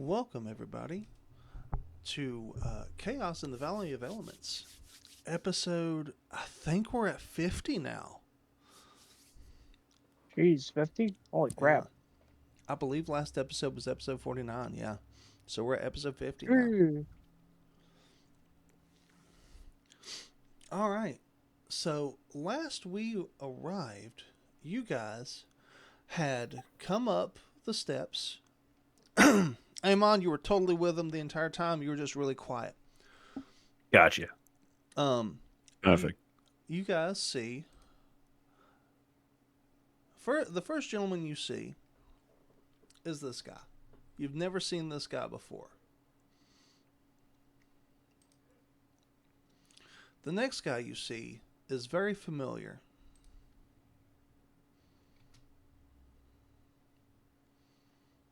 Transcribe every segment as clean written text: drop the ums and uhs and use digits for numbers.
Welcome, everybody, to Chaos in the Valley of Elements. Episode, I think we're at 50 now. Jeez, 50? Holy Yeah. crap. I believe last episode was episode 49, yeah. So we're at episode 50 now. Ooh. All right. So last we arrived, you guys had come up the steps. Amon, you were totally with them the entire time. You were just really quiet. Gotcha. Um, Perfect. you guys see the first gentleman you see is this guy. You've never seen this guy before. The next guy you see is very familiar.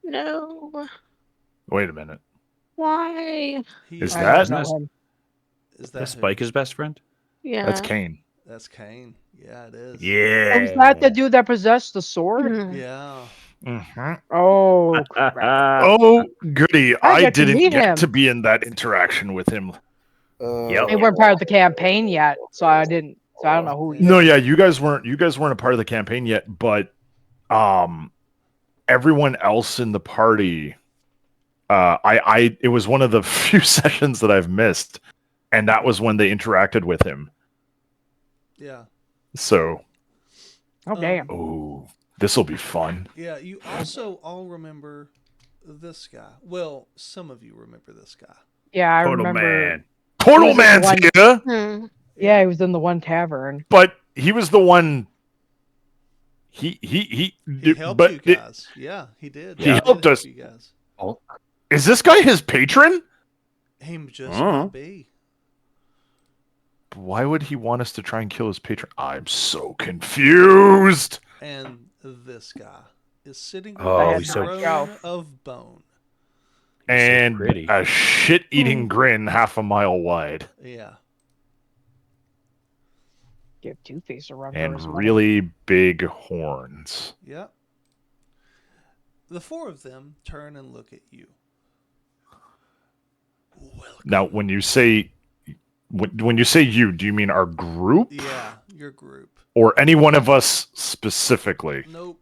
No. Wait a minute. Why? He Is I that- don't know him. is That's who? Spike his best friend? Yeah. That's Kane. That's Kane. Yeah, it is. Yeah. Oh, is that the dude that possessed the sword? Mhm. Yeah. Mhm. Oh, crap. Oh, goody. I get to didn't meet get him. to be in that interaction with him. Yep. They weren't part of the campaign yet, so I don't know who he No, is. yeah, you guys weren't a part of the campaign yet, but everyone else in the party it was one of the few sessions that I've missed, and that was when they interacted with him. Yeah. So, Oh, damn. oh, this will be fun. Yeah, you also all remember this guy. Well, some of you remember this guy. Yeah, I Total remember. Man. Total was the Man's one- here, Hmm. Yeah, he was in the one tavern. but he was the one. He He helped but you guys. Yeah, he did. He did helped help us. You guys. Is this guy his patron? He just Uh-huh. might be. Why would he want us to try and kill his patron? I'm so confused. And this guy is sitting Oh, on a he's so- throne of bone. And pretty. a shit-eating grin half a mile wide. Yeah. Give Two-Face a run for And his money. really big horns. Yeah. The four of them turn and look at you. Welcome. Now, when you say you, do you mean our group? Yeah, your group. Or any one of us specifically? Nope.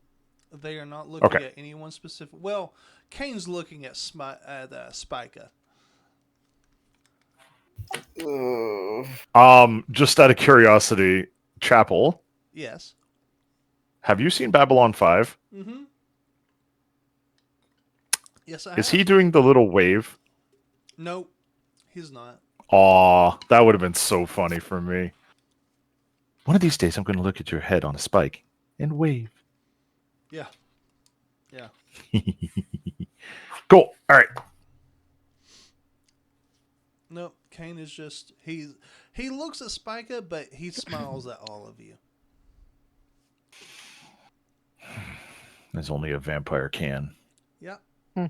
They are not looking Okay. at anyone specific. Well, Kane's looking at Spica. Just out of curiosity, Chapel, Yes. have you seen Babylon 5? Mm-hmm. Yes, I Is have. he doing the little wave? Nope. He's not. Aw, that would have been so funny for me. One of these days, I'm going to look at your head on a spike and wave. Yeah. Yeah. Cool. All right. Nope. Kane is just he looks at Spica, but he smiles at all of you. As only a vampire can. Yeah. Hmm.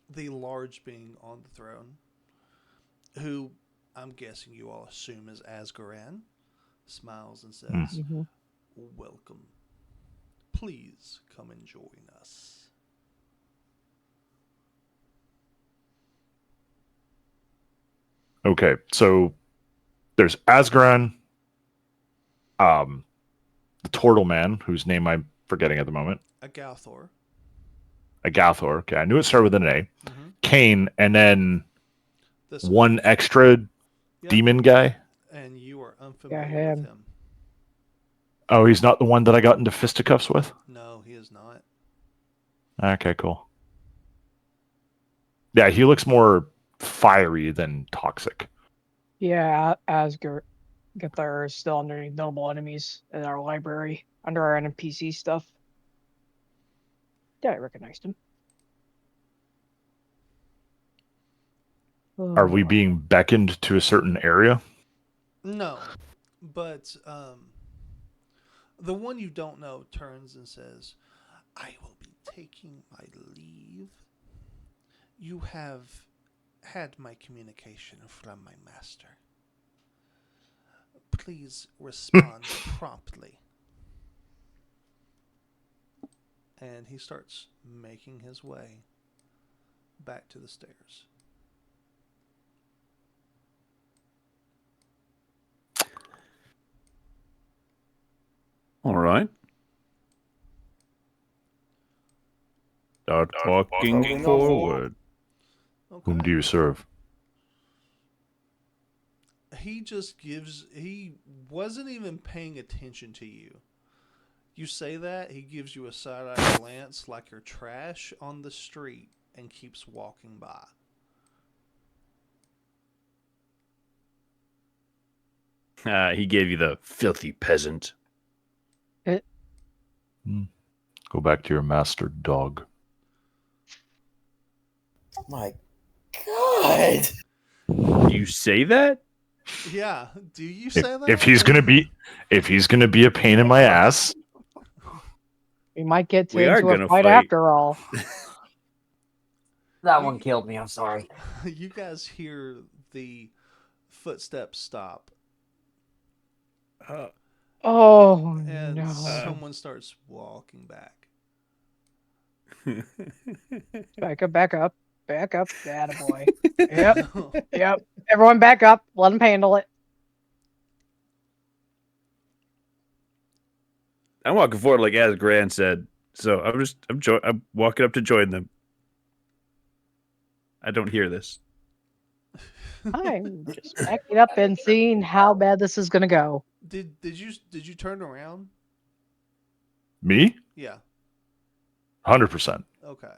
The large being on the throne, who I'm guessing you all assume is Goran, smiles and says, Mhm. "Welcome. Please come and join us." Okay, so there's Asgaran, the Turtle Man, whose name I'm forgetting at the moment, Agathor. Agathor. Okay, I knew it started with an A. Mm-hmm. Kane, and then This one extra Yep. demon guy. and you are unfamiliar him. with him. Oh, he's not the one that I got into fisticuffs with? No, he is not. Okay, cool. Yeah, he looks more fiery than toxic. Yeah, Asgard is still underneath notable enemies in our library, under our NPC stuff. Yeah, I recognized him. Are we being beckoned to a certain area? No, but the one you don't know turns and says, "I will be taking my leave. You have had my communication from my master. Please respond promptly." And he starts making his way back to the stairs. All right. Start walking forward. Okay. Whom do you serve? He wasn't even paying attention to you. You say that, he gives you a side eye glance like you're trash on the street and keeps walking by. He gave you the filthy peasant. Go back to your master, dog. My God. You say that? Yeah, do you say that? If he's gonna be a pain in my ass, We might get We are into a gonna fight fight. after all. That one killed me. I'm sorry. You guys hear the footsteps stop Oh and no! someone starts walking back. Back up, attaboy. Yep. Everyone back up. Let him handle it. I'm walking forward like as Gran said. So I'm walking up to join them. I don't hear this. I'm just backing up and seeing how bad this is gonna go. Did you turn around? me, Yeah. 100%. Okay.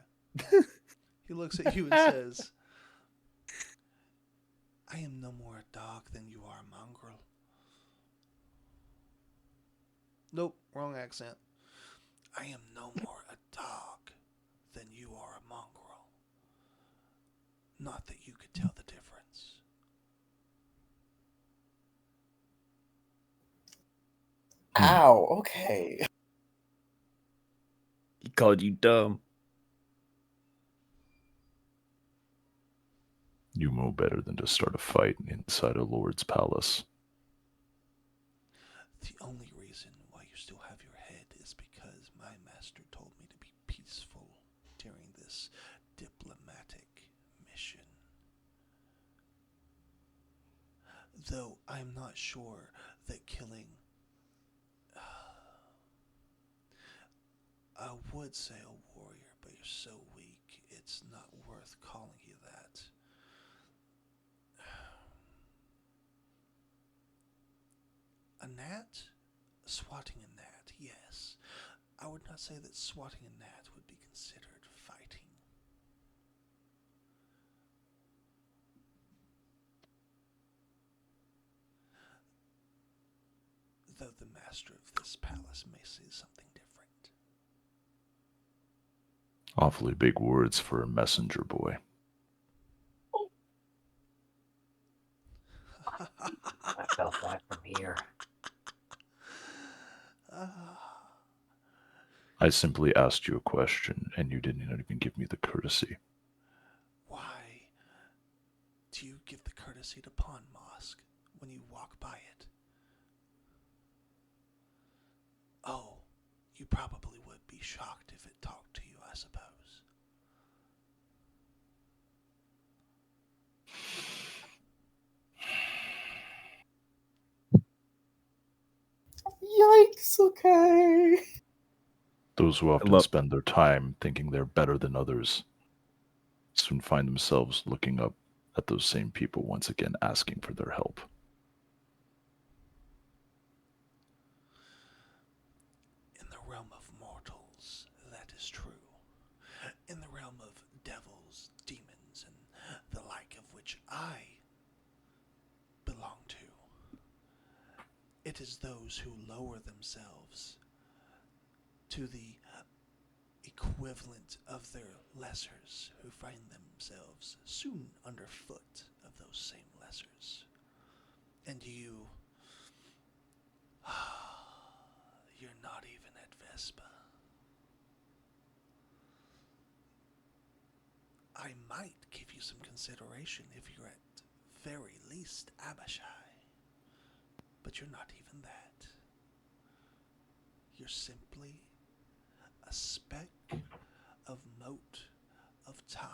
He looks at you and says, I am no more a dog than you are a mongrel. Nope, wrong accent. I am no more a dog than you are a mongrel. Not that you could tell the difference. Ow. Okay. He called you dumb. You know better than to start a fight inside a lord's palace. The only reason why you still have your head is because my master told me to be peaceful during this diplomatic mission. Though I'm not sure that killing... I would say a warrior, but you're so weak, it's not worth calling you that. A gnat? Swatting a gnat, yes. I would not say that swatting a gnat would be considered fighting. Though the master of this palace may say something different. Awfully big words for a messenger boy. I felt that from here. I simply asked you a question, and you didn't even give me the courtesy. Why do you give the courtesy to Pawn Mosque when you walk by it? Oh, you probably would be shocked if it talked to you, I suppose. Yikes. Okay. Those who often love- spend their time thinking they're better than others soon find themselves looking up at those same people once again asking for their help. In the realm of mortals, that is true. In the realm of devils, demons, and the like of which I belong to, it is those who lower themselves to the equivalent of their lessers who find themselves soon underfoot of those same lessers. And you, you're not even at Vespa. I might give you some consideration if you're at very least Abishai. But you're not even that. You're simply a speck of mote of time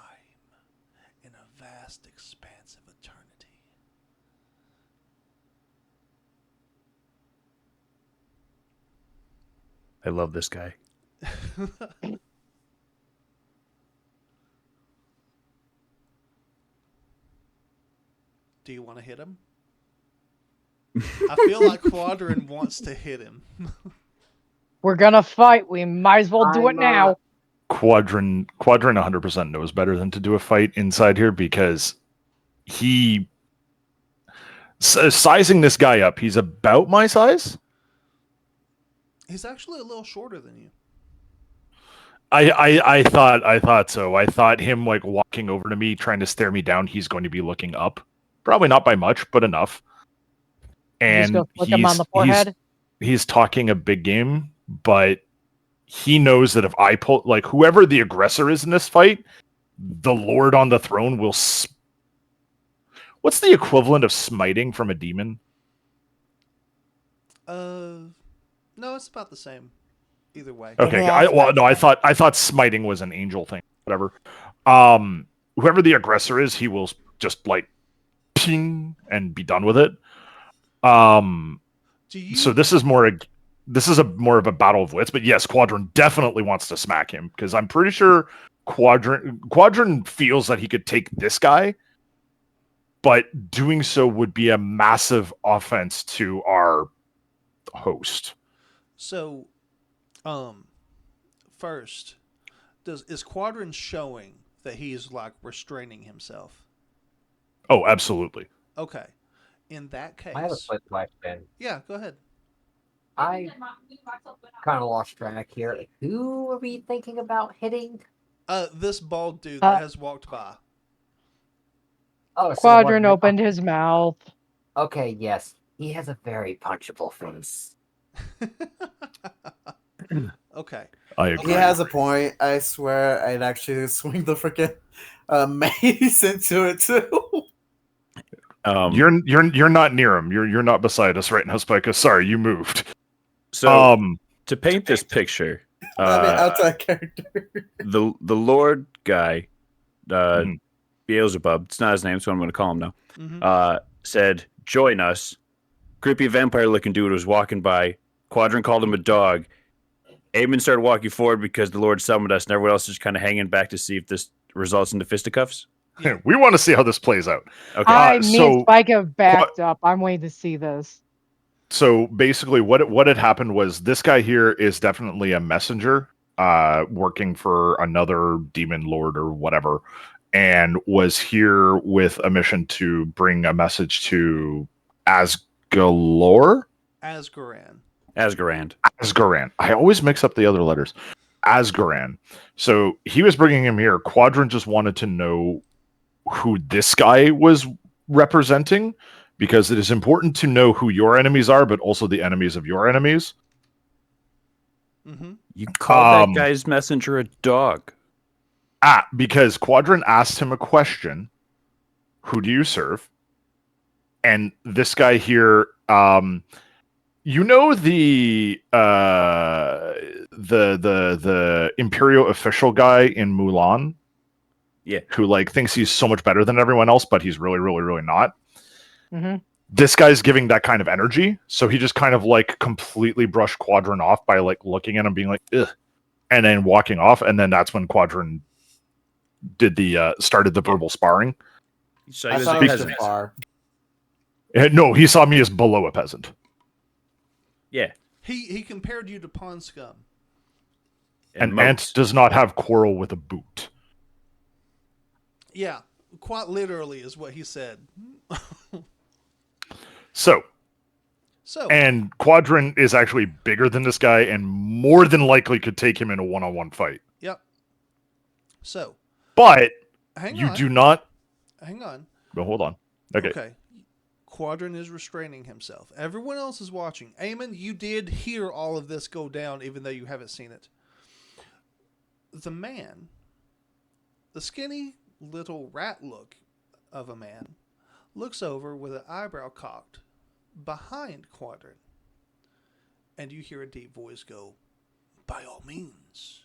vast expanse of eternity. I love this guy. Do you want to hit him? I feel like Quadrant wants to hit him. We're gonna fight. We might as well do it I'm, now. Quadrant 100% knows better than to do a fight inside here because he sizing this guy up. He's about my size. He's actually a little shorter than you. I thought so. I thought him like walking over to me, trying to stare me down. He's going to be looking up, probably not by much, but enough. You just And go flick him on the forehead. he's talking a big game, but he knows that if I pull, like whoever the aggressor is in this fight, the Lord on the throne will. What's the equivalent of smiting from a demon? No, it's about the same. Either way. Okay, Yeah, I thought smiting was an angel thing. Whatever. Whoever the aggressor is, he will just like ping and be done with it. Do you? So this is more of a battle of wits, but yes, Quadrant definitely wants to smack him because I'm pretty sure Quadrant feels that he could take this guy, but doing so would be a massive offense to our host. So, first, is Quadrant showing that he's like restraining himself? Oh, absolutely. Okay. In that case, I have a quick question. yeah, go ahead. I kind of lost track here. Who are we thinking about hitting? This bald dude that has walked by. Oh, so Quadrant what- opened his mouth. Okay, yes. He has a very punchable face. Okay. I He agree. has a point. I swear I'd actually swing the freaking mace into it too. You're not near him. You're not beside us right now, Spika. Sorry, you moved. So to paint this picture, I mean, outside character. the Lord guy, Mhm. Beelzebub, it's not his name, so I'm going to call him now. Mm-hmm. Said, "Join us." Creepy vampire-looking dude was walking by. Quadrant called him a dog. Eamon started walking forward because the Lord summoned us, and everyone else is just kind of hanging back to see if this results into fisticuffs. Yeah. We want to see how this plays out. Okay. Me so- and Spike have backed up. I'm waiting to see this. So basically, what had happened was this guy here is definitely a messenger, working for another demon lord or whatever, and was here with a mission to bring a message to Asgalor. Asgoran. Asgarand. Asgaran. I always mix up the other letters. Asgaran. So he was bringing him here. Quadrant just wanted to know who this guy was representing because it is important to know who your enemies are, but also the enemies of your enemies. Mm-hmm. You called Um, that guy's messenger a dog. Because Quadrant asked him a question. Who do you serve? And this guy here, you know the Imperial official guy in Mulan? Yeah. Who like thinks he's so much better than everyone else, but he's really, really, really not. hmm This guy's giving that kind of energy, so he just kind of like completely brushed Quadrant off by like looking at him, being like, "Ugh," and then walking off, and then that's when Quadrant did the started the verbal sparring. So I he was a thought it was too peasant. far. No, he saw me as below a peasant. Yeah. He compared you to Pond Scum. An moats. ant does not have quarrel with a boot. Yeah, quite literally is what he said. So, So, and Quadrant is actually bigger than this guy and more than likely could take him in a one-on-one fight. yep. So, But hang you on. do not. Hang on. Well, hold on. Okay. Quadrant is restraining himself. Everyone else is watching. Eamon, you did hear all of this go down, even though you haven't seen it. The man, the skinny little rat look of a man, looks over with an eyebrow cocked behind Quadrant. And you hear a deep voice go, "By all means."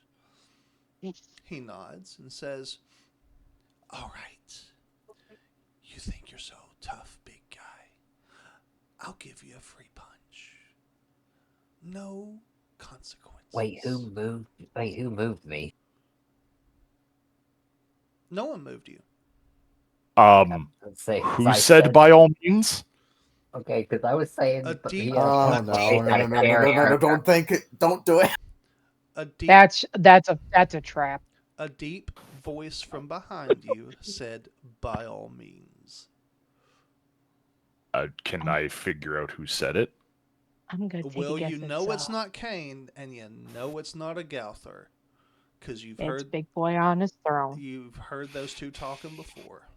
He nods and says, "All right. You think you're so tough, big guy. I'll give you a free punch. No consequences. Wait, who moved me? No one moved you. Let's say, 'cause Who I said by all means? Okay, because I was saying A that deep- he had a Oh punch no, face no, had no, a no, no, chair no, no, no! haircut. Don't think it. Don't do it. A deep, That's a trap. a deep voice from behind you said, "By all means." Can I figure out who said it? I'm gonna take Well, a guess. you know it's not Kane, and you know it's not a Gowther, because It's Big Boy on his throne. you've heard those two talking before.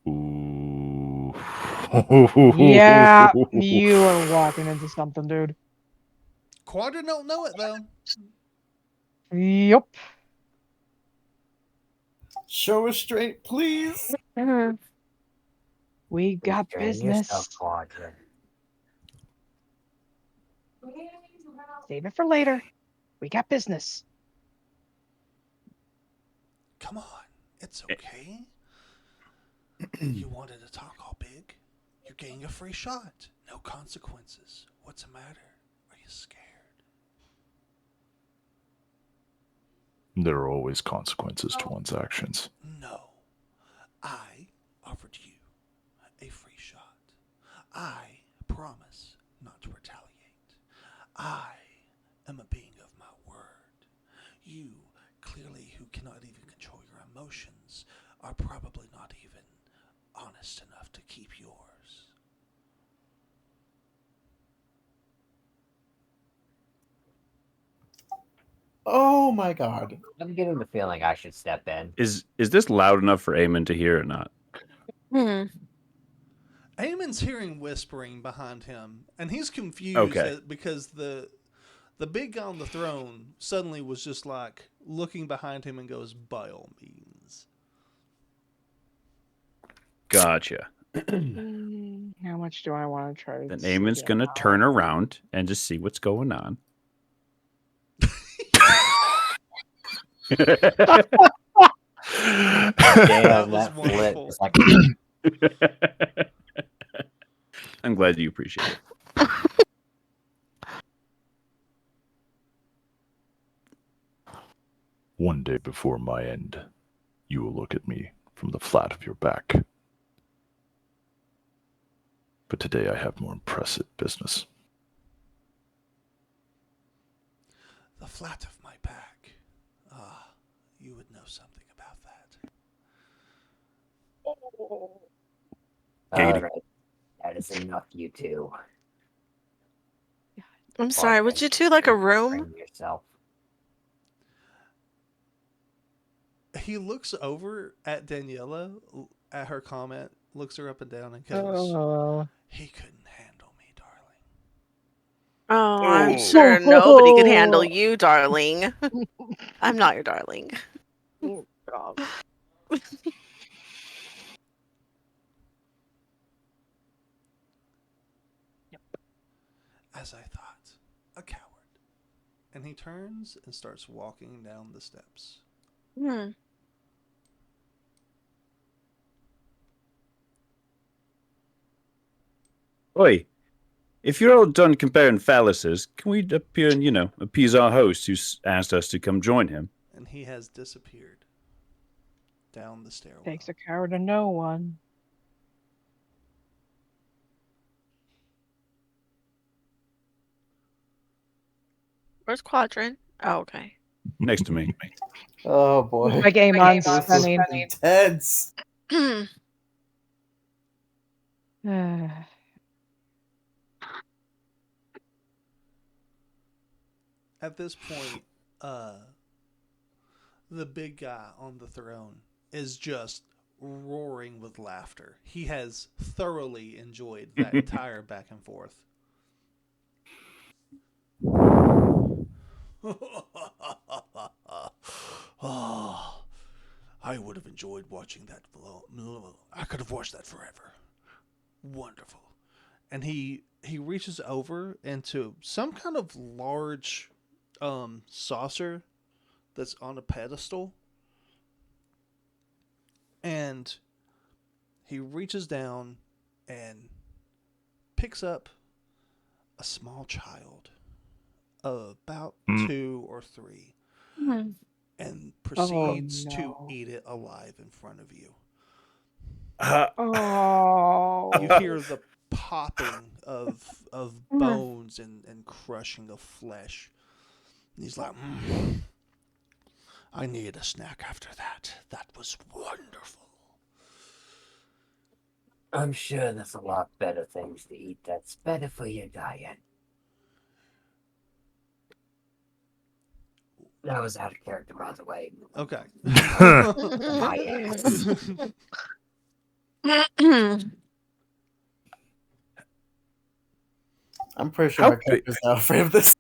Ooh. Yeah, you are walking into something, dude. Quadra don't know it though. Yep. Show restraint, please. We got Restrain business. yourself, Quadrant. Save it for later. We got business. Come on, it's okay. You wanted to talk all big? You're getting a free shot. No consequences. What's the matter? Are you scared? There are always consequences to one's actions. No. I offered you a free shot. I promise not to retaliate. I am a being of my word. You, clearly who cannot even control your emotions, are probably not even honest enough to keep yours. Oh my god. I'm getting the feeling I should step in. Is this loud enough for Eamon to hear or not? Eamon's hearing whispering behind him, and he's confused Okay. because the big guy on the throne suddenly was just like looking behind him and goes, "By all means." Gotcha. How much do I want to try to Then stick Eamon's it gonna out? turn around and just see what's going on. Damn, was that wonderful. flip. I'm glad you appreciate it. One day before my end, you will look at me from the flat of your back. But today I have more impressive business. The flat of my back. Ah, you would know something about that. Giggity. Alright, that is enough, you two. I'm sorry, would you two like a room? Bring yourself. He looks over at Daniela, at her comment, looks her up and down, and goes, Oh. "He couldn't handle me, darling." Oh, I'm Oh. sure nobody can handle you, darling. I'm not your darling. Oh, God. As I thought, a coward. And he turns and starts walking down the steps. Hmm. Oi, if you're all done comparing phalluses, can we appear and, appease our host who's asked us to come join him? And he has disappeared down the stairwell. Takes a coward to know one. Where's Quadrant? Oh, okay. Next to me. Oh boy. My game on. This I is mean, intense. At this point, the big guy on the throne is just roaring with laughter. He has thoroughly enjoyed that entire back and forth. Oh, I would have enjoyed watching that. I could have watched that forever. Wonderful. And he reaches over into some kind of large saucer that's on a pedestal, and he reaches down and picks up a small child of about 2 or 3 and proceeds to no. eat it alive in front of you. Oh. You hear the popping of bones and crushing of flesh. And he's like, I need a snack after that. That was wonderful. I'm sure there's a lot better things to eat that's better for your diet. That was out of character, by the way. Okay. I'm pretty sure How my character's not afraid of this.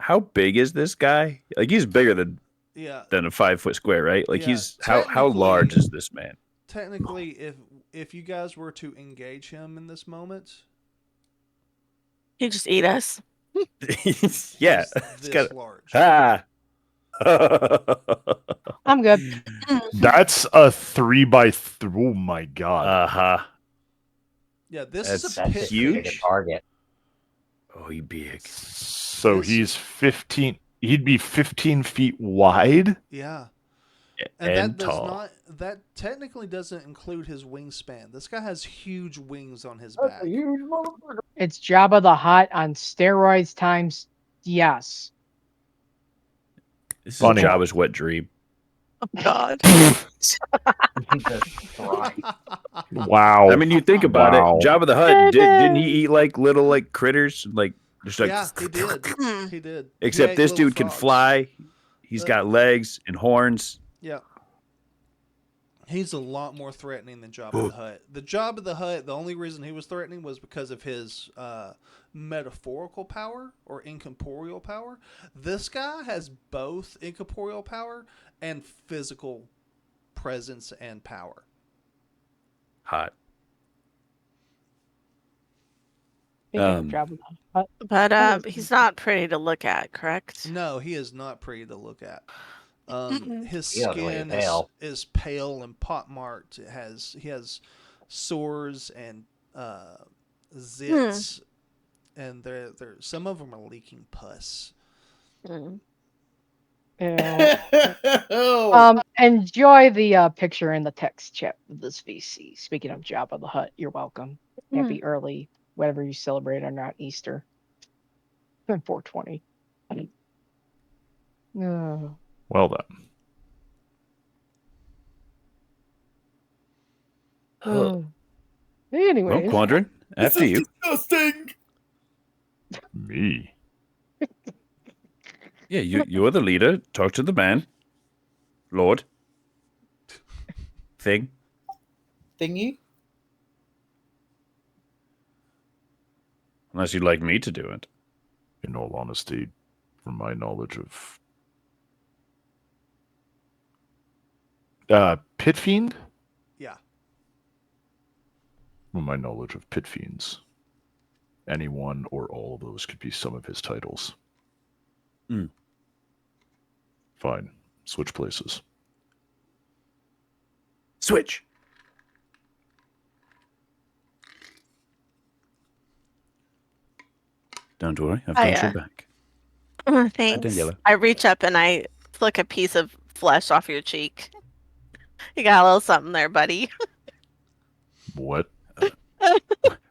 How big is this guy? Like he's bigger than Yeah. a 5-foot square, right? Like Yeah, he's how large is this man? Technically, if you guys were to engage him in this moment, You just eat us. Yeah, he's it's this got large. I'm good. That's a 3x3. Oh my god. Uh-huh. Yeah, this That's is a That's pit. just to hit huge. a target. Oh, he big. So This- he's 15. He'd be 15 feet wide. Yeah. And that does tall. not. That technically doesn't include his wingspan. This guy has huge wings on his back. It's Jabba the Hutt on steroids times yes. This is Funny. Jabba's wet dream. Oh God. Jesus Christ. Wow. I mean, you think about Wow. it. Jabba the Hutt didn't he eat like little like critters, like just like Yeah, he did. He did. He Except ate this little dude can frogs. fly. He's got legs and horns. Yeah. He's a lot more threatening than Jabba the Hutt. The Jabba the Hutt, the only reason he was threatening was because of his metaphorical power or incorporeal power. This guy has both incorporeal power and physical presence and power. Hot. Speaking of Jabba the Hutt, But he's not pretty to look at, correct? No, he is not pretty to look at. His Yeah, the way skin pale. is pale and pockmarked. He has sores and zits, and they're some of them are leaking pus. Mm. yeah. Enjoy the picture in the text chat of this VC. Speaking of Jabba the Hutt, you're welcome. Happy early, whatever you celebrate or not, Easter. 420. Well then. Anyways, Well, Quadrant, after you. Disgusting. Me. Yeah, you're the leader. Talk to the man. Lord. Thing. Thingy. Unless you'd like me to do it. In all honesty, from my knowledge of Pit Fiend? Yeah. From my knowledge of Pit Fiends, anyone or all of those could be some of his titles. Mm. Fine. Switch places. Switch. Don't worry, I've got your back. Thanks. Daniela. I reach up and I flick a piece of flesh off your cheek. You got a little something there, buddy. What?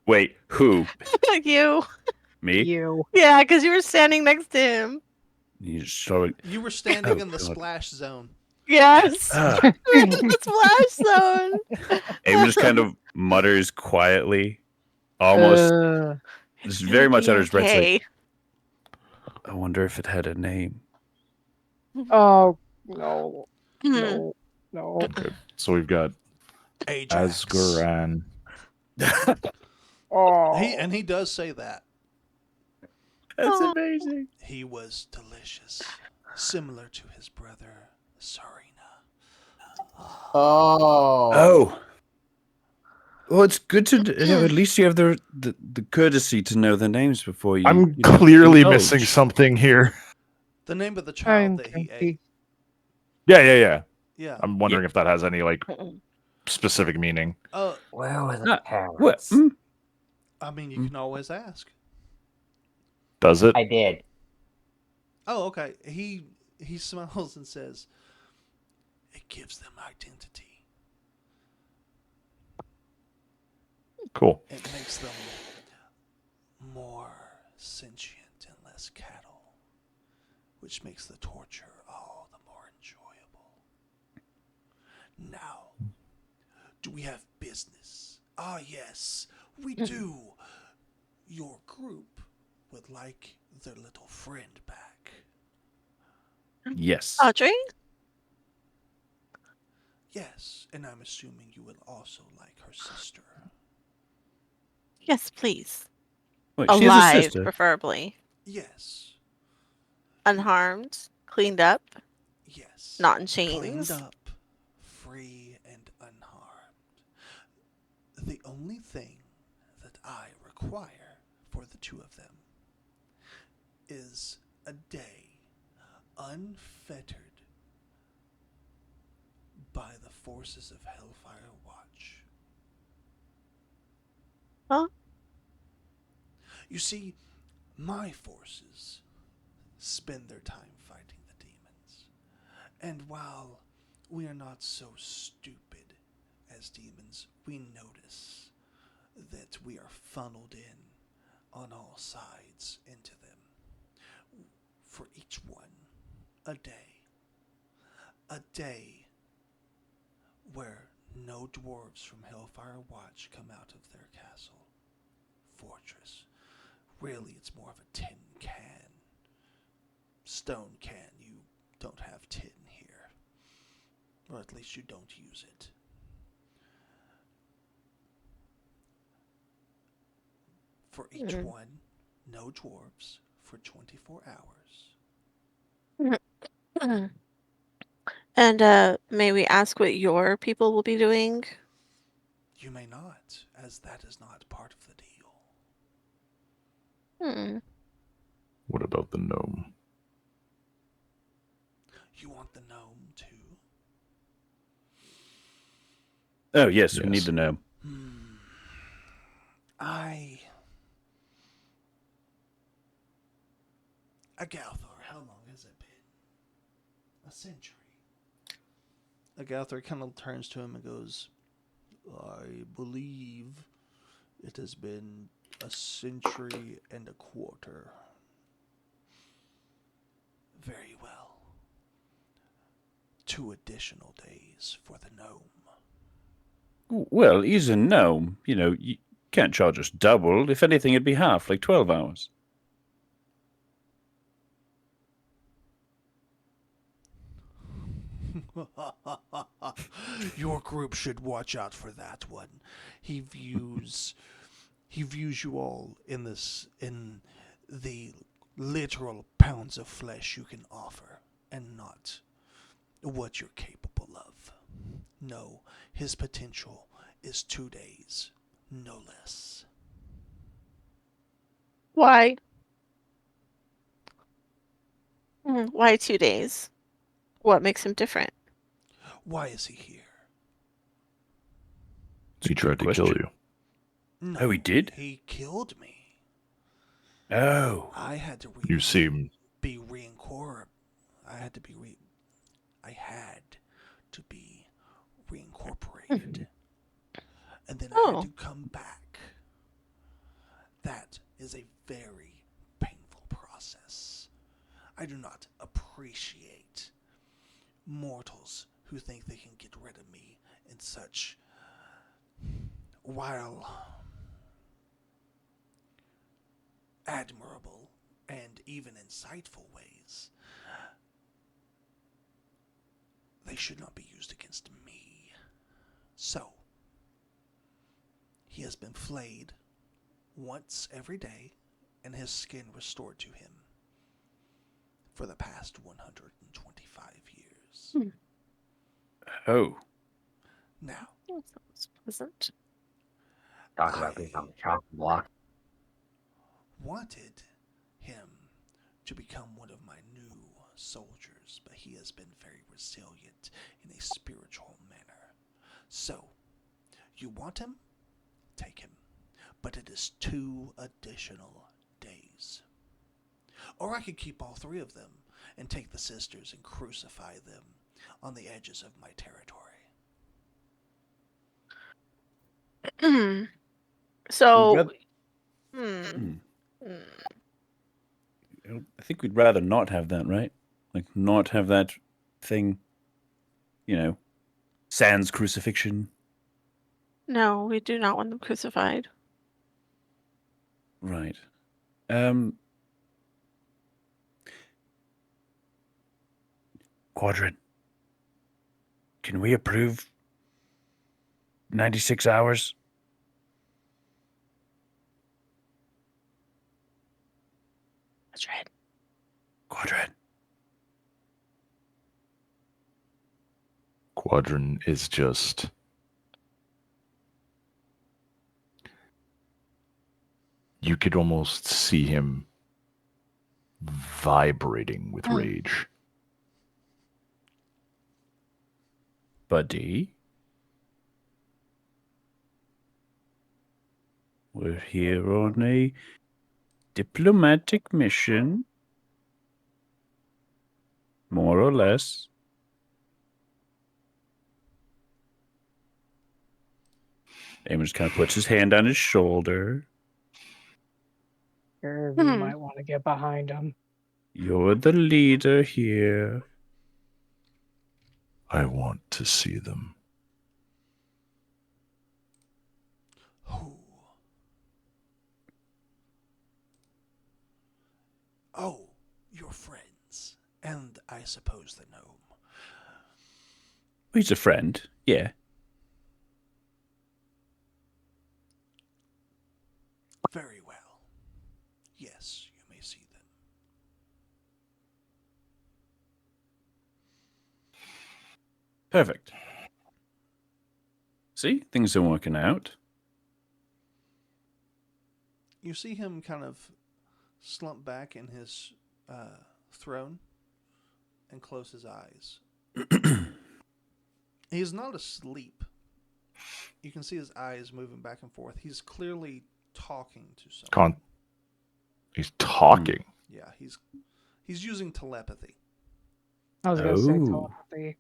Wait, who? You. Me? you. Yeah, because you were standing next to him. You just saw it. You were standing Oh, in the God. splash zone. Yes. Ah. We're in the splash zone. Aim just kind of mutters quietly, almost just very much under his breath. Like, Okay. I wonder if it had a name. Oh no, Hmm. no. Okay. So we've got Ajax. Asgoran. Oh, He does say that. That's Oh. amazing. He was delicious, similar to his brother Sarina. Oh. Oh. Well, it's good to at least you have the courtesy to know the names before you. I'm you know, clearly indulge. missing something here. The name of the child I'm that he confused. ate. Yeah. Yeah. I'm wondering if that has any like Mm-mm. specific meaning. Where were the What? parents? I mean, you can always ask. Does it? I did. Oh, okay. He smiles and says, "It gives them identity. Cool. It makes them more sentient and less cattle, which makes the torture all the more enjoyable. Now, do we have business? Ah, yes, we do. Your group would like their little friend back. Yes. Audrey? Yes, and I'm assuming you would also like her sister. Yes, please. Wait, she has a Alive, sister. preferably. Yes, Unharmed, cleaned up, yes. not in Cleaned chains. up, free, and unharmed. The only thing that I require for the two of them is a day unfettered by the forces of Hellfire Watch. Huh? You see, my forces spend their time fighting the demons. And while we are not so stupid as demons, we notice that we are funneled in on all sides into them. For each one, a day. A day where no dwarves from Hellfire Watch come out of their castle, fortress. Really, it's more of a tin can. Stone can. You don't have tin here. Or at least you don't use it. For each one, no dwarves for 24 hours. And may we ask what your people will be doing? You may not, as that is not part of the deal. Hmm. What about the gnome? You want the gnome too? Oh, yes, we Yes. need to know. Agalthor, how long has it been? A century. Agalthor kind of turns to him and goes, I believe it has been a century and a quarter. Very well. 2 additional days for the gnome. Well, he's a gnome. You know, you can't charge us double. If anything, it'd be half, like 12 hours. Your group should watch out for that one. He views you all in the literal pounds of flesh you can offer, and not what you're capable of. No, his potential is 2 days, no less. Why? Why 2 days? What makes him different? Why is he here? He tried to kill you. No, Oh, he did? He killed me. Oh. I had to You seem be reincorporated. I had to be I had to be reincorporated. And then I had to come back. That is a very painful process. I do not appreciate mortals who think they can get rid of me in such, while admirable and even insightful ways, they should not be used against me. So, he has been flayed once every day and his skin restored to him for the past 125 years. Oh. Now, That sounds pleasant. Talk about being on the chopping block. wanted him to become one of my new soldiers, but he has been very resilient in a spiritual manner. So, you want him? Take him. But it is 2 additional days. Or I could keep all 3 of them and take the sisters and crucify them on the edges of my territory. So, Hmm. hmm. I think we'd rather not have that, right? Like, not have that thing, sans crucifixion. No, we do not want them crucified. Right. Quadrant, can we approve 96 hours? That's right. Quadrant. Quadrant is just. You could almost see him vibrating with rage. Buddy, we're here on a diplomatic mission, more or less. Eamon just kind of puts his hand on his shoulder. You Hmm. might want to get behind him. You're the leader here. I want to see them. Who? Oh, your friends. And I suppose the gnome. He's a friend, yeah. Very well. Yes, you may see them. Perfect. See, things are working out. You see him kind of slump back in his throne and close his eyes. He's not asleep. You can see his eyes moving back and forth. He's clearly talking to someone. He's talking. Yeah, he's using telepathy. I was going to say Oh. telepathy.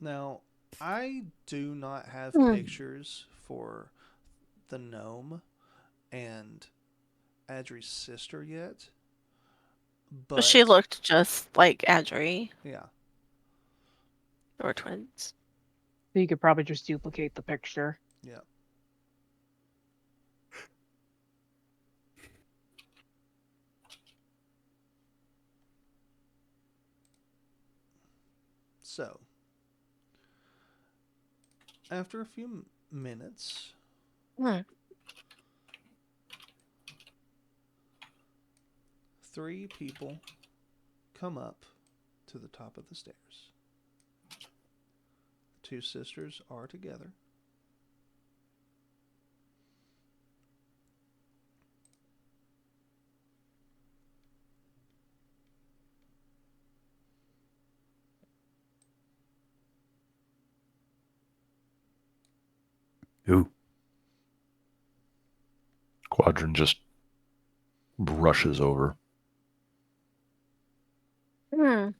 Now, I do not have Hmm. pictures for the gnome and Adri's sister yet. But She looked just like Adri. Yeah. They were twins. So you could probably just duplicate the picture. Yeah. So, after a few minutes, Hmm. 3 people come up to the top of the stairs. The 2 sisters are together. Who? Quadrant just brushes over. Hmm.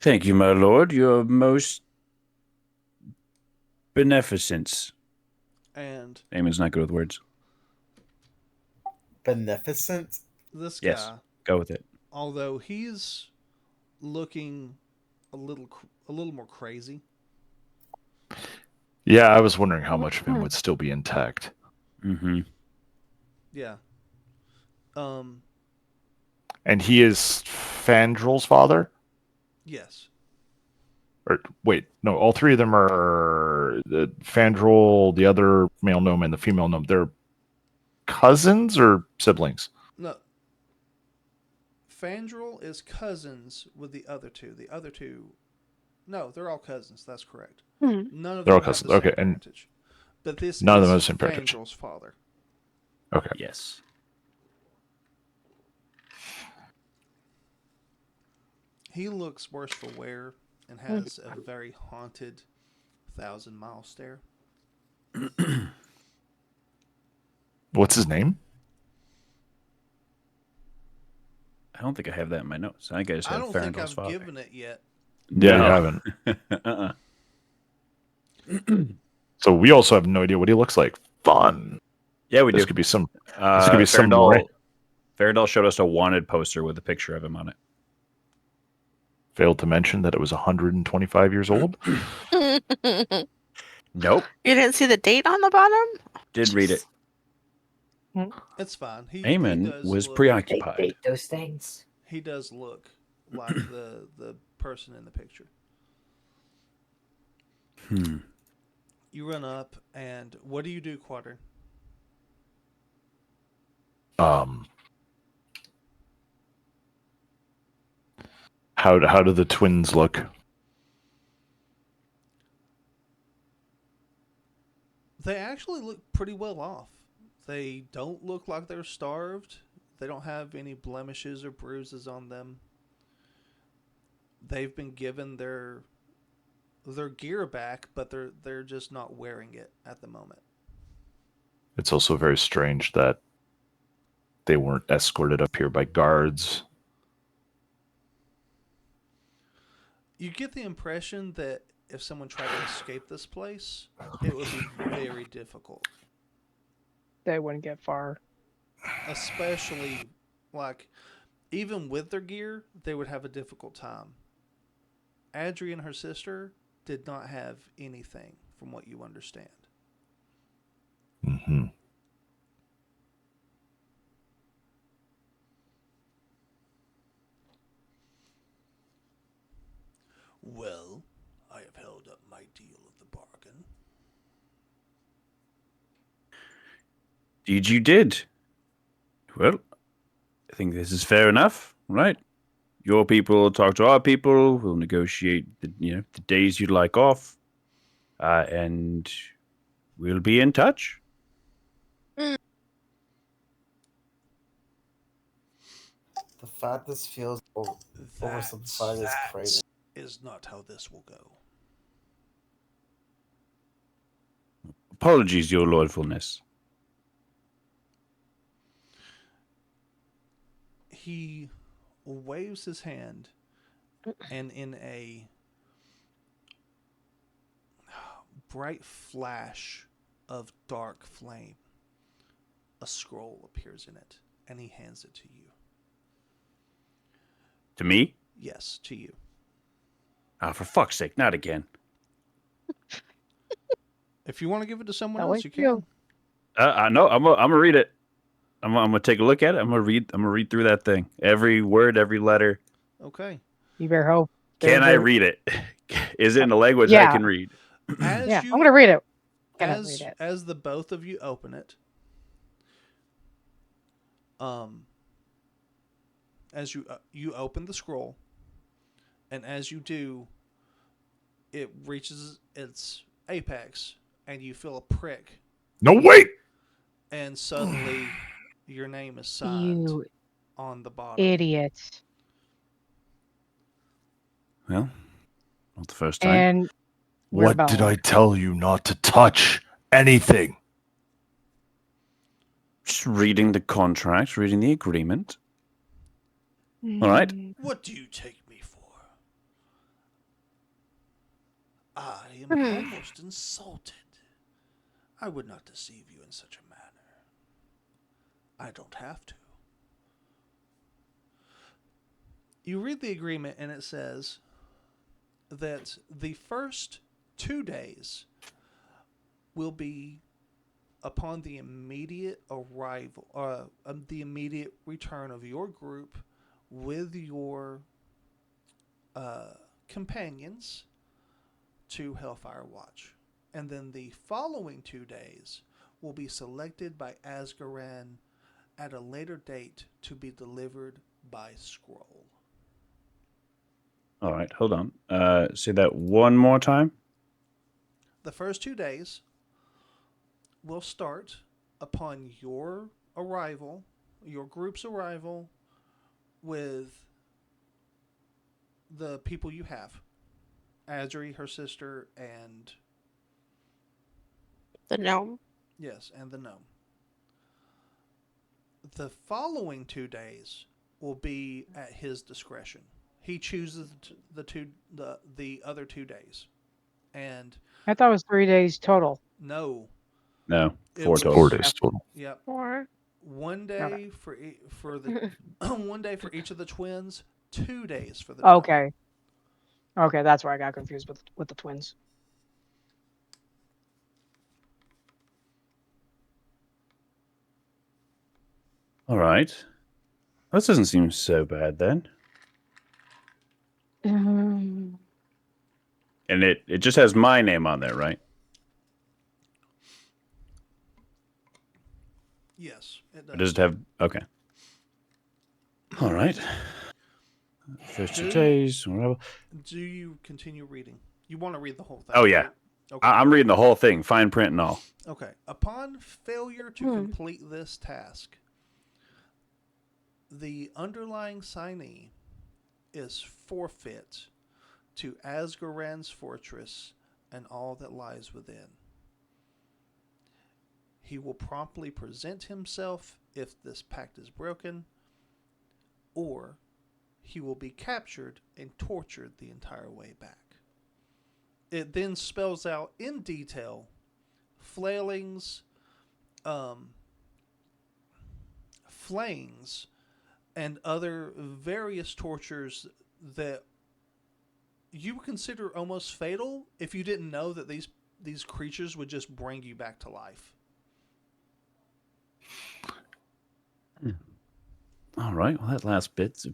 Thank you, my lord. Your most beneficence. And Eamon's not good with words. Beneficent? this Yes. guy, Go with it. although he's looking a little more crazy, Yeah, I was wondering how much of him would still be intact. Mm-hmm. yeah. And he is Fandrel's father? Yes. Or wait, no, all 3 of them are the Fandrel, the other male gnome, and the female gnome. They're cousins or siblings? No. Fandrel is cousins with the other 2. The other 2, no, they're all cousins. That's correct. Hmm. None of They're them all have cousins. the same Okay, and- parentage. But this None of is them have seen Partridge. Fangel's father. Okay. Yes. He looks worse for wear and has a very haunted 1,000-mile stare. What's his name? I don't think I have that in my notes. I think I just I have don't think Farandol's I've father. given it yet. Yeah, you No. haven't. uh-uh. So we also have no idea what he looks like. Fun. Yeah, we This do. could be some. This could be some. Farandol showed us a wanted poster with a picture of him on it. Failed to mention that it was 125 years old. Nope. You didn't see the date on the bottom? Did read it. It's fine. He Eamon does was look, They preoccupied. date those things. He does look like the person in the picture. You run up, and what do you do, Quadrant? How do the twins look? They actually look pretty well off. They don't look like they're starved. They don't have any blemishes or bruises on them. They've been given their gear back, but they're just not wearing it at the moment. It's also very strange that they weren't escorted up here by guards. You get the impression that if someone tried to escape this place, it would be very difficult. They wouldn't get far. Especially, like, even with their gear, they would have a difficult time. Adri and her sister did not have anything, from what you understand. Mm-hmm. Well, I have held up my deal of the bargain. Indeed, you did. Well, I think this is fair enough, right? Your people talk to our people. We'll negotiate the days you'd like off, and we'll be in touch. The fact this feels oversimplified is crazy. Is not how this will go. Apologies, your lordfulness. He waves his hand, and in a bright flash of dark flame, a scroll appears in it, and he hands it to you. To me? Yes, to you. Ah, for fuck's sake, not again. If you want to give it to someone That else, way you you can. No, I'm gonna read it. I'm gonna take a look at it. I'm gonna read through that thing. Every word, every letter. Okay. You better hope. Can I read it? Is it in a language I Yeah. can read? As Yeah, you, I'm gonna read it. Can I as read it? as the both of you open it, as you open the scroll, and as you do, it reaches its apex, and you feel a prick, No, wait! and suddenly your name is signed You on the bottom. idiot. Well, not the first time. And we're What did I bound. tell you not to touch anything? Just reading the contract, reading the agreement. All right. What do you take me for? I am almost insulted. I would not deceive you in such a manner. I don't have to. You read the agreement, and it says that the first 2 days will be upon the immediate arrival, the immediate return of your group with your companions to Hellfire Watch. And then the following 2 days will be selected by Asgaran at a later date to be delivered by scroll. All right, hold on. Say that one more time. The first 2 days will start upon your arrival, your group's arrival, with the people you have. Adri, her sister, and The gnome. yes, and the gnome. The following 2 days will be at his discretion. He chooses the other 2 days, and I thought it was 3 days total. no, No, it 4 was total. 4 days total. Yep, Or 1 day for the 1 day for each of the twins, 2 days for the gnome. Okay. Okay, that's where I got confused with the twins. All right. That doesn't seem so bad then. Um, And it just has my name on there, right? Yes, it Or does. does it have? Okay. All right. First 2 Do- days. Whatever. Do you continue reading? You want to read the whole thing? Oh, yeah. right? Okay. I'm reading the whole thing, fine print and all. Okay. Upon failure to complete this task, the underlying signee is forfeit to Asgaran's fortress and all that lies within. He will promptly present himself if this pact is broken, or he will be captured and tortured the entire way back. It then spells out in detail flailings, flayings, and other various tortures that you would consider almost fatal if you didn't know that these creatures would just bring you back to life. All right. Well, that last bit's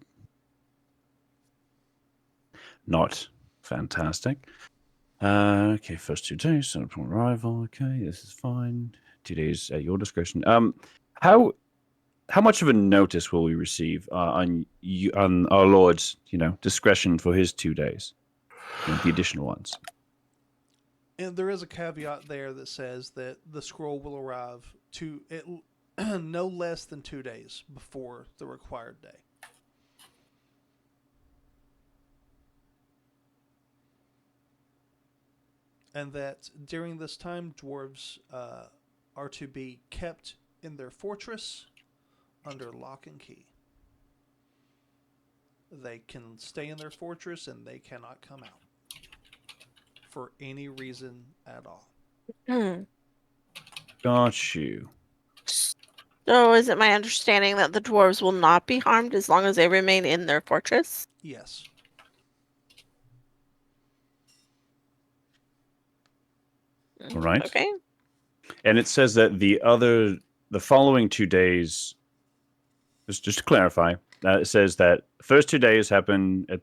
not fantastic. Okay, first 2 days, so upon arrival. Okay, this is fine. 2 days at your discretion. How much of a notice will we receive on our Lord's, discretion for his 2 days, the additional ones? And there is a caveat there that says that the scroll will arrive to it no less than 2 days before the required day. And that during this time, dwarves are to be kept in their fortress under lock and key. They can stay in their fortress and they cannot come out for any reason at all. Got you. So is it my understanding that the dwarves will not be harmed as long as they remain in their fortress? Yes. All right. Okay. And it says that the following 2 days, just to clarify, it says that the first 2 days happen at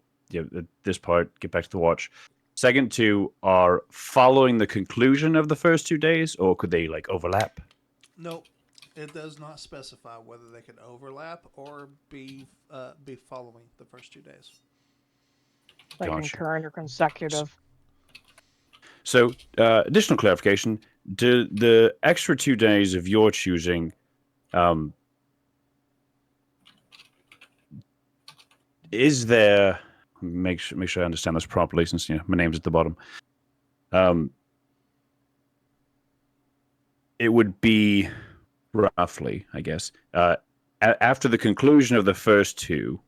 this part, get back to the watch. Second 2 are following the conclusion of the first 2 days, or could they overlap? Nope. It does not specify whether they can overlap or be following the first 2 days. like Gotcha. concurrent or consecutive. So, additional clarification: do the extra 2 days of your choosing, is there? Make sure I understand this properly, since my name's at the bottom. It would be roughly, I guess, after the conclusion of the first 2.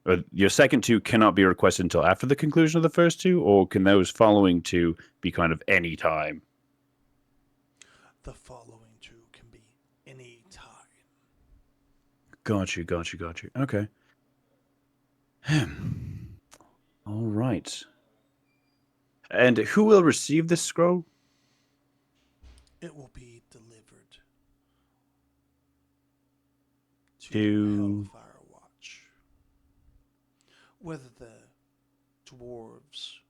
Or your second 2 cannot be requested until after the conclusion of the first 2, or can those following 2 be kind of any time? The following 2 can be any time. Got you. Okay. All right. And who will receive this scroll? It will be delivered To Hellfire Watch. Whether the dwarves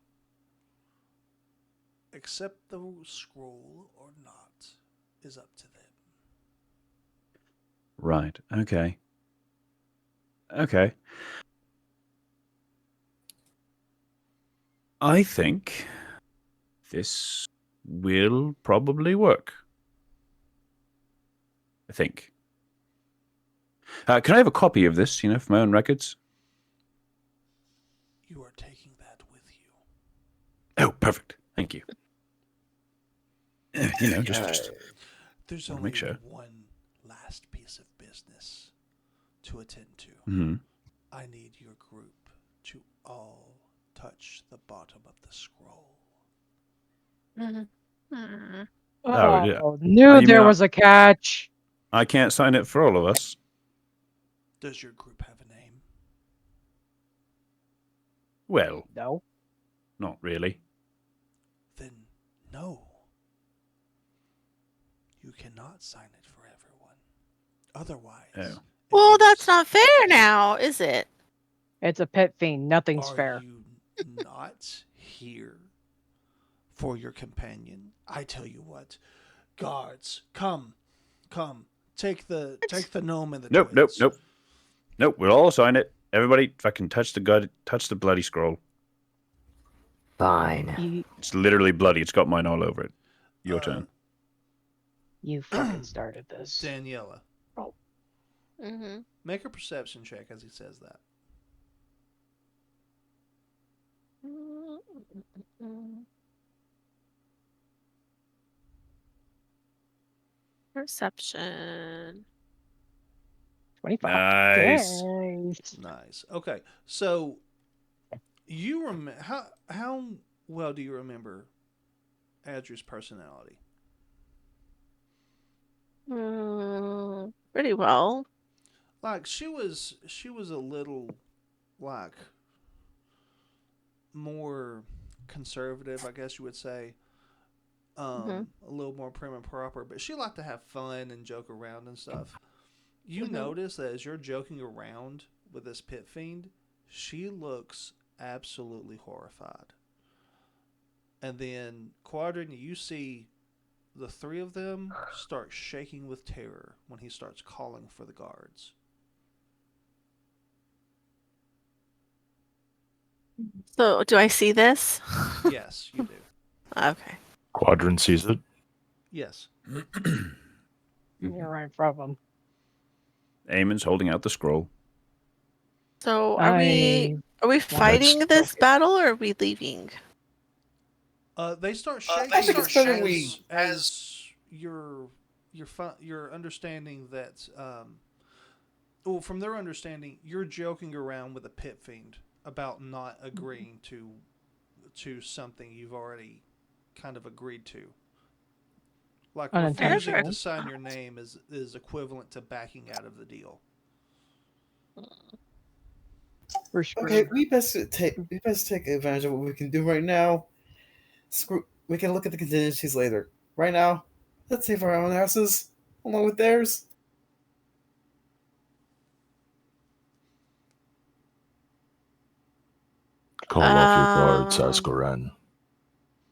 accept the scroll or not is up to them. Right. Okay. I think this will probably work. I think. Can I have a copy of this, for my own records? You are taking that with you. Oh, perfect. Thank you. Just There's wanna only make sure. one last piece of business to attend to. Mm-hmm. I need your group to all touch the bottom of the scroll. Mhm. Oh, yeah. Knew you there mean was a catch. I can't sign it for all of us. Does your group have a name? Well, No. not really. Then no. You cannot sign it for everyone. Otherwise, Oh. it Well, that's means- not fair now, is it? It's a pit fiend. Nothing's Are fair. you not here for your companion? I tell you what, guards, come. Take the gnome and the Nope. twins. Nope. We'll all sign it. Everybody, fucking touch the bloody scroll. Fine. It's literally bloody. It's got mine all over it. Your turn. You fucking started this. Daniela, Mm-hmm. make a perception check as he says that. Perception. 25. Nice. Nice. Okay, so you how well do you remember Adria's personality? Pretty well. Like she was a little like more conservative, I guess you would say. A little more prim and proper, but she liked to have fun and joke around and stuff. You notice that as you're joking around with this pit fiend, she looks absolutely horrified. And then, Quadrant, you see the three of them start shaking with terror when he starts calling for the guards. So, do I see this? Yes, you do. Okay. Quadrant sees it. Yes. You're right from him. Eamon's holding out the scroll. So, are we fighting this battle or are we leaving? They start shaking as you're understanding that. Well, from their understanding, you're joking around with a pit fiend about not agreeing to something you've already kind of agreed to. Like refusing to sign your name is equivalent to backing out of the deal. Okay, we best take advantage of what we can do right now. We can look at the contingencies later. Right now, let's save our own asses along with theirs. Call off your guards, ask Goran.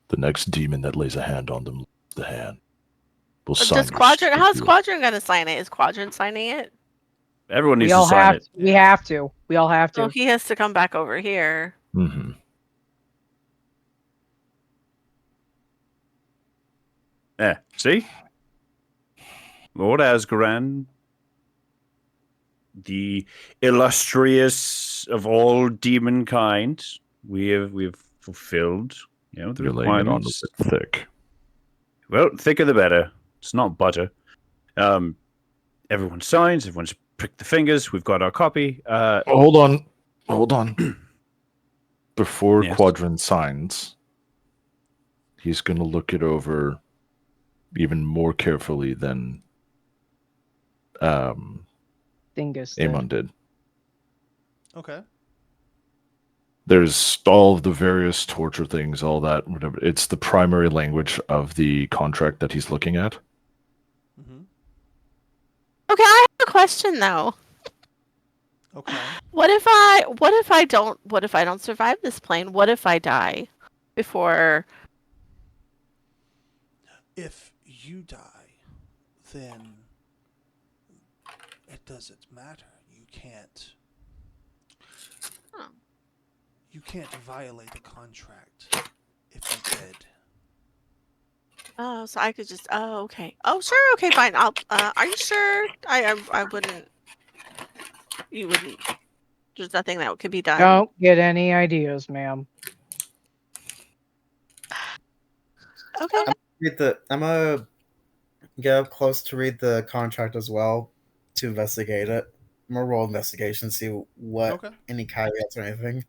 The next demon that lays a hand on them loses the hand. We'll sign Does Quadrant? How's Quadrant gonna sign it? Is Quadrant signing it? Everyone needs to sign it. We have to. We all have to. So he has to come back over here. Mm-hmm. Yeah. See, Lord Asgaran, the illustrious of all demon kind, we've fulfilled. The You're laying it on requirements. thick. Well, thicker the better. It's not butter. Everyone signs. Everyone's pricked the fingers. We've got our copy. Hold on. Before Yes. Quadrant signs, he's going to look it over even more carefully than Dingus Amon did. Okay. There's all of the various torture things, all that, whatever. It's the primary language of the contract that he's looking at. Mm-hmm. Okay, I have a question though. Okay. What if I don't survive this plane? What if I die before? If you die, then it doesn't matter. You can't. You can't violate a contract if you're dead. Oh, so I could just. Oh, okay. Oh, sure. Okay, fine. I'll. Are you sure? I wouldn't. You wouldn't. There's nothing that could be done. Don't get any ideas, ma'am. Okay. I'm gonna get up close to read the contract as well to investigate it. I'm gonna roll investigation, see what Okay. any caveats or anything.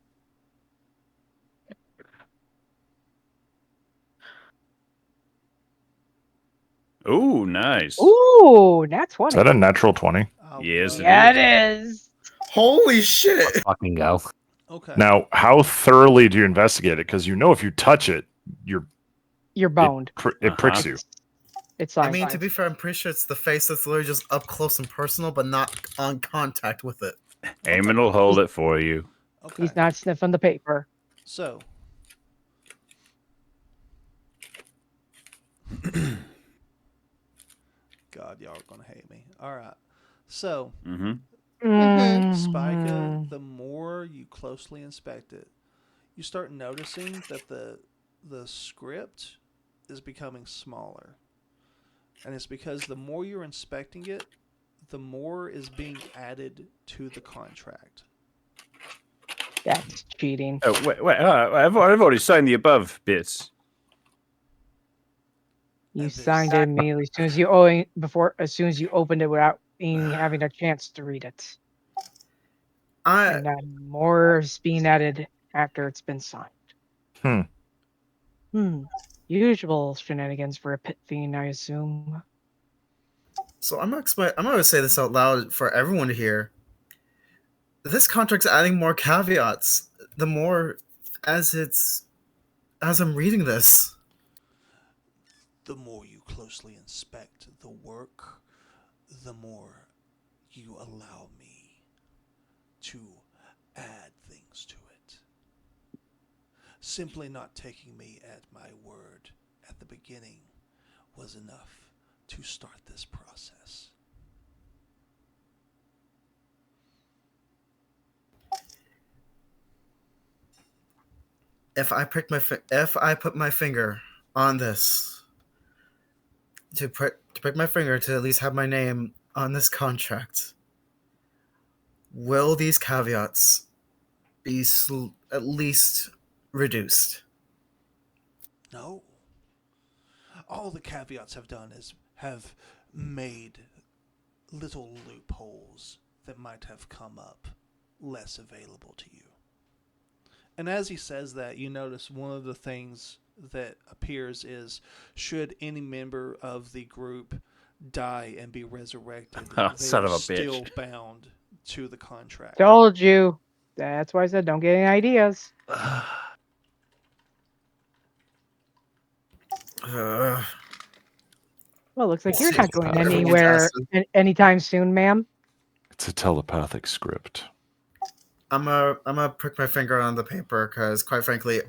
Ooh, nice. Ooh, that's Is 20. that a natural 20? Yes, it Yeah, is. it is. Holy shit! Let's fucking go. Okay. Now, how thoroughly do you investigate it? Because you know if you touch it, You're boned. it pricks you. It's I fine. mean, to be fair, I'm pretty sure it's the face that's literally just up close and personal, but not on contact with it. Eamon will hold it for you. Okay. He's not sniffing the paper. So. God, y'all are gonna hate me. All right. So, Mm-hmm. Spica, the more you closely inspect it, you start noticing that the script is becoming smaller. And it's because the more you're inspecting it, the more is being added to the contract. That's cheating. Oh wait! I've already signed the above bits. You And this- signed it immediately as soon as you opened it without even having a chance to read it. I And now more is being added after it's been signed. Usual shenanigans for a pit fiend, I assume. so I'm gonna say this out loud for everyone to hear. This contract's adding more caveats. The more as I'm reading this. The more you closely inspect the work, the more you allow me to add things to it. Simply not taking me at my word at the beginning was enough to start this process. If I put my finger on this to prick my finger to at least have my name on this contract, will these caveats be at least reduced? No. All the caveats have done is have made little loopholes that might have come up less available to you. And as he says that, you notice one of the things that appears is should any member of the group die and be resurrected, Oh, they son are of a still bitch. bound to the contract. Told you. That's why I said don't get any ideas. Uh, Well, looks like Let's you're see not if going everyone's anywhere anytime soon, ma'am. It's a telepathic script. I'm gonna prick my finger on the paper because, quite frankly,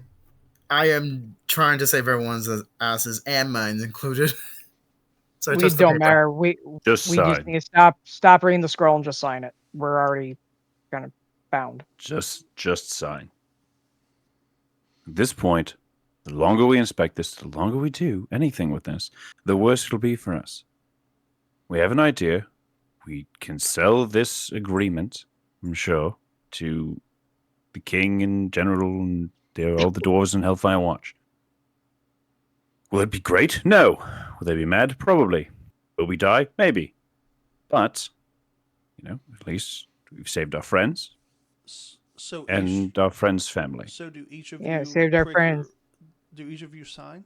I am trying to save everyone's asses and mine included. So I We touch the don't paper. matter. We Just just sign. need to stop reading the scroll and just sign it. We're already kind of bound. Just sign. At this point, the longer we inspect this, the longer we do anything with this, the worse it'll be for us. We have an idea. We can sell this agreement, I'm sure, to the king and general and all the dwarves and Hellfire Watch. Will it be great? No. Will they be mad? Probably. Will we die? Maybe. But, at least we've saved our friends So and our friends' family. So do each of Yeah, you saved our friends. Do each of you sign?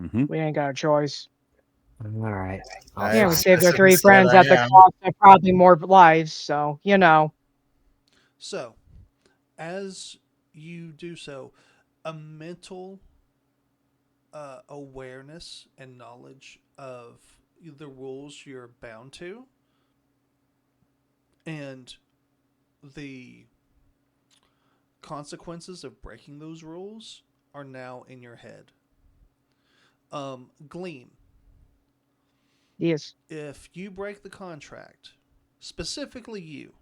Mm-hmm. We ain't got a choice. All right. Yeah, we I saved our specifically 3 said friends I at the am. cost of probably more lives, so, So, as you do so, a mental awareness and knowledge of the rules you're bound to and the consequences of breaking those rules are now in your head. Gleam, Yes. if you break the contract, specifically you,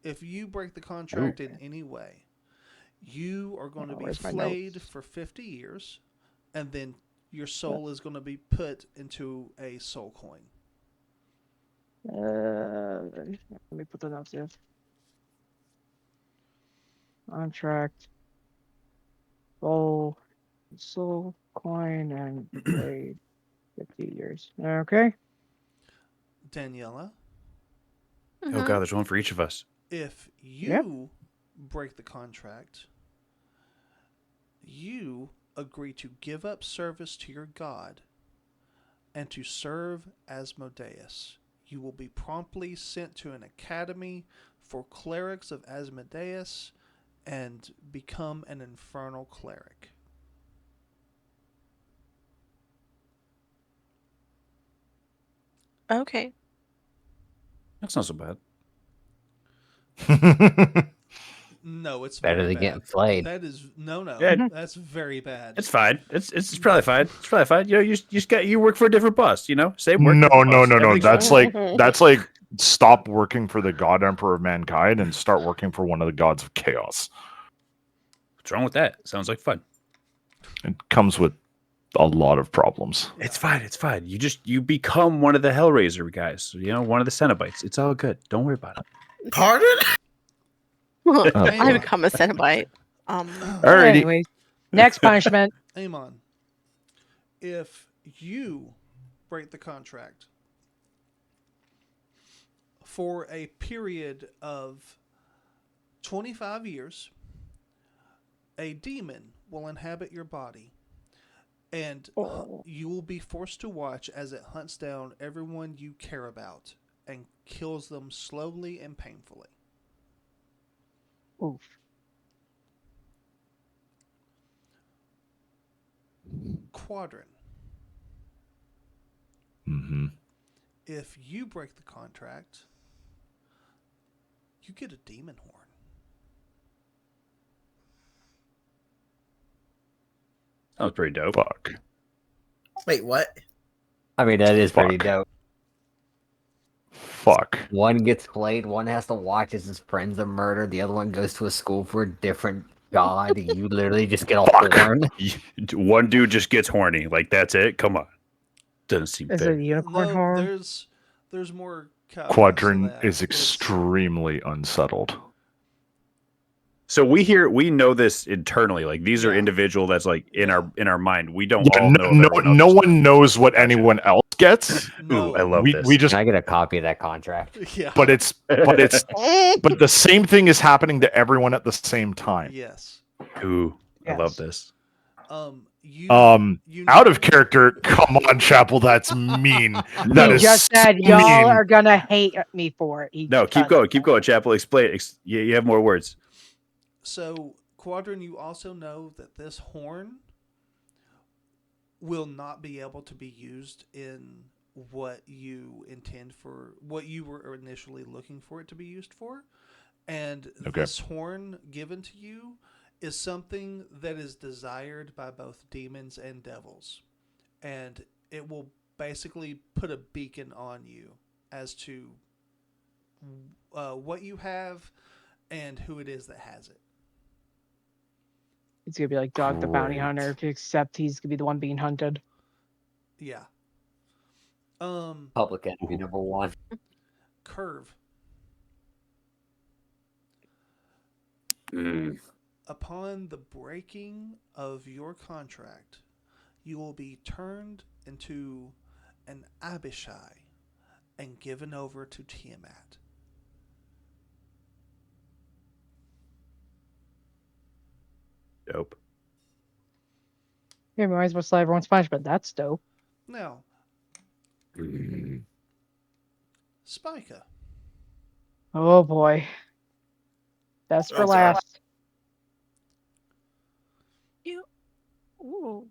if you break the contract in any way, you are going to be Where's my flayed notes? for 50 years and then your soul is going to be put into a soul coin. Let me put that up there. Contract. Soul coin and wait 50 years. Okay. Daniela, Oh god, there's one for each of us. if you break the contract, you agree to give up service to your god and to serve Asmodeus. You will be promptly sent to an academy for clerics of Asmodeus and become an infernal cleric. Okay. That's not so bad. No, it's Better very than bad. getting flayed. That is no. Yeah. That's very bad. It's fine. It's probably fine. It's probably fine. You know, you just got you work for a different boss. You know, same work. No. different boss. That's Everything's like stop working for the God Emperor of Mankind and start working for one of the gods of chaos. what's wrong with that? Sounds like fun. It comes with a lot of problems. It's fine. It's fine. You become one of the Hellraiser guys. You know, one of the Cenobites. It's all good. Don't worry about it. Pardon? I become a Cenobite. Alrighty. Anyways, next punishment. Amon, if you break the contract for a period of 25 years, a demon will inhabit your body, and you will be forced to watch as it hunts down everyone you care about and kills them slowly and painfully. Oof. Quadrant, Mm-hmm. if you break the contract, you get a demon horn. Sounds pretty dope. Fuck. Wait, what? I mean, that is pretty Fuck. dope. Fuck. One gets played, one has to watch as his friends are murdered, the other one goes to a school for a different god. You literally just get a Fuck. horn. One dude just gets horny. Like that's it. Come on. Doesn't seem Is fair. it a unicorn No, horn? there's more caveats to Quadrant that. is It's- extremely unsettled. So we know this internally. Like these are Yeah. individual that's like in Yeah. our mind. We don't Yeah, all know. no, of everyone no else's one stuff. knows what Gotcha. anyone else gets. No. Ooh, I love this. We just, Can I get a copy of that contract? Yeah. but the same thing is happening to everyone at the same time. Yes. Ooh, I love Yes. this. You Out know- of character. Come on, Chapel. That's mean. That He is just so said y'all mean. are gonna hate me for it. He No, keep does. going, Chapel. Explain. You have more words. So, Quadrant, you also know that this horn will not be able to be used in what you intend for, what you were initially looking for it to be used for. And Okay. this horn given to you is something that is desired by both demons and devils. And it will basically put a beacon on you as to what you have and who it is that has it. It's gonna be like Dog the Bounty Great. Hunter, except he's gonna be the one being hunted. Yeah. Public enemy number one. Curve. Upon the breaking of your contract, you will be turned into an Abishai and given over to Tiamat. Dope. Yeah, might as well slay everyone's punishment. That's dope. Now, Spica. Oh boy. That's for That's last. Ooh.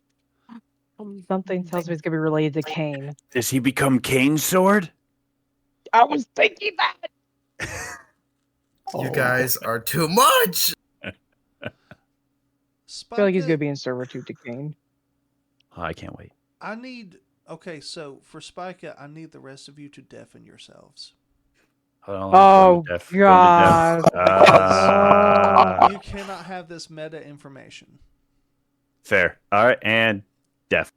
Something tells me it's gonna be related to Cain. Does he become Kane's sword? I was thinking that. You guys are too much. I Spica, feel like he's gonna be in servitude to Cain. Oh, I can't wait. I need. Okay, so for Spica, I need the rest of you to deafen yourselves. Hold on, Oh going to deaf, going to god. deaf. You cannot have this meta information. Fair. All right, and deaf.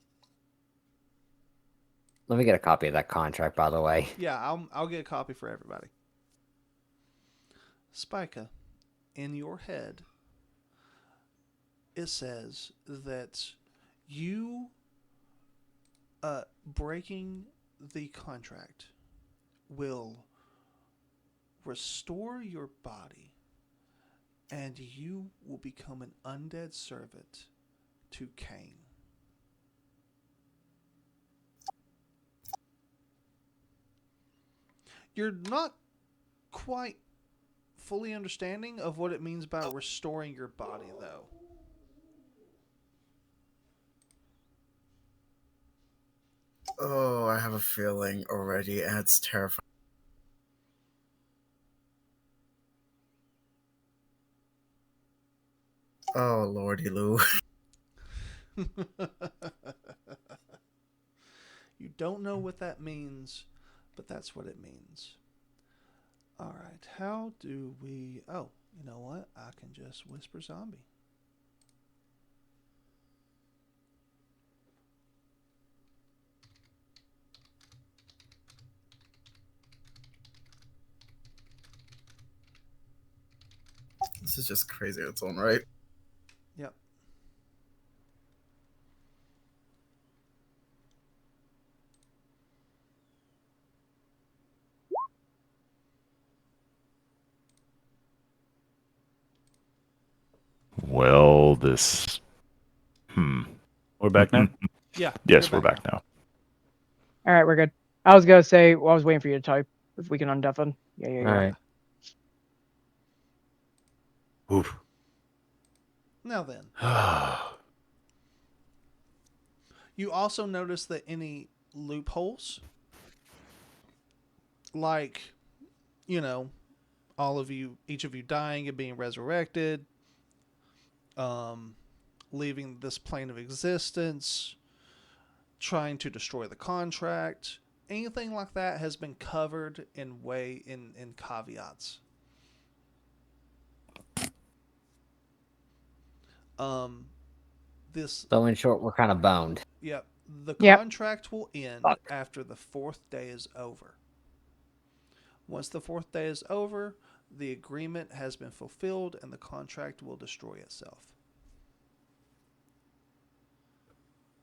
Let me get a copy of that contract, by the way. Yeah, I'll get a copy for everybody. Spica, in your head, it says that you breaking the contract will restore your body, and you will become an undead servant to Cain. You're not quite fully understanding of what it means by restoring your body, though. Oh, I have a feeling already, and it's terrifying. Oh, Lordy Lou. You don't know what that means, but that's what it means. Alright, how do we... Oh, you know what? I can just whisper zombie. This is just crazy in its own right. Yep. Well, this. We're back now. Yeah. Yes, you're we're back now. All right, we're good. I was gonna say, well, I was waiting for you to type. If we can undeafen. Yeah. All right. Oof. Now then, you also notice that any loopholes, like, you know, all of you, each of you dying and being resurrected, leaving this plane of existence, trying to destroy the contract, anything like that has been covered in caveats. This So in short, we're kind of boned. Yep. The Yep. contract will end Fuck. after the fourth day is over. Once the fourth day is over, the agreement has been fulfilled and the contract will destroy itself.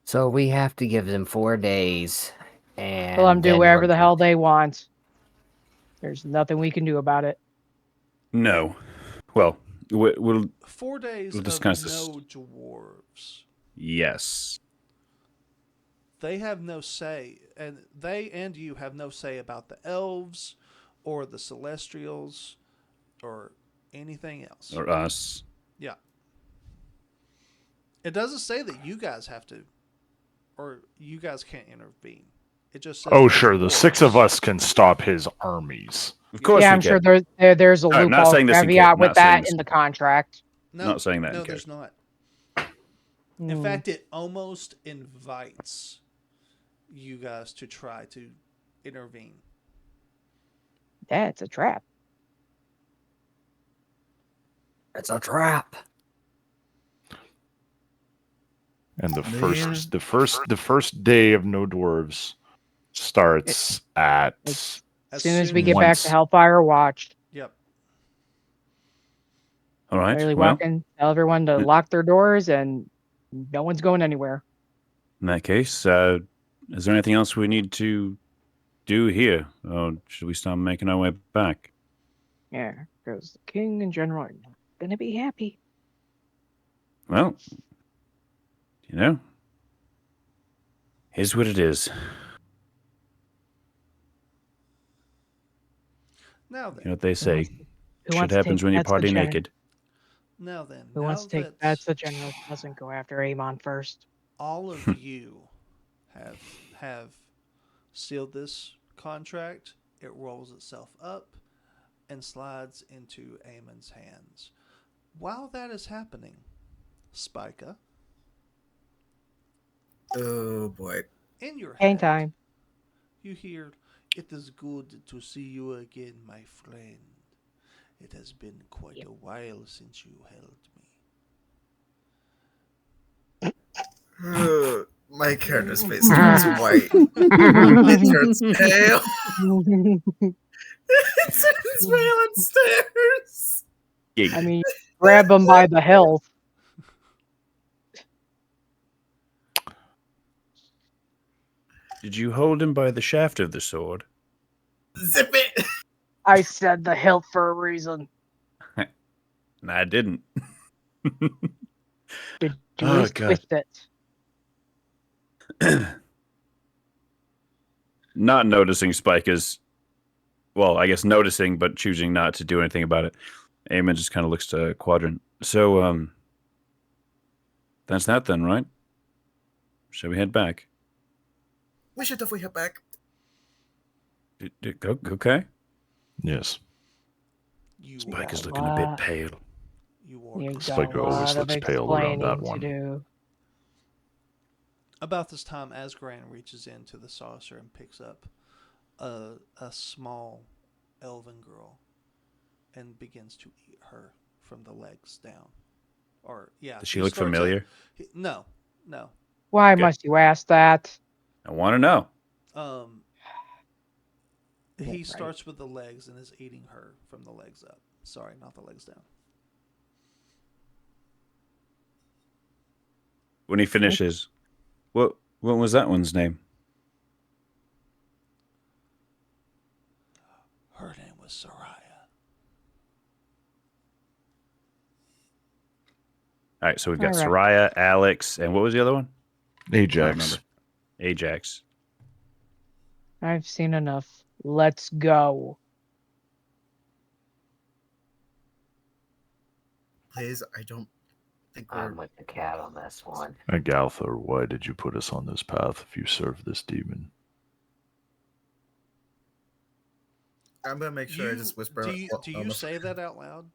So we have to give them 4 days, and Let them do then whatever we're the hell good. they want. There's nothing we can do about it. No. Well, we'll 4 days We'll of discuss this. no dwarves. yes. They have no say, and they and you have no say about the elves or the celestials or anything else. Or us. Yeah. It doesn't say that you guys have to, or you guys can't intervene. It just says Oh, the sure. The six of dwarves. us can stop his armies. Of course Yeah, we I'm can. sure there's a I'm not loophole saying this in caveat case- with not saying that this in the in- contract. No, Not saying that in no, case. there's not. In Hmm. fact, it almost invites you guys to try to intervene. That's a trap. It's a trap. And the Man. first day of no dwarves starts at As As soon as we get back once- to Hellfire Watch, Yep. All right. literally Well, walk in, tell everyone to lock their doors, and no one's going anywhere. in that case, is there anything else we need to do here, or should we start making our way back? Yeah, because the king in general are not gonna be happy. Well, here's what it is. Now You know then. what they say. Who Shit wants to happens take when you bets the party general? naked. Now then. Who now wants to take that bets the general doesn't go after Amon first? all of you have sealed this contract, it rolls itself up and slides into Amon's hands. While that is happening, Spica, Oh boy. in your Hang head, time. you hear, "It is good to see you again, my friend. It has been quite a while since you held me." My character's face turns white. It turns pale. It turns pale and stares. I mean, grab him by the hilt. Did you hold him by the shaft of the sword? Zip it. I said the hilt for a reason. No, I didn't. Did you Oh, twist it? Not noticing Spike is, well, I guess noticing, but choosing not to do anything about it. Eamon just kind of looks to Quadrant. So, that's that then, right? Shall we head back? We should definitely head back. Okay. Yes. Spike is looking a bit pale. You Spike got a always lot of looks pale around that explaining to one. do. About this time, Asgran reaches into the saucer and picks up a small elven girl and begins to eat her from the legs down. Or yeah, Does she look familiar? No. Why Good. must you ask that? I want to know. He Right. starts with the legs and is eating her from the legs up. Sorry, not the legs down. When he finishes, what was that one's name? Her name was Soraya. All right, so we've got All right. Soraya, Alex, and what was the other one? Ajax. Ajax. I've seen enough. Let's go. Please, I don't think we're... I'm with the cat on this one. Agalthar, why did you put us on this path if you serve this demon? I'm gonna make sure I just whisper. Do you say that out loud?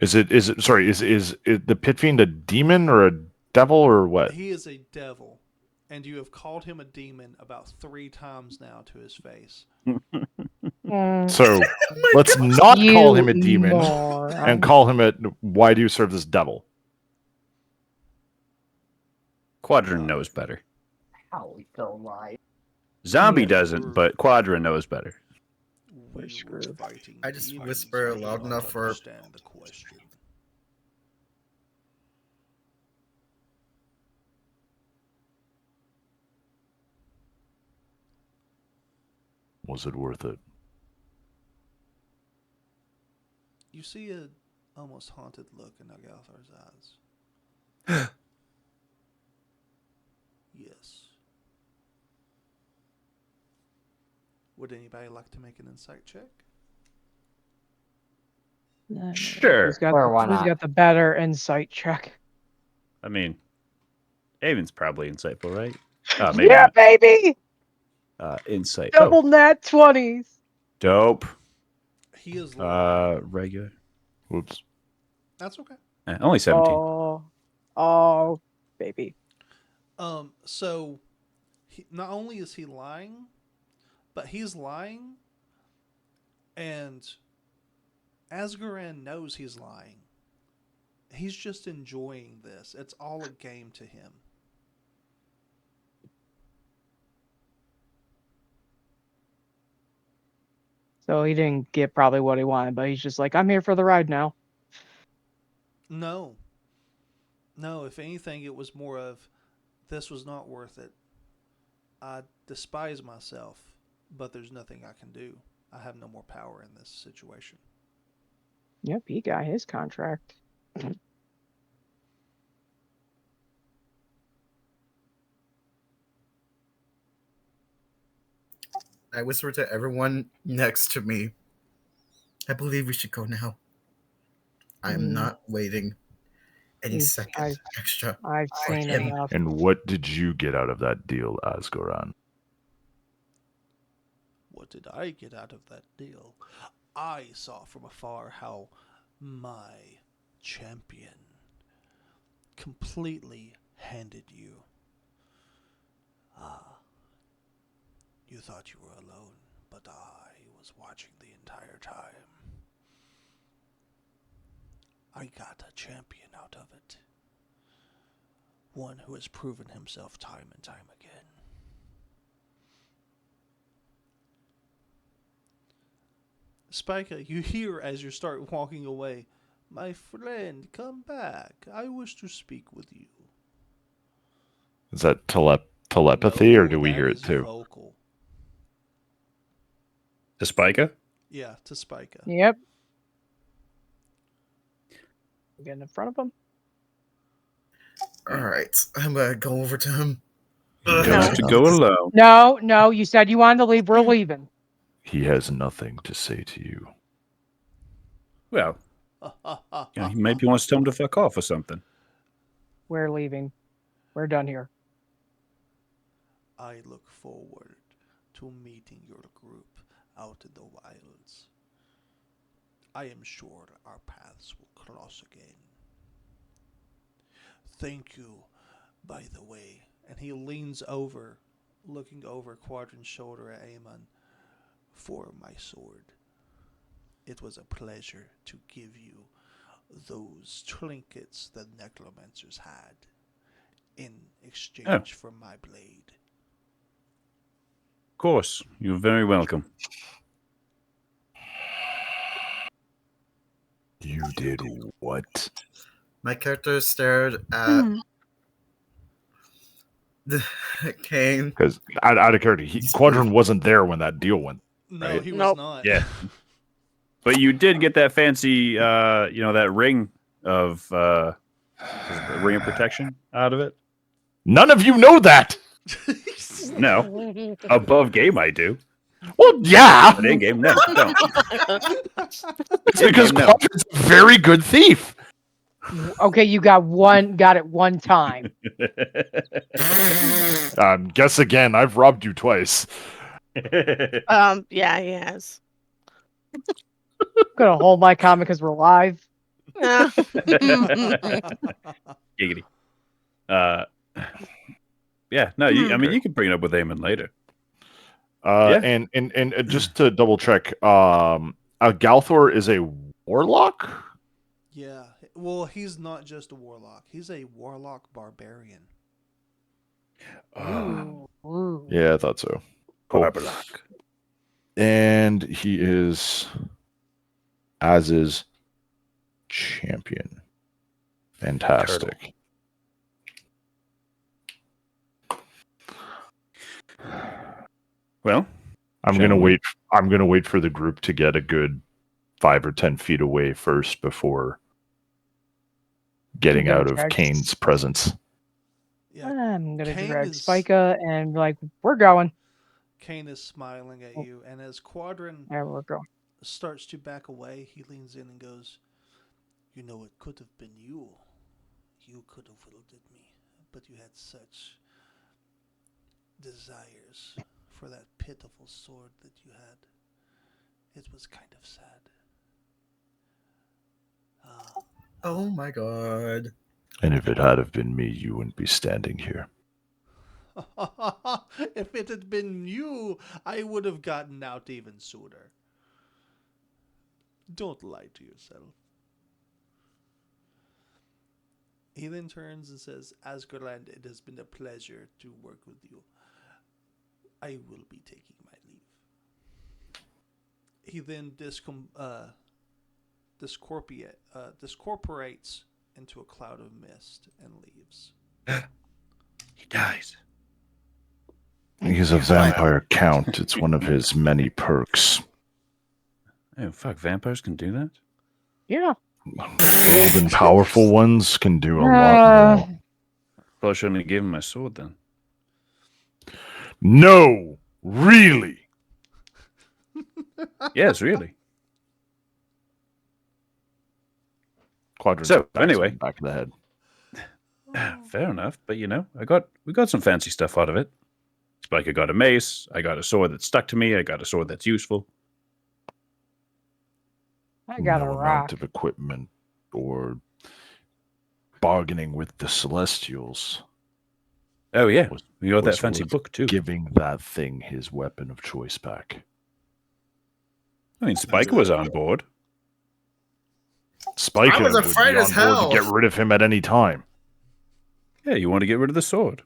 Is it the pit fiend a demon or a devil or what? He is a devil, and you have called him a demon about 3 times now to his face. So let's not call him a You demon moron. and call him a why do you serve this devil? Quadrant knows better. How we still alive? Zombie doesn't, but Quadrant knows better. We were screwed. fighting I just demons. whisper I do loud not enough for- understand the question. Was it worth it? You see a almost haunted look in Agalthar's eyes. Yes. Would anybody like to make an insight check? Sure. Who's got, Or why who's not? got the better insight check? I mean, Aven's probably insightful, right? Maybe Yeah, not. baby! Insight. Double nat 20s. Dope. He is lying. Regular. Whoops. That's okay. Only 17. Oh, baby. So not only is he lying, but he's lying, and Asgaran knows he's lying. He's just enjoying this. It's all a game to him. So he didn't get probably what he wanted, but he's just like, I'm here for the ride now. No, if anything, it was more of, this was not worth it. I despise myself, but there's nothing I can do. I have no more power in this situation. Yep, he got his contract. I whisper to everyone next to me. I believe we should go now. I am not waiting any second extra. I've seen him. enough. And what did you get out of that deal, Asgoran? What did I get out of that deal? I saw from afar how my champion completely handed you. You thought you were alone, but I was watching the entire time. I got a champion out of it. one who has proven himself time and time again. Spica, you hear as you start walking away, "My friend, come back. I wish to speak with you." Is that telepathy, or No, do we that hear it is too? vocal. To Spica? Yeah, to Spica. Yep. Getting in front of him. All right, I'm gonna go over to him. He No. has To go alone. No, you said you wanted to leave. We're leaving. He has nothing to say to you. Well, he maybe wants to tell him to fuck off or something. We're leaving. We're done here. I look forward to meeting your group out in the wilds. I am sure our paths will cross again. Thank you, by the way. And he leans over, looking over Quadrant's shoulder at Aemon, for my sword. It was a pleasure to give you those trinkets the necromancers had in exchange for my blade. Of course, you're very welcome. You did what? My character stared at Kane. Because out of character, Quadrant wasn't there when that deal went. No, Right? he was Nope. not. Yeah. But you did get that fancy, that ring of ring of protection out of it. None of you know that. No, above game I do. Well, yeah. But in game, no, don't. It's because No. Quadrant's a very good thief. Okay, you got it one time. Guess again. I've robbed you twice. Yeah, he has. I'm gonna hold my comment because we're live. Yeah. Giggity. Yeah, no, I mean, you can bring it up with Eamon later. Yeah. And just to double check, Galthor is a warlock. Yeah. Well, he's not just a warlock. He's a warlock barbarian. Ooh. Yeah, I thought so. Cool. Warlock. And he is, as is, champion. Fantastic. Well, I'm shall gonna we? wait. I'm gonna wait for the group to get a good 5 or 10 feet away first before getting gonna out of drag- Kane's presence. Yeah. I'm gonna Kane drag is- Spica and be like, we're going. Kane is smiling at you, and as Quadrant Yeah, we're going. starts to back away, he leans in and goes, "You know, it could have been you. You could have wielded me, but you had such desires for that pitiful sword that you had. It was kind of sad." Oh my god. And if it had have been me, you wouldn't be standing here. If it had been you, I would have gotten out even sooner. Don't lie to yourself. He then turns and says, "Asgurland, it has been a pleasure to work with you. I will be taking my leave." He then discorporates into a cloud of mist and leaves. He dies. He's a vampire count. It's one of his many perks. Oh, fuck. Vampires can do that? Yeah. Old and powerful ones can do a lot more. Well, I shouldn't have given him my sword then. No, really. Yes, really. Quadrant. So, backs anyway. him back of the head. Fair enough, but we got some fancy stuff out of it. Spiker got a mace. I got a sword that stuck to me. I got a sword that's useful. I got no a amount rock. of equipment or bargaining with the Celestials Oh yeah, was- we got that was fancy worth book too. giving that thing his weapon of choice back. I mean, Spiker was on board. Spiker I was would afraid be on as board hell. to get rid of him at any time. Yeah, you want to get rid of the sword.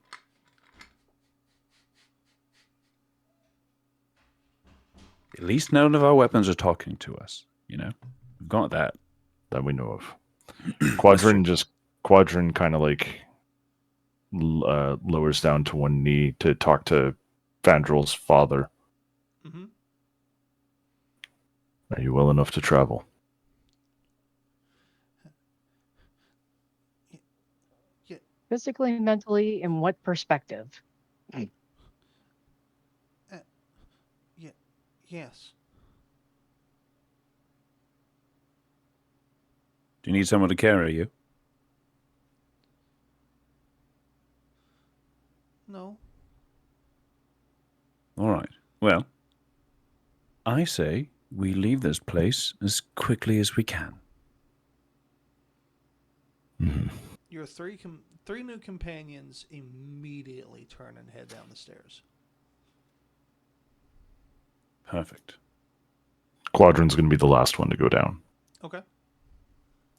At least none of our weapons are talking to us. We've got that. That we know of. That's true. Quadrant kind of like lowers down to one knee to talk to Fandrel's father. Mm-hmm. Are you well enough to travel? Yeah. Physically, mentally, in what perspective? Yeah. Yes. Do you need someone to carry you? No. All right. Well, I say we leave this place as quickly as we can. Mm-hmm. Your three new companions immediately turn and head down the stairs. Perfect. Quadrant's going to be the last one to go down. Okay.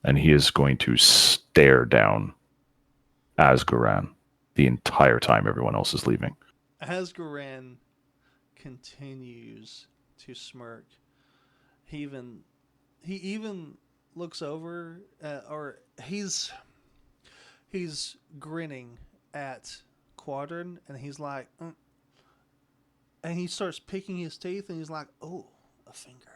And he is going to stare down as Goran the entire time everyone else is leaving. As Goran continues to smirk, he even looks over, or he's grinning at Quadrant, and he's like, and he starts picking his teeth, and he's like, "Oh, a finger."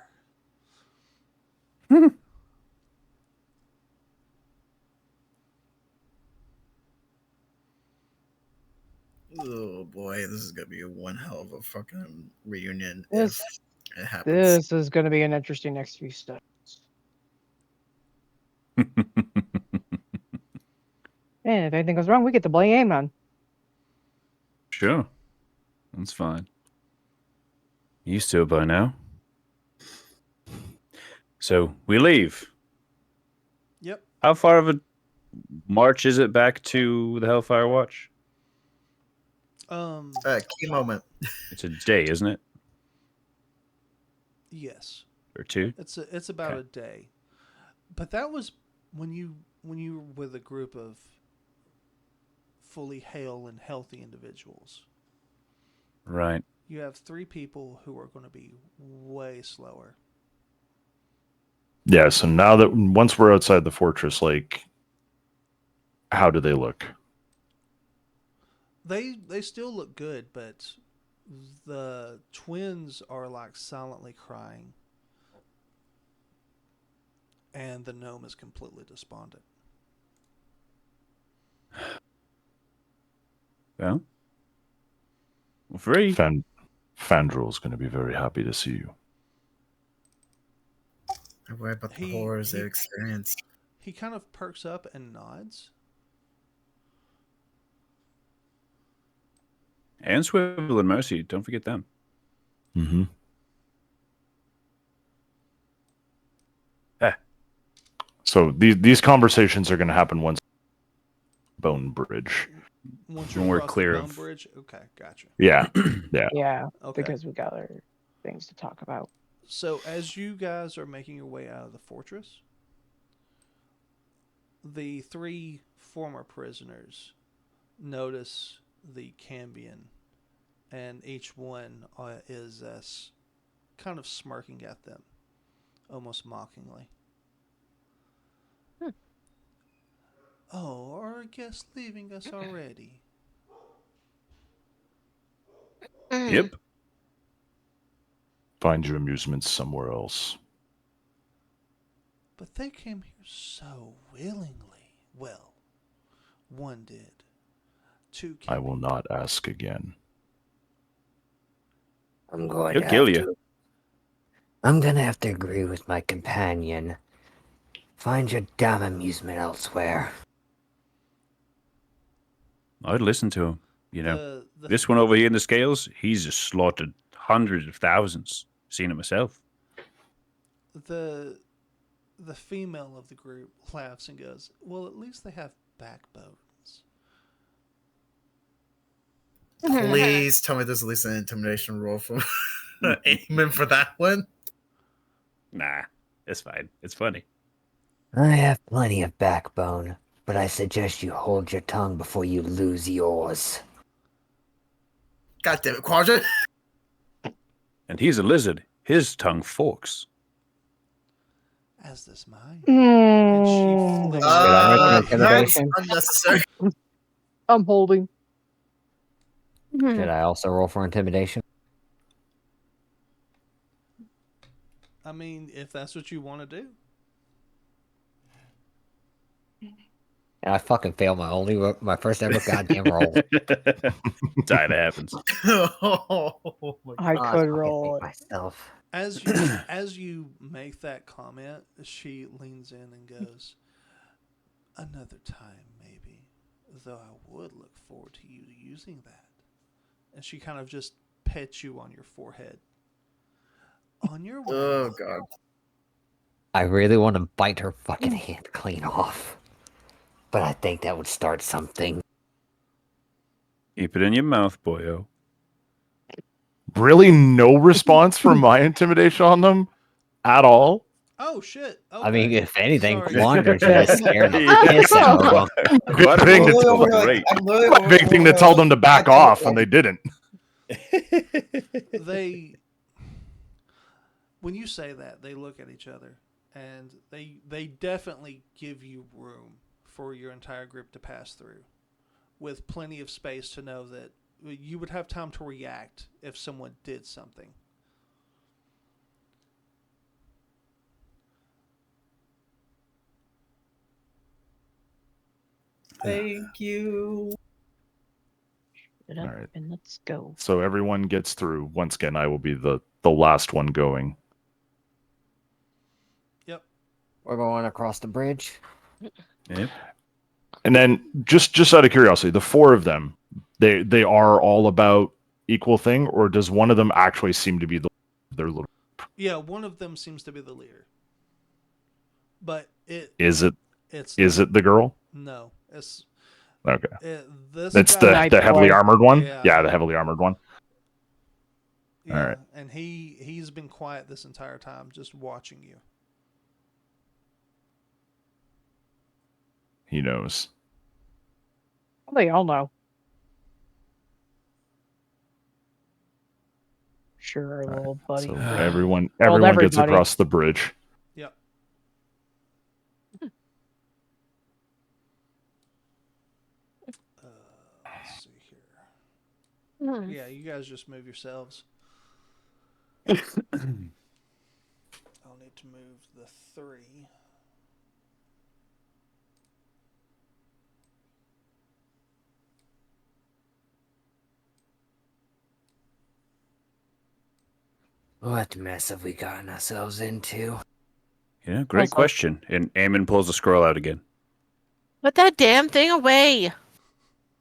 Oh boy, this is gonna be one hell of a fucking reunion This- if it happens. This is going to be an interesting next few steps. And if anything goes wrong, we get to blame on. Sure. That's fine. Used to it by now. So we leave. Yep. How far of a march is it back to the Hellfire Watch? Key moment. It's a day, isn't it? Yes. Or two? It's about Okay. a day, but that was when you were with a group of fully hale and healthy individuals. Right. You have 3 people who are going to be way slower. Yeah, so now that once we're outside the fortress, like, how do they look? They still look good, but the twins are like silently crying, and the gnome is completely despondent. Well, free. Fandrel's going to be very happy to see you. I worry about the He- horrors he- they experience. He kind of perks up and nods. And Swivel and Mercy. Don't forget them. Mm-hmm. So these conversations are going to happen once Bone Bridge. Once When you're we're across clear the of- bone bridge, okay, gotcha. Yeah, yeah. Yeah, Okay. because we got other things to talk about. So as you guys are making your way out of the fortress, the 3 former prisoners notice the Cambion, and each one is kind of smirking at them, almost mockingly. Oh, are our guests leaving us already? Yep. Find your amusements somewhere else. But they came here so willingly. Well, one did. 2 came I will not ask again. I'm going He'll to kill have you. to. I'm gonna have to agree with my companion. Find your damn amusement elsewhere. I'd listen to him. The This one over here in the scales, he's just slaughtered hundreds of thousands. Seen it myself. the female of the group laughs and goes, "Well, at least they have backbones." Please tell me there's at least an intimidation roll for aiming for that one. Nah, it's fine. It's funny. I have plenty of backbone. but I suggest you hold your tongue before you lose yours. God damn it, Quadrant. And he's a lizard. His tongue forks. As this mine. Mm, flicks Should I make an That's intimidation? unnecessary. I'm holding. Should I also roll for intimidation? I mean, if that's what you want to do. And I fucking failed my first ever goddamn roll. That happens. Oh my I God. could fucking roll hate it. myself. As you make that comment, she leans in and goes, "Another time, maybe. Though I would look forward to you using that." And she kind of just pets you on your forehead. On your way. Oh God. I really want to bite her fucking hand clean off. But I think that would start something. Keep it in your mouth, boyo. Really, no response from my intimidation on them at all. Oh shit! Okay. I mean, if anything, Sorry. Quandra should have scared the Yeah. piss out of them. Good thing to Quadrant tell, great. big thing to tell them to back off, and they didn't. They, when you say that, they look at each other, and they definitely give you room for your entire group to pass through, with plenty of space to know that you would have time to react if someone did something. Thank you. Get up All right. and let's go. So everyone gets through. Once again, I will be the last one going. Yep. We're going across the bridge. Yep. And then, just out of curiosity, the four of them, they are all about equal thing, or does one of them actually seem to be their little? Yeah, one of them seems to be the leader, but Is it it's the girl? no, it's Okay, this it's guy, the heavily armored one. Yeah. Yeah, the heavily armored one. yeah, All right. and he's been quiet this entire time, just watching you. He knows. They all know. Sure, All right. little buddy. So Rick. everyone Told gets everybody. across the bridge. Yep. Let's see here. Yeah, you guys just move yourselves. I'll need to move the 3. What mess have we gotten ourselves into? Yeah, great Also- question. And Eamon pulls the scroll out again. Put that damn thing away.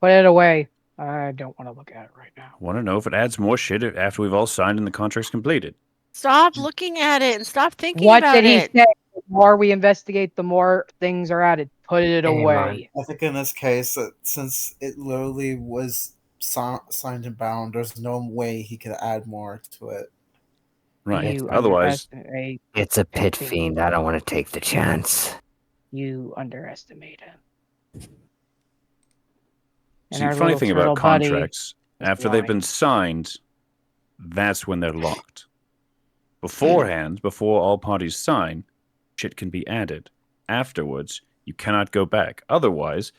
Put it away. I don't want to look at it right now. Want to know if it adds more shit after we've all signed and the contract's completed. Stop looking at it and stop thinking What about did he it. say? The more we investigate, the more things are added. Put it Hey, away. I think in this case, since it literally was signed and bound, there's no way he could add more to it. Right. You Otherwise, underestimate. It's a pit fiend. I don't want to take the chance. You underestimate him. And see, our funny little thing turtle about buddy contracts, is after they've been blind. signed, that's when they're locked. Beforehand, before all parties sign, shit can be added. Afterwards, you cannot go back. Otherwise,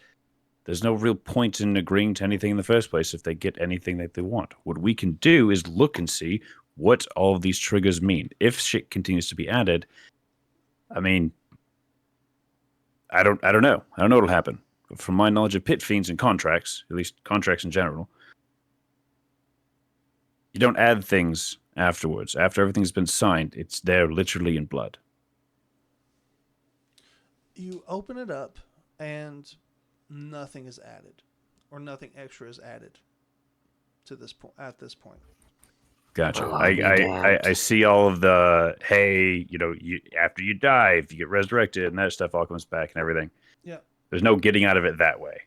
there's no real point in agreeing to anything in the first place if they get anything that they want. What we can do is look and see what all of these triggers mean. If shit continues to be added, I mean, I don't know. I don't know what'll happen. But from my knowledge of pit fiends and contracts, at least contracts in general, you don't add things afterwards. After everything's been signed, it's there literally in blood. You open it up, and nothing is added, or nothing extra is added to this point. At this point, Gotcha. Well, I'll be damned. I see all of the, hey, after you die, if you get resurrected and that stuff all comes back and everything. yeah, There's no getting out of it that way.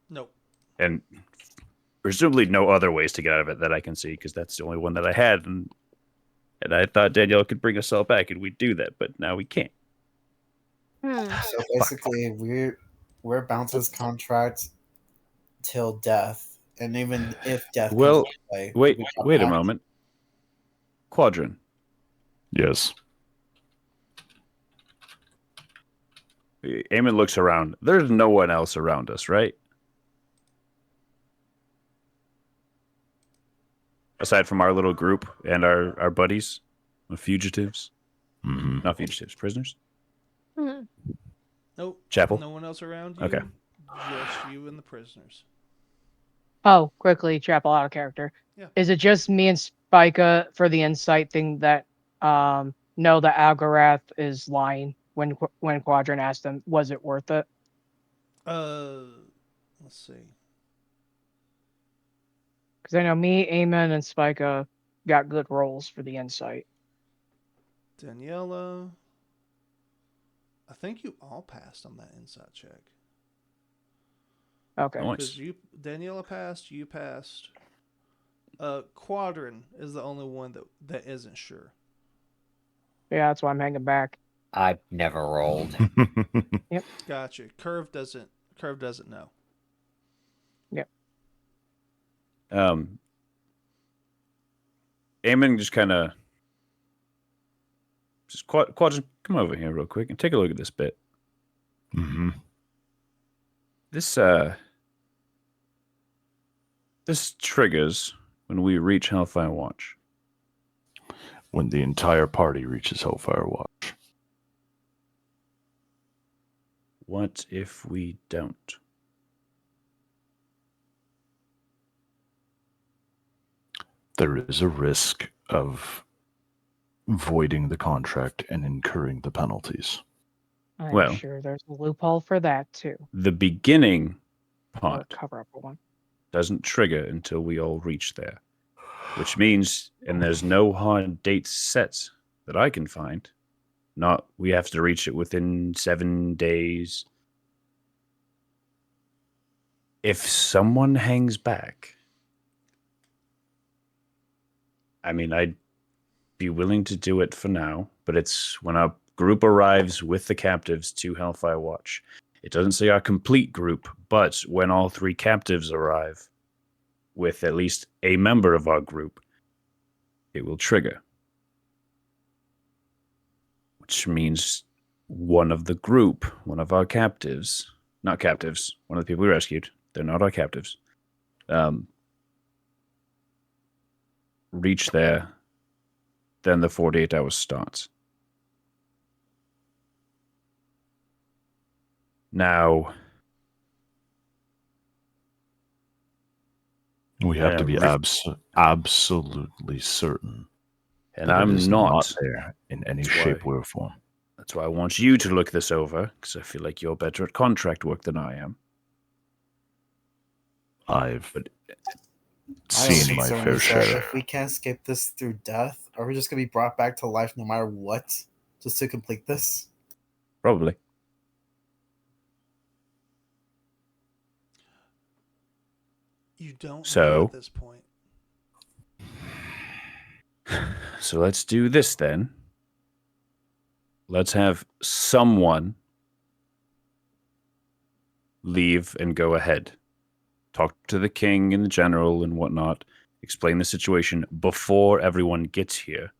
nope. And presumably no other ways to get out of it that I can see, because that's the only one that I had. And I thought Danielle could bring us all back and we'd do that, but now we can't. So basically, we're bound to this contract till death, and even if death Well, comes into play, wait a moment. Quadrant. Yes. Eamon looks around. There's no one else around us, right? Aside from our little group and our buddies, the fugitives. Mm-hmm. Not fugitives, prisoners. Nope. Chapel? No one else around you. Okay. Just you and the prisoners. Oh, quickly, Chapel out of character. Yeah. Is it just me and Spica for the insight thing that know that Algorath is lying when Quadrant asked him, was it worth it? Let's see. Because I know me, Eamon, and Spica got good rolls for the insight. Daniela. I think you all passed on that insight check. Okay. Because Daniela passed, you passed. Quadrant is the only one that isn't sure. Yeah, that's why I'm hanging back. I've never rolled. Gotcha. Curve doesn't know. Yep. Eamon just kind of Quadrant, come over here real quick and take a look at this bit. Mm-hmm. This triggers when we reach Hellfire Watch. When the entire party reaches Hellfire Watch. What if we don't? There is a risk of voiding the contract and incurring the penalties. I'm sure there's a loophole for that too. The beginning part cover up one doesn't trigger until we all reach there, which means, and there's no hard dates set that I can find. Not we have to reach it within 7 days. If someone hangs back, I mean, I'd be willing to do it for now, but it's when our group arrives with the captives to Hellfire Watch. It doesn't say our complete group, but when all 3 captives arrive with at least a member of our group, it will trigger. Which means one of the group, one of our captives, not captives, one of the people we rescued, they're not our captives, reach there, then the 48 hours starts. Now, we have to be absolutely certain. And I'm not there in any shape or form. That's why I want you to look this over, because I feel like you're better at contract work than I am. I've seen my fair share. If we can't escape this through death, are we just going to be brought back to life no matter what, just to complete this? Probably. You don't know at this point. So let's do this then. Let's have someone leave and go ahead. Talk to the king and the general and whatnot. Explain the situation before everyone gets here.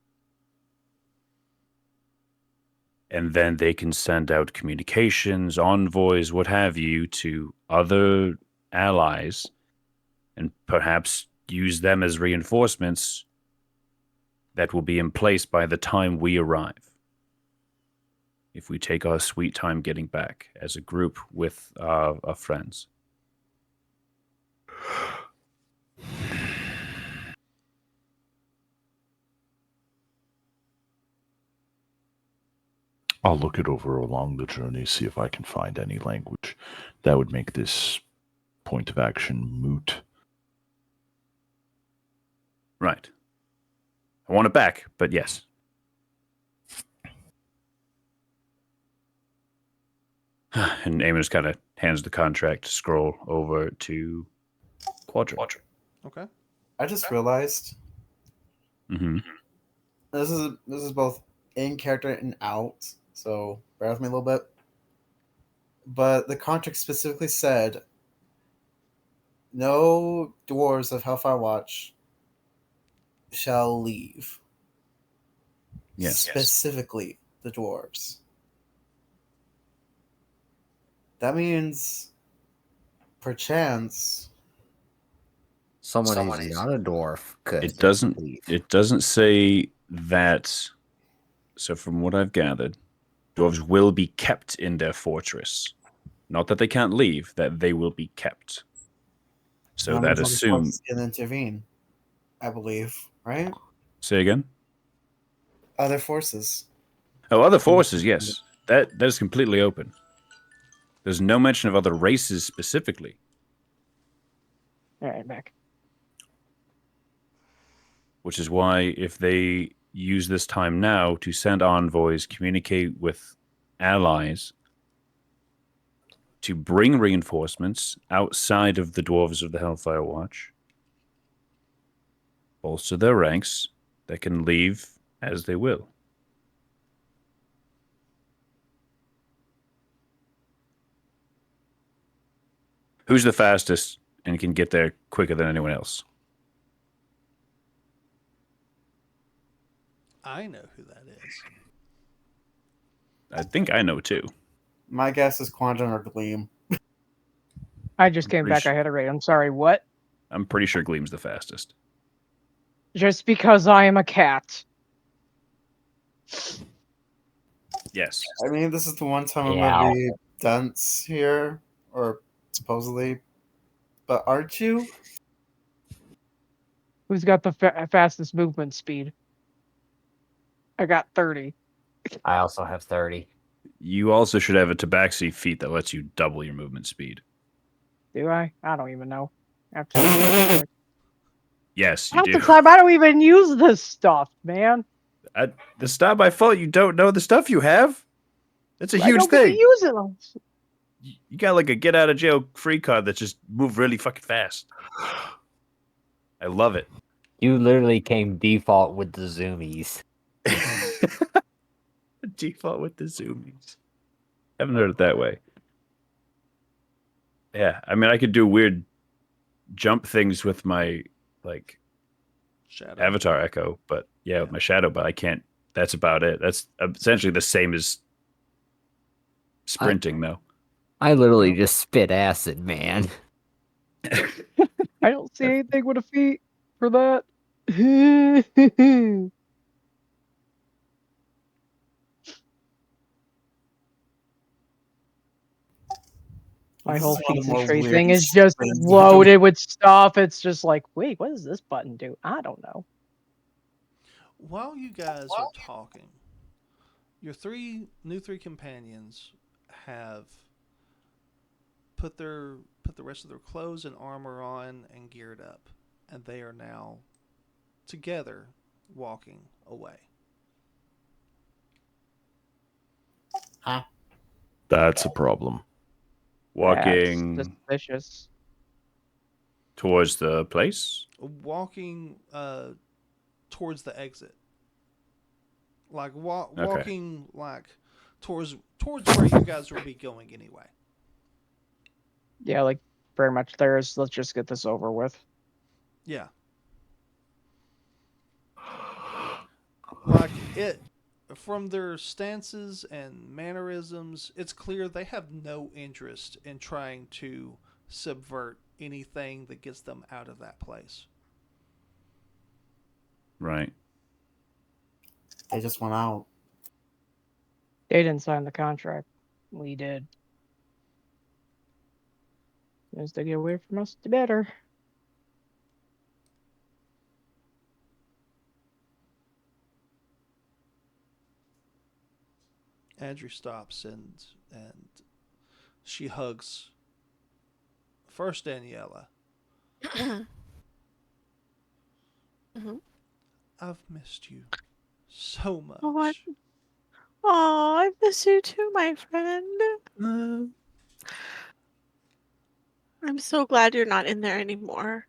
And then they can send out communications, envoys, what have you, to other allies and perhaps use them as reinforcements that will be in place by the time we arrive. If we take our sweet time getting back as a group with our friends. I'll look it over along the journey, see if I can find any language that would make this point of action moot. Right. I want it back, but yes. And Eamon just kind of hands the contract scroll over to Quadrant. Okay. I just realized this is both in character and out, so bear with me a little bit. but the contract specifically said no dwarves of Hellfire Watch shall leave. Yes. Specifically, the dwarves. That means, perchance, Someone who's not a dwarf could. It doesn't. leave. It doesn't say that. So from what I've gathered, dwarves will be kept in their fortress. Not that they can't leave; that they will be kept. So that assumes. Can intervene, I believe, right? Say again. Other forces. Oh, other forces, yes. That is completely open. There's no mention of other races specifically. All right, back. Which is why if they use this time now to send envoys, communicate with allies, to bring reinforcements outside of the dwarves of the Hellfire Watch, bolster their ranks, they can leave as they will. Who's the fastest and can get there quicker than anyone else? I know who that is. I think I know too. My guess is Quantum or Gleam. I just came pretty back. sure- I had a rate. I'm sorry. What? I'm pretty sure Gleam's the fastest. Just because I am a cat. Yes. I mean, this is the one time I'm Yeah. going to be dunce here, or supposedly. But aren't you? Who's got the fastest movement speed? I got 30. I also have 30. You also should have a tabaxi feat that lets you double your movement speed. Do I? I don't even know. Half Yes, you the do. time, I don't even use this stuff, man. It's not my fault you don't know the stuff you have. It's a I huge don't get to thing. use it. You got like a get out of jail free card that just move really fucking fast. I love it. You literally came default with the zoomies. Default with the zoomies. Haven't heard it that way. Yeah, I mean, I could do weird jump things with my like Shadow. avatar echo, but yeah, with my shadow, but I can't. That's about it. That's essentially the same as sprinting, though. I literally just spit acid, man. I don't see anything with a feat for that. My whole feats and trait thing is just loaded with stuff. It's just like, wait, what does this button do? I don't know. While you guys are talking, your new three companions have put the rest of their clothes and armor on and geared up, and they are now together walking away. Huh? That's a problem. Walking That's suspicious. towards the place. Walking towards the exit. Like walking like towards where you guys will be going anyway. Yeah, like very much theirs. Let's just get this over with. Yeah. Like it from their stances and mannerisms, it's clear they have no interest in trying to subvert anything that gets them out of that place. Right. They just went out. They didn't sign the contract. We did. As they get away from us, the better. Andrew stops and she hugs first Daniela. Mhm. I've missed you so much. Oh, I miss you too, my friend. I'm so glad you're not in there anymore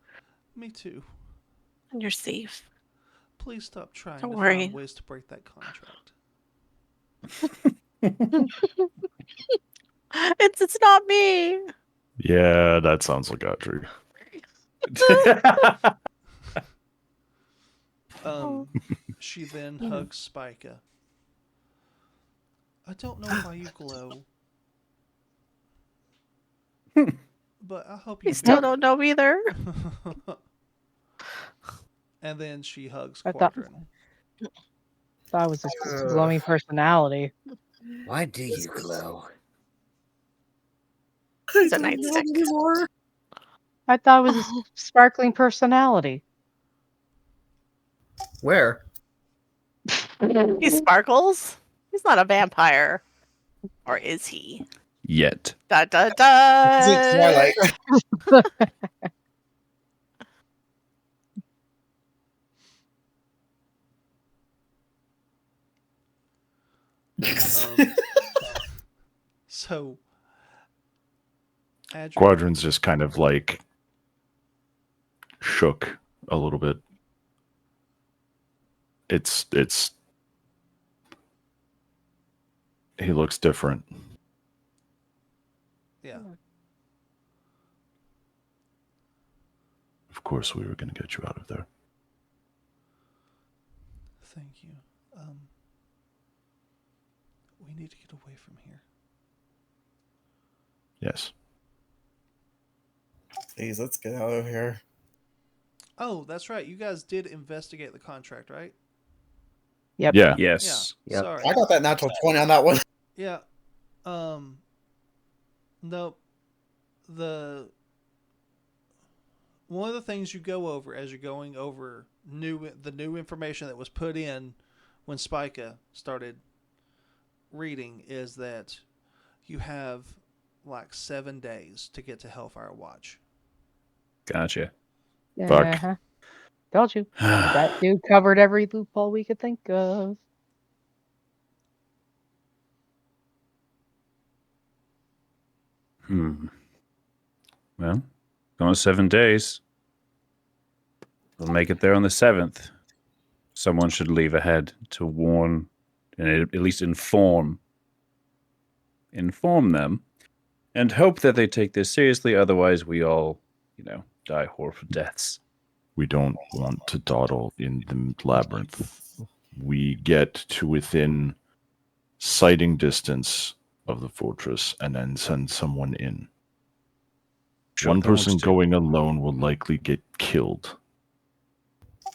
Me too. and you're safe. Please stop trying Don't to worry. find ways to break that contract. It's not me. Yeah, that sounds like Audrey. She then hugs Spica. I don't know why you glow, but I hope you I still feel don't know either. And then she hugs I thought Quadrin. it was just glowing personality. Why do you glow? It's a nightstick. I thought it was a sparkling personality. Where? He sparkles. He's not a vampire. Or is he? Yet. Da da da. Is it Twilight? So, Adrian, Quadrin's just kind of like shook a little bit. It's he looks different. yeah. Of course we were going to get you out of there. Thank you. We need to get away from here. Yes. Please, let's get out of here. Oh, that's right. You guys did investigate the contract, right? Yep. Yeah. Yes. Yeah. Yep. Sorry. I got that natural 20 on that one. Yeah. Nope. One of the things you go over as you're going over the new information that was put in when Spica started reading is that you have like 7 days to get to Hellfire Watch. Gotcha. Fuck. Uh-huh. Told you. That dude covered every loophole we could think of. Well, going 7 days. We'll make it there on the 7th. Someone should leave ahead to warn and at least inform them and hope that they take this seriously. Otherwise, we all, die horrible deaths. We don't want to dawdle in the labyrinth. We get to within sighting distance of the fortress and then send someone in. Sure, One that works person too. going alone will likely get killed.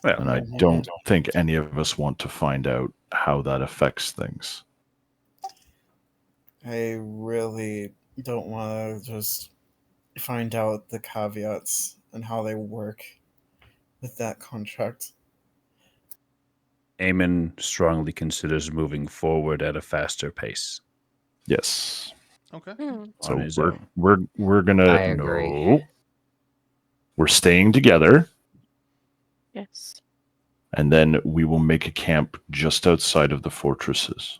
Well, And I don't think any of us want to find out how that affects things. I really don't want to just find out the caveats and how they work with that contract. Eamon strongly considers moving forward at a faster pace. Yes. Okay. So On his we're own. we're gonna I agree. no. We're staying together, Yes. and then we will make a camp just outside of the fortress's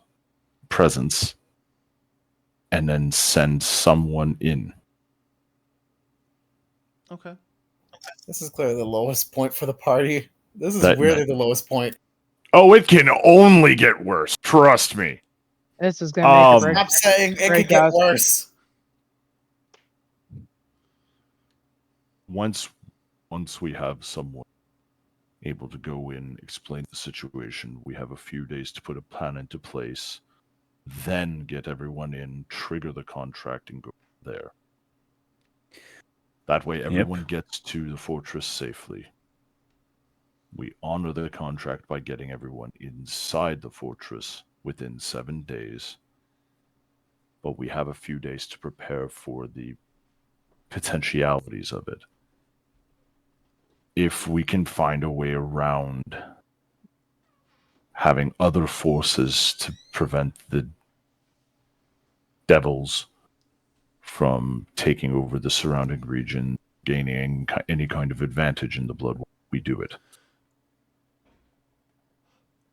presence, and then send someone in. Okay. This is clearly the lowest point for the party. This is That- really the lowest point. Oh, it can only get worse. Trust me. This is going to make a break. Stop saying it Break could get us. worse. Once we have someone able to go in, explain the situation, we have a few days to put a plan into place, then get everyone in, trigger the contract, and go there. That way everyone gets to the fortress safely. We honor the contract by getting everyone inside the fortress within 7 days. But we have a few days to prepare for the potentialities of it. If we can find a way around having other forces to prevent the devils from taking over the surrounding region, gaining any kind of advantage in the blood, we do it.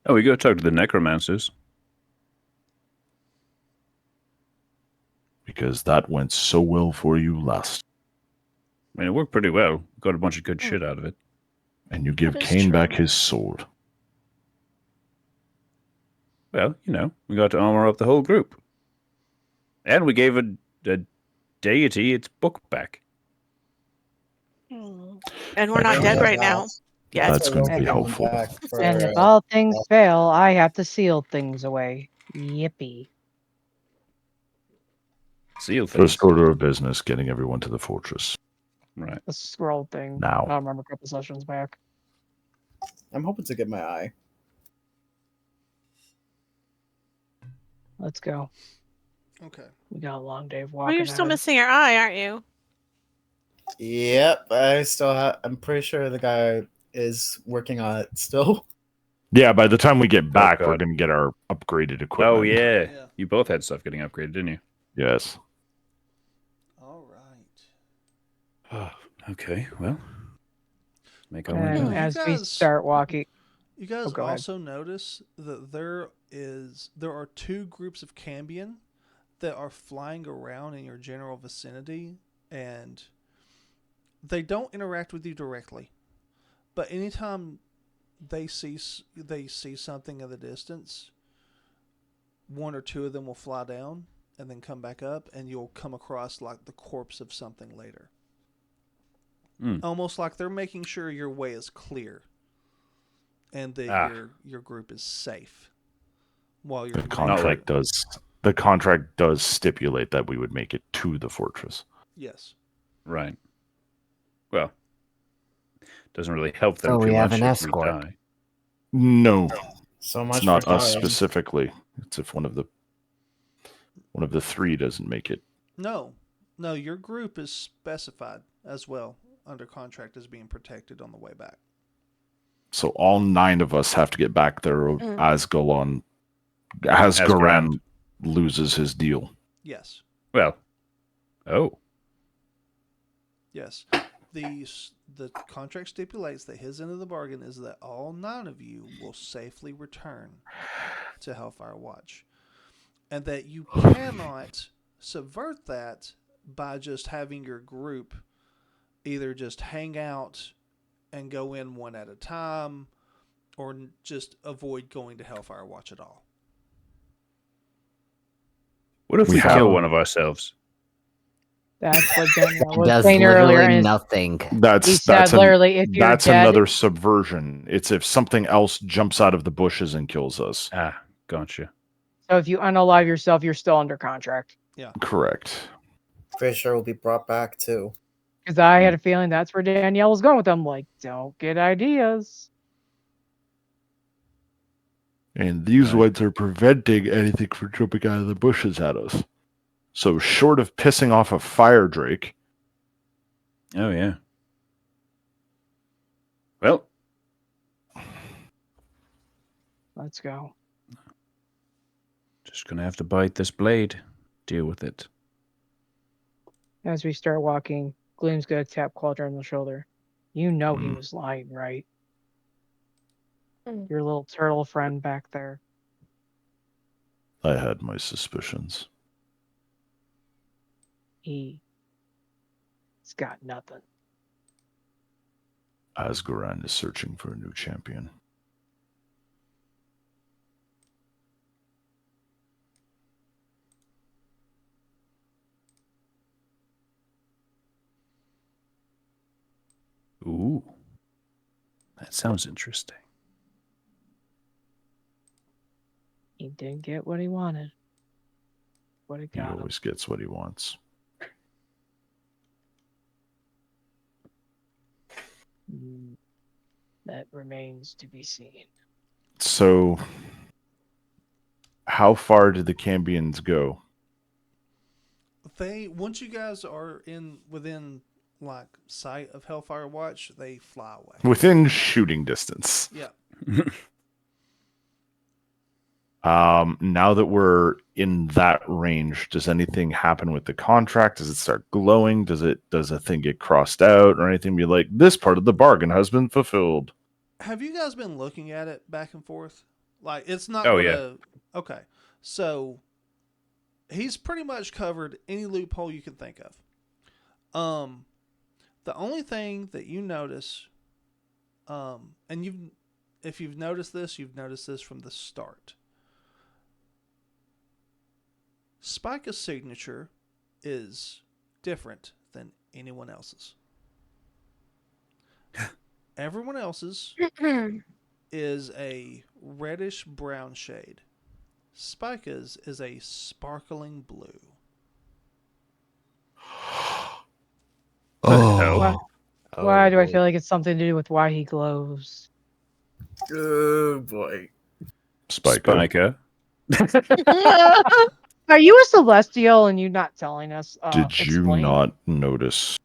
Oh, we go talk to the necromancers. Because that went so well for you last. I mean, it worked pretty well. Got a bunch of good shit out of it. And you give That is Cain true. back his sword. Well, we got to armor up the whole group. And we gave a deity, it's Bookback. And we're not dead right now. Yeah. That's going to be And- helpful. And if all things fail, I have to seal things away. Yippee. Seal things. First order of business, getting everyone to the fortress. Right. The scroll thing. Now. I remember a couple sessions back. I'm hoping to get my eye. Let's go. Okay. We got a long day of Well, walking. you're still ahead. missing your eye, aren't you? Yep, I still have. I'm pretty sure the guy is working on it still. Yeah, by the time we get back, we're God. going to get our upgraded equipment. Oh, yeah. Yeah. You both had stuff getting upgraded, didn't you? Yes. All right. Okay, well. Make our And way You back. as we guys- start walking, You guys go ahead. also notice that there are two groups of Cambion that are flying around in your general vicinity, and they don't interact with you directly. But anytime they see something in the distance, one or two of them will fly down and then come back up, and you'll come across like the corpse of something later. Almost like they're making sure your way is clear and that your group is safe while you're The contract does stipulate that we would make it to the fortress. Yes. Right. Well, doesn't really help them So too we have much an if we escort. die. No, So much it's not for us time. specifically. It's if one of the three doesn't make it. No, your group is specified as well under contract as being protected on the way back. So all 9 of us have to get back there as Goran, as As Goran loses his deal. Yes. Well. Oh. Yes. The contract stipulates that his end of the bargain is that all 9 of you will safely return to Hellfire Watch. And that you cannot subvert that by just having your group either just hang out and go in one at a time or just avoid going to Hellfire Watch at all. What if we kill one of ourselves? that's what Daniel was Does saying earlier. literally And nothing. he That's said literally, if you're that's dead, another subversion. It's if something else jumps out of the bushes and kills us. Ah, gotcha. so if you unalive yourself, you're still under contract. Correct. Pretty sure will be brought back too. Because I had a feeling that's where Danielle was going with them. Like, don't get ideas. And these Right. ones are preventing anything from jumping out of the bushes at us. So short of pissing off a fire drake. Oh, yeah. Well. Let's go. Just gonna have to bite this blade. Deal with it. As we start walking, Gloom's gonna tap Quadra on the shoulder. You know he Mm. was lying, right? Mm. Your little turtle friend back there. I had my suspicions. He's got nothing. Asgoran is searching for a new champion. Ooh. That sounds interesting. He didn't get what he wanted. What he He got him. always gets what he wants. That remains to be seen. So, how far did the Cambions go? Once you guys are within like sight of Hellfire Watch, they fly away. Within shooting distance. Yeah. Now that we're in that range, does anything happen with the contract? Does it start glowing? Does a thing get crossed out or anything? Be like, this part of the bargain has been fulfilled. Have you guys been looking at it back and forth? Like, it's not Oh, gonna... Okay. So, he's pretty much covered any loophole you can think of. The only thing that you notice, and if you've noticed this from the start. Spika's signature is different than anyone else's. Everyone else's is a reddish brown shade. Spica's is a sparkling blue. Oh, Why do I boy. feel like it's something to do with why he glows? Oh boy. Spica. Are you a celestial and you not telling us? Did you explain? not notice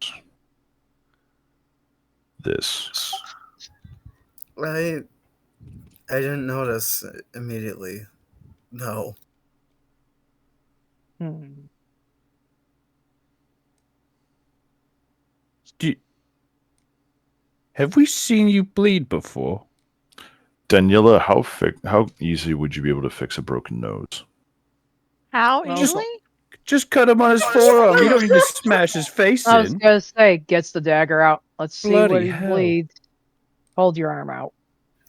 this? I didn't notice immediately. No. Hmm. Have we seen you bleed before? Daniela, how easy would you be able to fix a broken nose? How Well, easily? Just cut him on his forearm. You don't need to smash his face I was in. gonna say, gets the dagger out. Let's see what Bloody he hell. bleeds. Hold your arm out.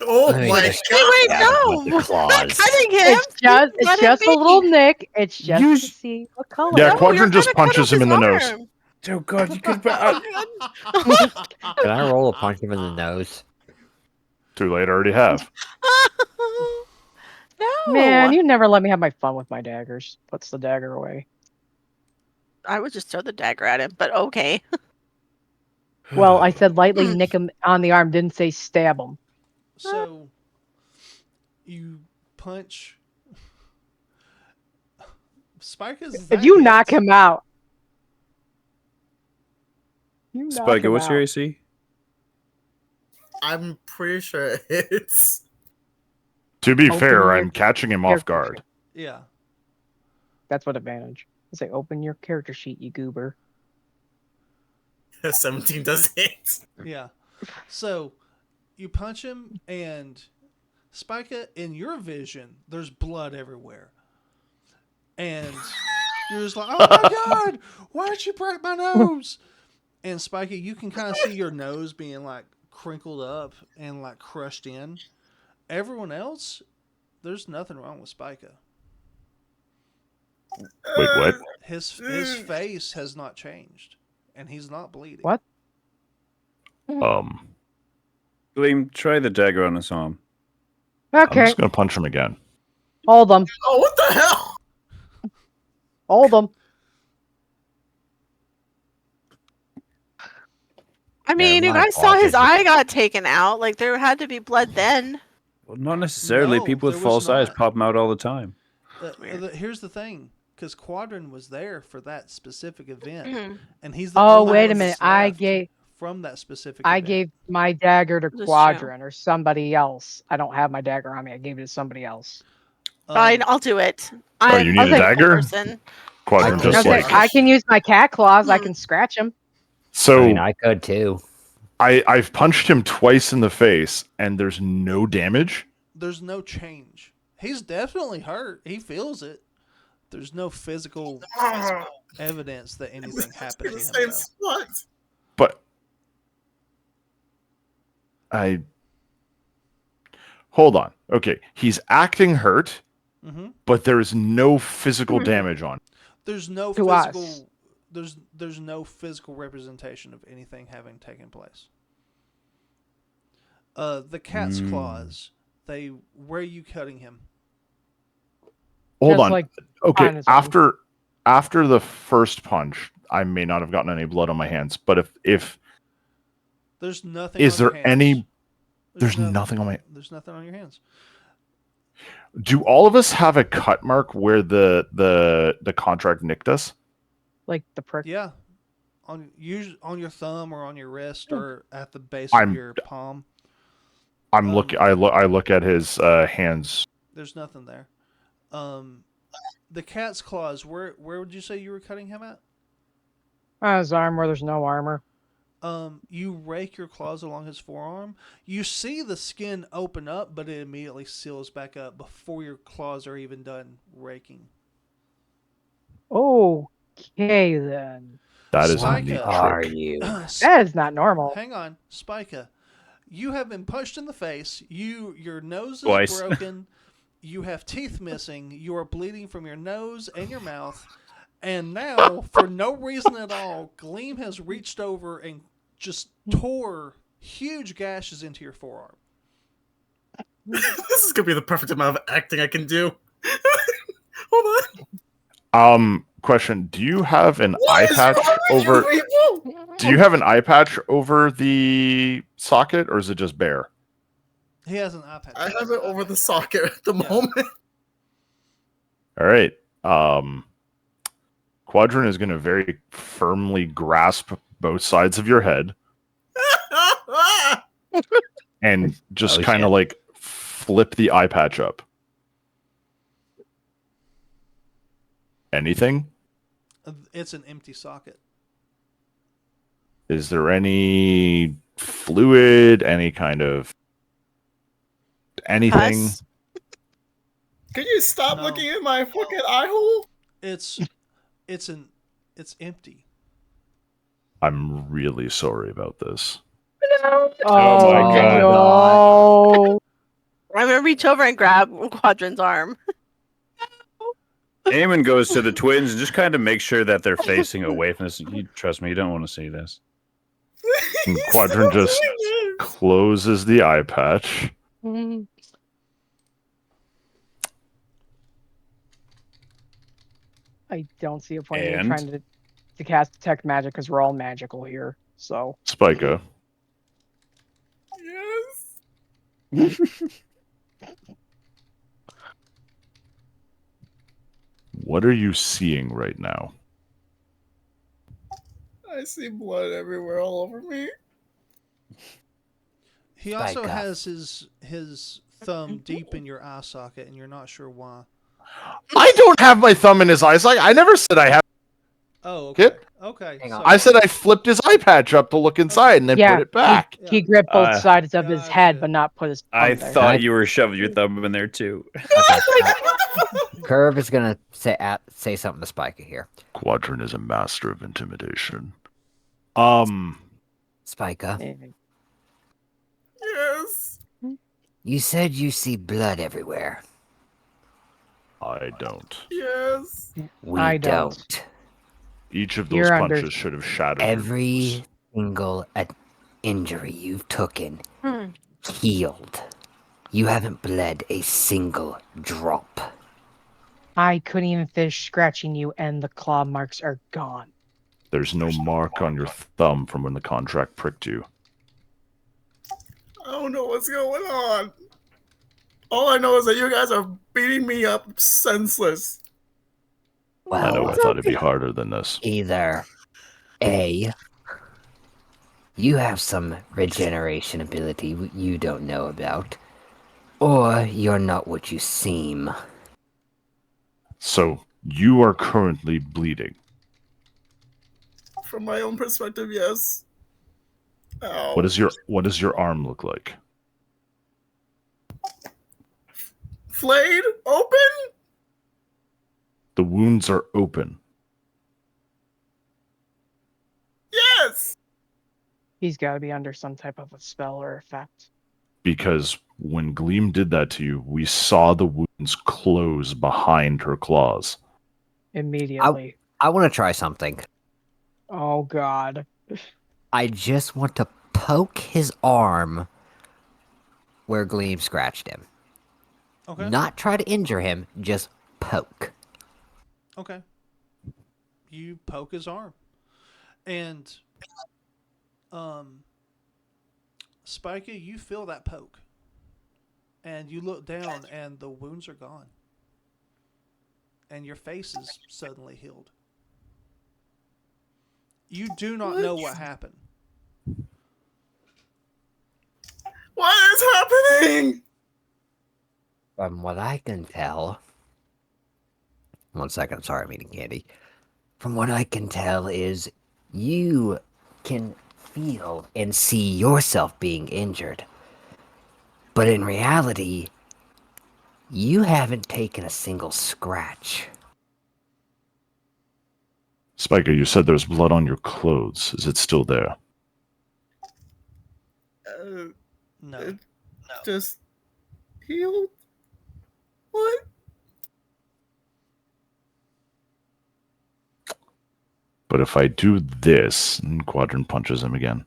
Oh Let me my just god! Wait, stab him no! with the We're claws. not cutting him! It's Let just him a little be. nick. It's just Use- to see what color. Yeah, No, Quadrant you're just gonna cut punches off him in the his nose. arm. Oh god, you could. Oh, God. Can I roll a punch him in the nose? Too late, I already have. No. Man, you never let me have my fun with my daggers. Puts the dagger away. I would just throw the dagger at him, but okay. Well, I said lightly nick him on the arm, didn't say stab him. So you punch. Spica's. If you knock him out. You knock Spiker, him what's your out. AC? I'm pretty sure it's To be Open fair, your I'm catching him off character guard. sheet. Yeah. That's what advantage. I say open your character sheet, you goober. 17 does hit. Yeah. So you punch him, and Spica, in your vision, there's blood everywhere. And you're just like, oh my god, why'd you break my nose? And Spica, you can kind of see your nose being like crinkled up and like crushed in. Everyone else, there's nothing wrong with Spica. Wait, what? His face has not changed, and he's not bleeding. What? Gleam, try the dagger on his arm. I'm Okay. just gonna punch him again. Hold them. Oh, what the hell? Hold them. I mean, you my guys saw his pocket. eye got taken out. Like, there had to be blood then. Well, not necessarily. No, People with there was false eyes not. pop them out all the time. Here's the thing, because Quadrant was there for that specific event, Mhm. and he's the Oh, only wait a one minute. that's I left gave from that specific I event. gave my dagger to That's true. Quadrant or somebody else. I don't have my dagger on me. I gave it to somebody else. Fine, I'll do it. Oh, you I'm need a a people dagger? person. Quadrant I just could- Okay, like. I can use my cat claws. I can scratch him. So I mean, I could too. I've punched him twice in the face, and there's no damage. There's no change. He's definitely hurt. He feels it. There's no physical evidence that anything happened to The him. same Though. spot. But hold on. Okay, he's acting hurt, Mm-hmm. but there's no physical damage on. There's no To physical. us. There's no physical representation of anything having taken place. The cat's claws. Where are you cutting him? Hold Just on. like Okay, on his arm. after the first punch, I may not have gotten any blood on my hands, but if There's nothing. is on your there hands. any there's nothing on my There's nothing on your hands. Do all of us have a cut mark where the contract nicked us? like the prick. Yeah, on your thumb or on your wrist or at the base I'm- of your palm. I'm looking I look at his hands. There's nothing there. The cat's claws. Where would you say you were cutting him at? On his arm where there's no armor. You rake your claws along his forearm. You see the skin open up, but it immediately seals back up before your claws are even done raking. Okay then. That is a Spica. neat Are trick. you? That is not normal. Hang on, Spica. You have been punched in the face. Your nose is Twice. broken. You have teeth missing. You are bleeding from your nose and your mouth. And now, for no reason at all, Gleam has reached over and just tore huge gashes into your forearm. This is gonna be the perfect amount of acting I can do. Hold on. Question: do you have an eye patch over? Do you have an eye patch over the socket, or is it just bare? He has an eye patch. I have it over the socket at the moment. All right. Quadrant is going to very firmly grasp both sides of your head and just kind of like flip the eye patch up. Anything? It's an empty socket. Is there any fluid, any kind of anything? Can you stop looking at my fucking eye hole? It's empty. I'm really sorry about this. Oh my God. No. I'm gonna reach over and grab Quadrant's arm. Eamon goes to the twins and just kind of makes sure that they're facing away from this. You trust me, you don't want to see this. And Quadrant just closes the eye patch. I don't see a point in trying to cast detect magic because we're all magical here. So Spica. Yes. What are you seeing right now? I see blood everywhere, all over me. He also has his thumb deep in your eye socket, and you're not sure why. I don't have my thumb in his eye socket. I never said I have. Oh, okay. Okay. I said I flipped his eye patch up to look inside and then put it back. He gripped both sides of his head, but not put his thumb I there. thought you were shoving your thumb in there too. Curve is gonna say something to Spica here. Quadrant is a master of intimidation. Spica. Yes. You said you see blood everywhere. I don't. Yes. We don't. Each of those punches should have shattered every single injury you've taken healed. You haven't bled a single drop. I couldn't even finish scratching you, and the claw marks are gone. There's no mark on your thumb from when the contract pricked you. I don't know what's going on. All I know is that you guys are beating me up senseless. Well, I know, I thought it'd be harder than this. Either A, you have some regeneration ability you don't know about, or you're not what you seem. So, you are currently bleeding. From my own perspective, yes. Ow. What does your arm look like? Flayed? Open? The wounds are open. Yes! He's got to be under some type of a spell or effect. Because when Gleam did that to you, we saw the wounds close behind her claws. Immediately. I want to try something. Oh, God. I just want to poke his arm where Gleam scratched him. Okay. Not try to injure him, just poke. Okay. You poke his arm. And Spica, you feel that poke. And you look down and the wounds are gone. And your face is suddenly healed. You do not know what happened. What is happening? From what I can tell... 1 second, sorry, I'm eating candy. From what I can tell is you can feel and see yourself being injured. But in reality, you haven't taken a single scratch. Spiker, you said there's blood on your clothes. Is it still there? No. Just healed? What? But if I do this, and Quadrant punches him again.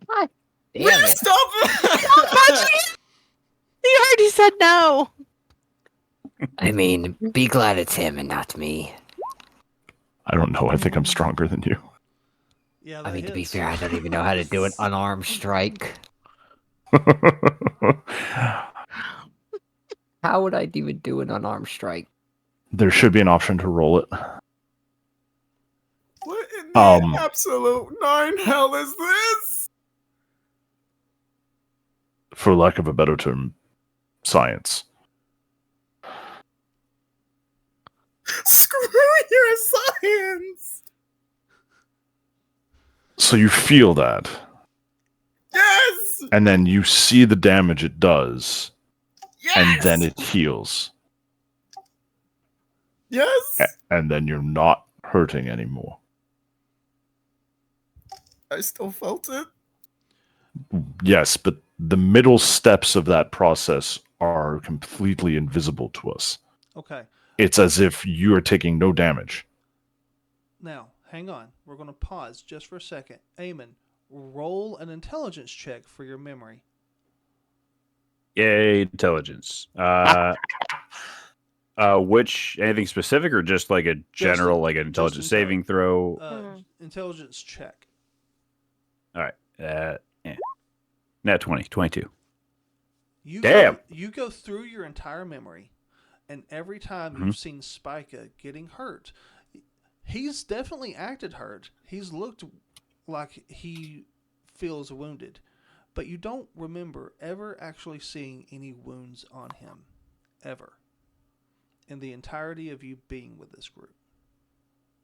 God damn it. Stop! He already said no. I mean, be glad it's him and not me. I don't know. I think I'm stronger than you. Yeah, I that mean, to be hits. fair, I don't even know how to do an unarmed strike. How would I even do an unarmed strike? There should be an option to roll it. What in the Um, absolute nine hell is this? For lack of a better term, science. Screw your science! So you feel that, Yes! and then you see the damage it does, Yes! and then it heals. Yes! And then you're not hurting anymore. I still felt it. Yes, but the middle steps of that process are completely invisible to us. Okay. It's as if you are taking no damage. Now, hang on. We're going to pause just for a second. Eamon, roll an intelligence check for your memory. Yay, intelligence. Which anything specific or just like a general, like an intelligence saving throw? Intelligence check. All right. Yeah. Nat 20, 22. Damn. You go through your entire memory, and every time you've seen Spica getting hurt, he's definitely acted hurt. He's looked like he feels wounded, but you don't remember ever actually seeing any wounds on him, ever, in the entirety of you being with this group.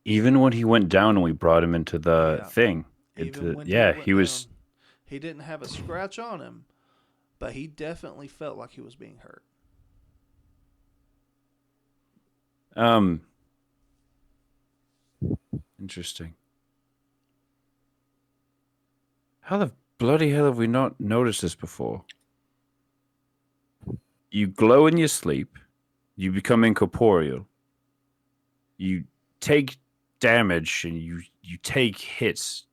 Even when he went down and we brought him into the thing. He was. Down, he didn't have a scratch on him, but he definitely felt like he was being hurt. Interesting. How the bloody hell have we not noticed this before? You glow in your sleep. You become incorporeal. You take damage and you take hits,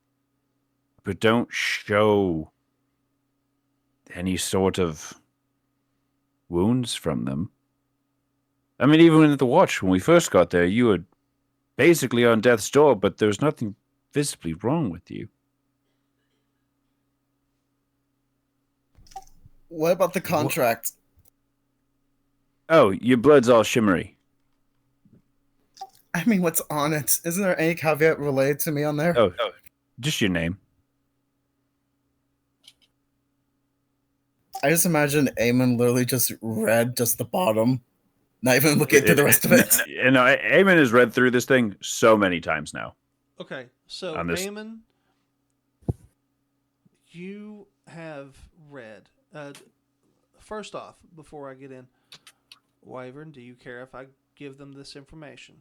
but don't show any sort of wounds from them. I mean, even at the watch, when we first got there, you were basically on death's door, but there was nothing visibly wrong with you. What about the contract? Oh, your blood's all shimmery. I mean, what's on it? Isn't there any caveat related to me on there? Oh, just your name. I just imagine Eamon literally just read just the bottom, not even looking at the rest of it. You know, Eamon has read through this thing so many times now. Okay, so Eamon, you have read. First off, before I get in, Wyvern, do you care if I give them this information?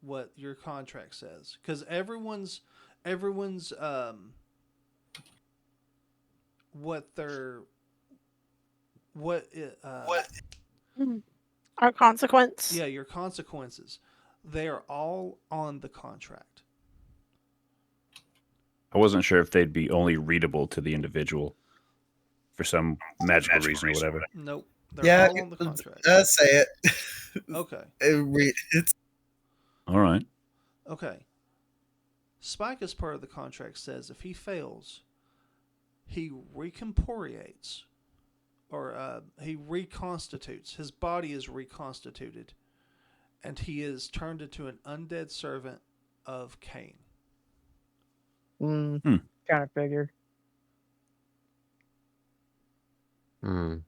What your contract says? Because everyone's Our consequence. Yeah, your consequences. They are all on the contract. I wasn't sure if they'd be only readable to the individual for some magical reason or whatever. Nope. They're all on the contract. Say it. Okay. It's all right. Okay. Spike, as part of the contract, says if he fails, he recomporiates, or he reconstitutes. His body is reconstituted, and he is turned into an undead servant of Cain. Kind of figured. Oh,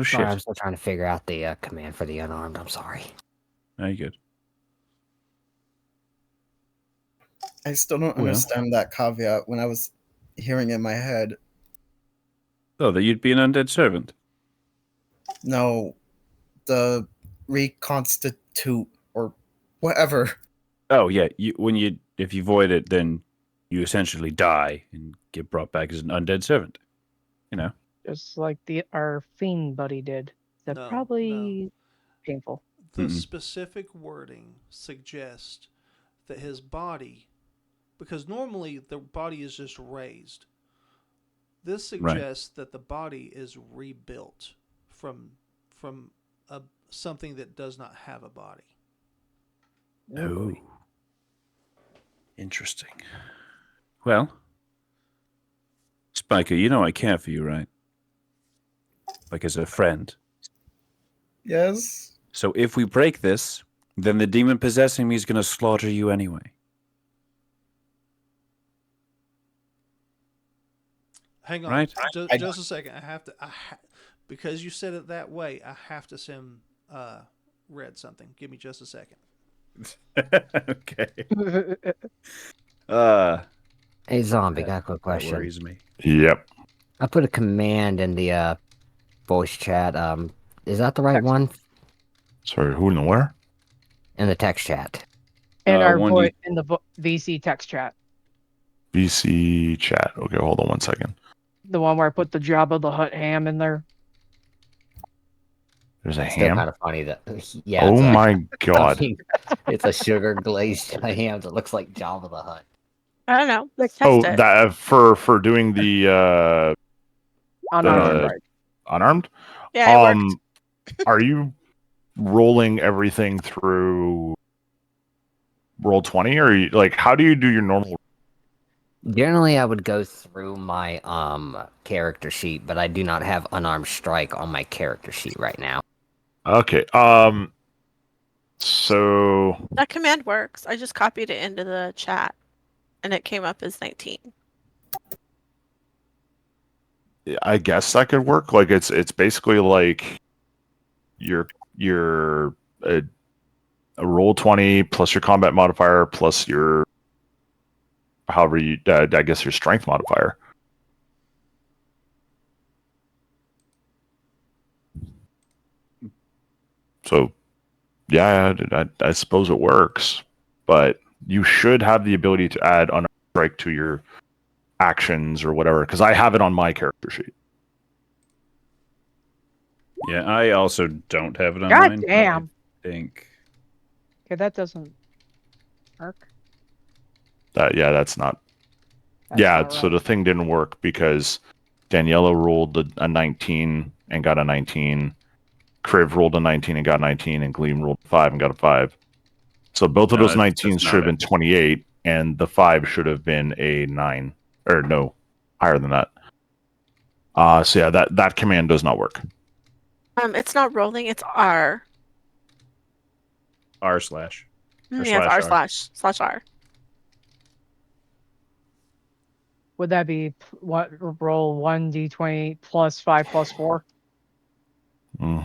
sorry, I'm still trying to figure out the command for the unarmed. I'm sorry. Very good. I still don't understand that caveat when I was hearing it in my head. Oh, that you'd be an undead servant? No, the reconstitute or whatever. Oh yeah, if you void it, then you essentially die and get brought back as an undead servant. You know, just like our fiend buddy did. That's probably painful. the specific wording suggests that his body, because normally the body is just raised, this suggests that the body is rebuilt from something that does not have a body. Oh, interesting. Well, Spiker, you know I care for you, right? Like as a friend. Yes. So if we break this, then the demon possessing me is going to slaughter you anyway. Hang on, Right? just a second. I have to, because you said it that way. I have to send Red something. Give me just a second. Okay. Hey, Zombie, got a quick That question. worries me. Yep. I put a command in the voice chat. Is that the right one? Sorry, who and where? In the text chat. In our 1D. in the VC text chat. VC chat. Okay, hold on one second. The one where I put the Jabba the Hutt ham in there. There's a Still ham. kind of funny that. Yeah. Oh It's my god. it's a sugar glazed ham that looks like Jabba the Hutt. I don't know. Let's test Oh, it. that for doing the Unarmed, the right? unarmed. Yeah, it worked. Are you rolling everything through Roll20, or like how do you do your normal? Generally, I would go through my character sheet, but I do not have unarmed strike on my character sheet right now. Okay. So That command works. I just copied it into the chat, and it came up as 19. I guess that could work. Like it's basically like your a Roll20 plus your combat modifier plus your however you I guess your strength modifier. So yeah, I suppose it works, but you should have the ability to add unarmed strike to your actions or whatever, because I have it on my character sheet. Yeah, I also don't have it on God mine. damn. I think. Okay, that doesn't work. That's not. That's Yeah, not so right. the thing didn't work because Daniela rolled a 19 and got a 19. Kriv rolled a 19 and got a 19, and Gleam rolled a 5 and got a 5. So both of No, those that's 19s not should have it. been 28, and the 5 should have been a 9. Or no, higher than that. So yeah, that command does not work. It's not rolling. It's R. R slash. Or Yeah, it's R slash slash R. Would that be what roll 1d20 plus 5 plus 4? Mm.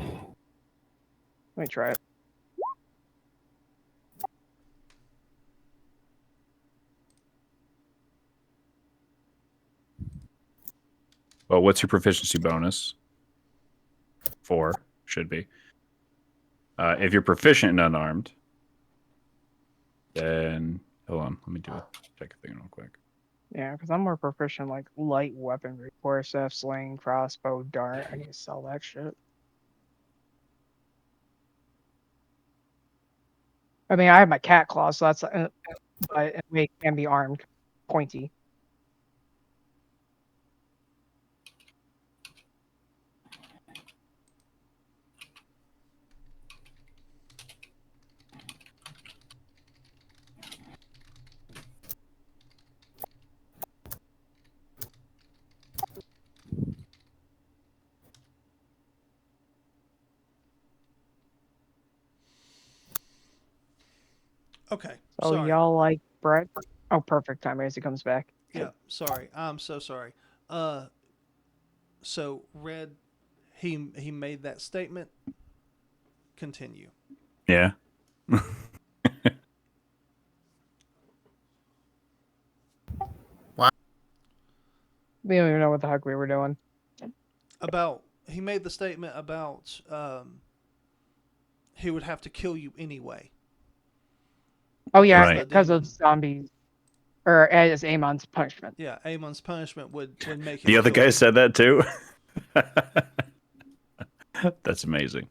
Let me try it. Well, what's your proficiency bonus? 4 should be. If you're proficient in unarmed, then hold on, let me do a check a thing real quick. Yeah, because I'm more proficient like light weaponry, forceps, sling, crossbow, dart. I need to sell that shit. I mean, I have my cat claw, so that's but it can be armed, pointy. Okay. So Sorry. y'all like Brett? Oh, perfect timing as he comes back. Yeah. Sorry. I'm so sorry. So Red, he made that statement. Continue. Yeah. We don't even know what the heck we were doing. He made the statement about he would have to kill you anyway. Oh yeah, Right. because of zombies, or as Amon's punishment. Yeah, Amon's punishment would make him. The other kill guy you. said that too. That's amazing.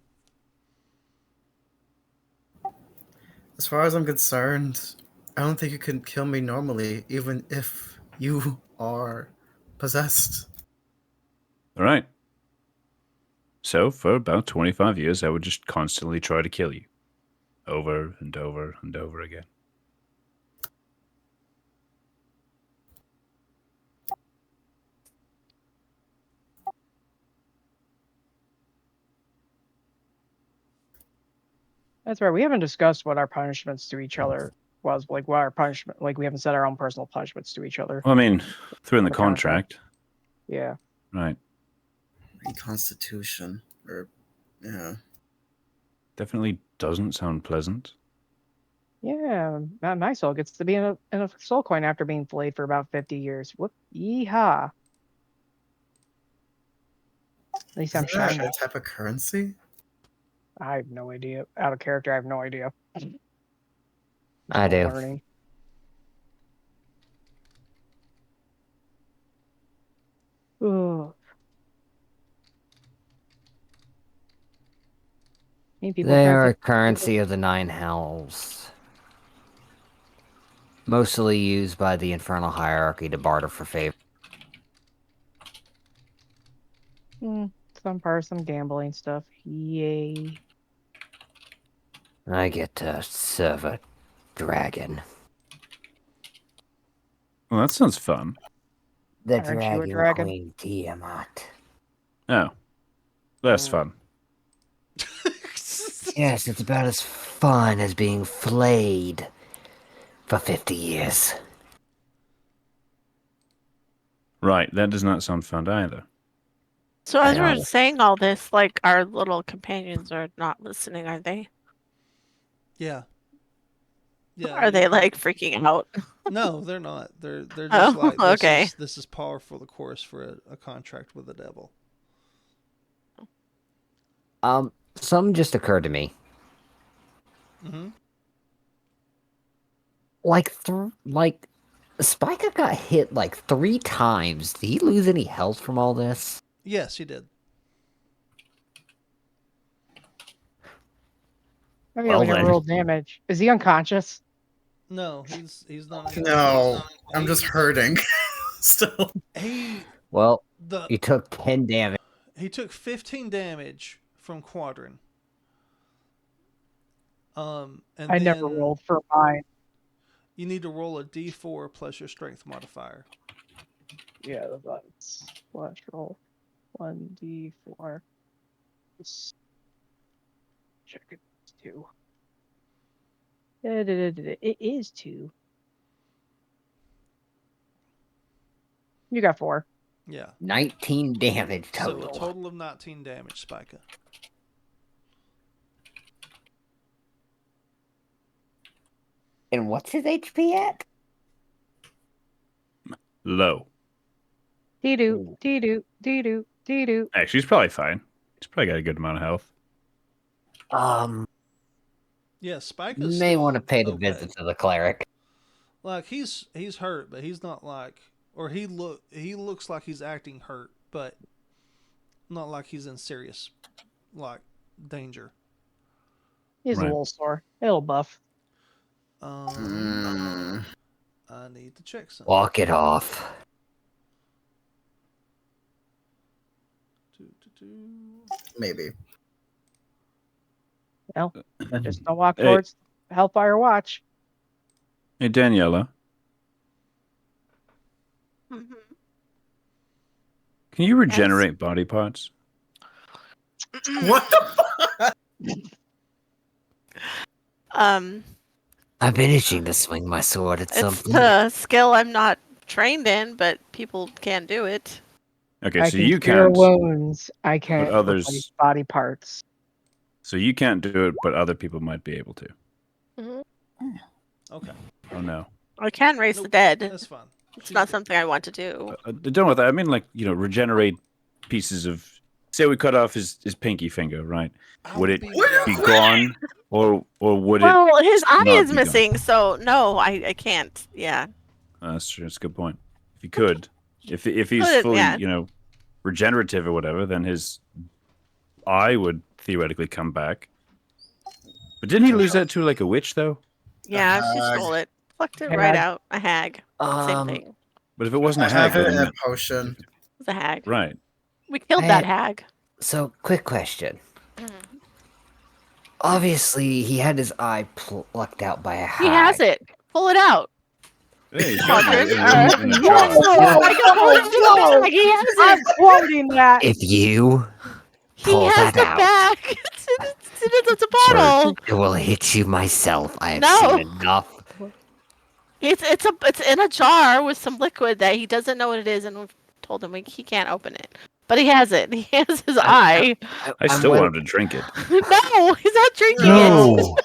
As far as I'm concerned, I don't think you can kill me normally, even if you are possessed. All right. So for about 25 years, I would just constantly try to kill you. Over and over and over again. That's right. We haven't discussed what our punishments to each other was. Like, what our punishment, like, we haven't set our own personal punishments to each other. Well, I mean, through in the The contract. contract. Yeah. Right. Reconstitution. Or, yeah. Definitely doesn't sound pleasant. Yeah. My soul gets to be in a soul coin after being filleted for about 50 years. Whoop. Yeehaw. At least I'm Isn't that shiny. a type of currency? I have no idea. Out of character, I have no idea. I do. Learning. Ooh. They are a currency of the 9 hells. Mostly used by the infernal hierarchy to barter for favor. Some parts, some gambling stuff. Yay. I get to serve a dragon. Well, that sounds fun. The Aren't you a dragon, dragon? Queen Tiamat. Oh. That's fun. Yes, it's about as fun as being flayed for 50 years. Right, that does not sound fun either. So as we're know. saying all this, like our little companions are not listening, are they? Yeah. Yeah. Are they like freaking out? No, they're not. They're just Oh, like this okay. this is par for the course for a contract with the devil. Some just occurred to me. Mm-hmm. Like, Spiker got hit like 3 times. Did he lose any health from all this? Yes, he did. Oh, yeah, Well, we never then. rolled damage. Is he unconscious? No, he's not. No, I'm just hurting. Still. Well, The he took 10 damage. he took 15 damage from Quadrin. And I never then rolled for mine. you need to roll a d4 plus your strength modifier. Yeah, that's flash roll. 1d4. Check it. 2. It is 2. You got 4. Yeah. 19 damage total. So a total of 19 damage, Spica. And what's his HP at? Low. Dee-doo, dee-doo, dee-doo, dee-doo. Actually, he's probably fine. He's probably got a good amount of health. Yeah, Spica's May still want to pay the okay. visit to the cleric. Like he's hurt, but he's not like, or he looks like he's acting hurt, but not like he's in serious like danger. He's a little sore. A little buff. I need to check something. Walk it off. Maybe. Well, just don't walk towards Hellfire Watch. Hey, Daniela. Mhm. Can you regenerate body parts? What the fuck? I've been itching to swing my sword at It's something. a skill I'm not trained in, but people can do it. Okay, I so can you cure can't. wounds. I can't others- replace body parts. So you can't do it, but other people might be able to. Okay. Oh no. I can raise the dead. That's fine. It's not something I want to do. Don't with that. I mean, like, regenerate pieces of. Say we cut off his pinky finger, right? Would it be gone, or would it? Well, his eye not is be gone? missing, so no, I can't. Yeah. That's true. That's a good point. If he could, if he's Could, fully, yeah. regenerative or whatever, then his eye would theoretically come back. But didn't he lose that to like a witch though? Yeah, she hag. stole it. Plucked it right Hag. out. A hag. Same thing. But if it wasn't a I hag, have it then in a potion. It's a hag. right. We killed I that had- hag. So, quick question. Obviously, he had his eye plucked out by a hag. He has it. Pull it out. Hey, he's Come on, got it Chris. in a Whoa, jar. I got whoa, it in the bag. He has I'm it. quoting that. If you He pull has that the out, bag. It's a bottle. I will hit you myself. I have No. seen enough. It's in a jar with some liquid that he doesn't know what it is, and we've told him he can't open it. But he has it. He has his eye. I still want him to drink it. No, he's not drinking it. No.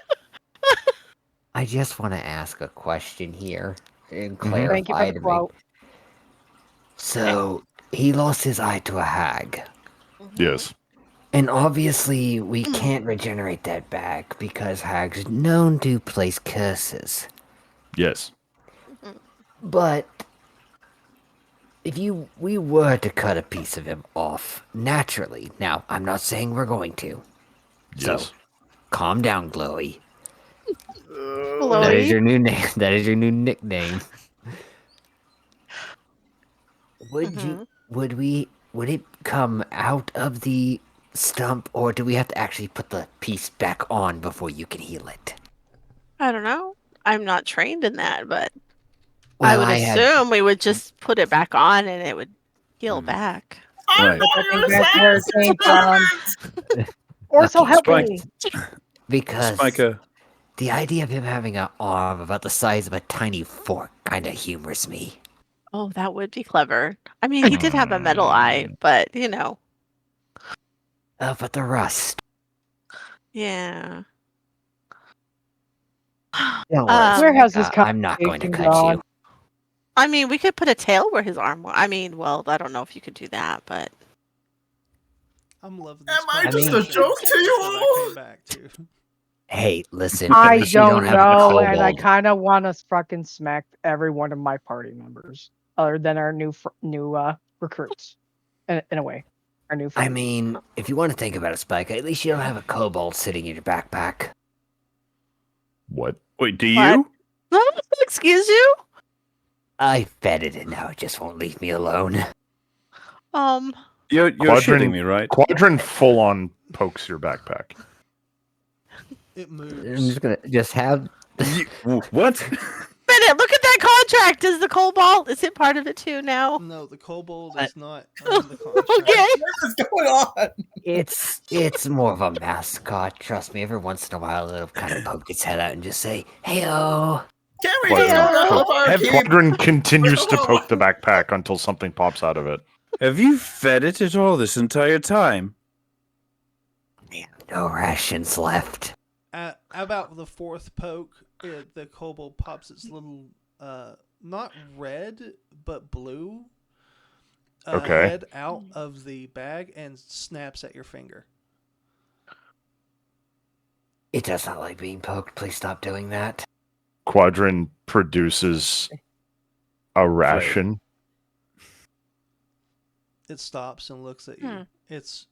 I just want to ask a question here and Mhm. clarify Thank you for the to me. quote. So, he lost his eye to a hag. Yes. And obviously, we can't regenerate that back because hags known to place curses. Yes. But if we were to cut a piece of him off naturally, now I'm not saying we're going to. Yes. So, calm down, Glowy. Chloe. That is your new name. That is your new nickname. Would it come out of the stump, or do we have to actually put the piece back on before you can heal it? I don't know. I'm not trained in that, but Well, I would assume we would just put it back on and it would heal back. Right. I think that's where it came from. Or so Okay, help Spike. me. because Spica. the idea of him having an arm about the size of a tiny fork kind of humors me. Oh, that would be clever. I mean, he did have a metal eye, but But the rust. yeah. Don't Where has this I'm not going to conversation cut gone? you. I mean, we could put a tail where his arm was. I mean, well, I don't know if you could do that, but I'm loving this. Am I just a conversation joke to you that all? I came back to. Hey, listen. I at least you don't have a know, and I kobold. kind of want to fucking smack every one of my party members, other than our new recruits. In a way, our new. I Friends. mean, if you want to think about it, Spike, at least you don't have a kobold sitting in your backpack. What? Wait, do What? you? Excuse you? I fed it, and now it just won't leave me alone. You're Quadrant- shitting me, right? Quadrant full on pokes your backpack. It I'm moves. just gonna have. What? Minute, look at that contract. Is the cobalt? Is it part of it too now? No, the kobold is not on the contract. Okay. What's going on? It's more of a mascot. Trust me. Every once in a while, it'll kind of poke its head out and just say, "Heyo." Can we Quadrant, get out of our Have keep? Quadrant continues to poke the backpack until something pops out of it. Have you fed it at all this entire time? No rations left. About the fourth poke, the kobold pops its little, not red, but blue Okay. head out of the bag and snaps at your finger. It does not like being poked. Please stop doing that. Quadrant produces a ration. It stops and looks at you. Its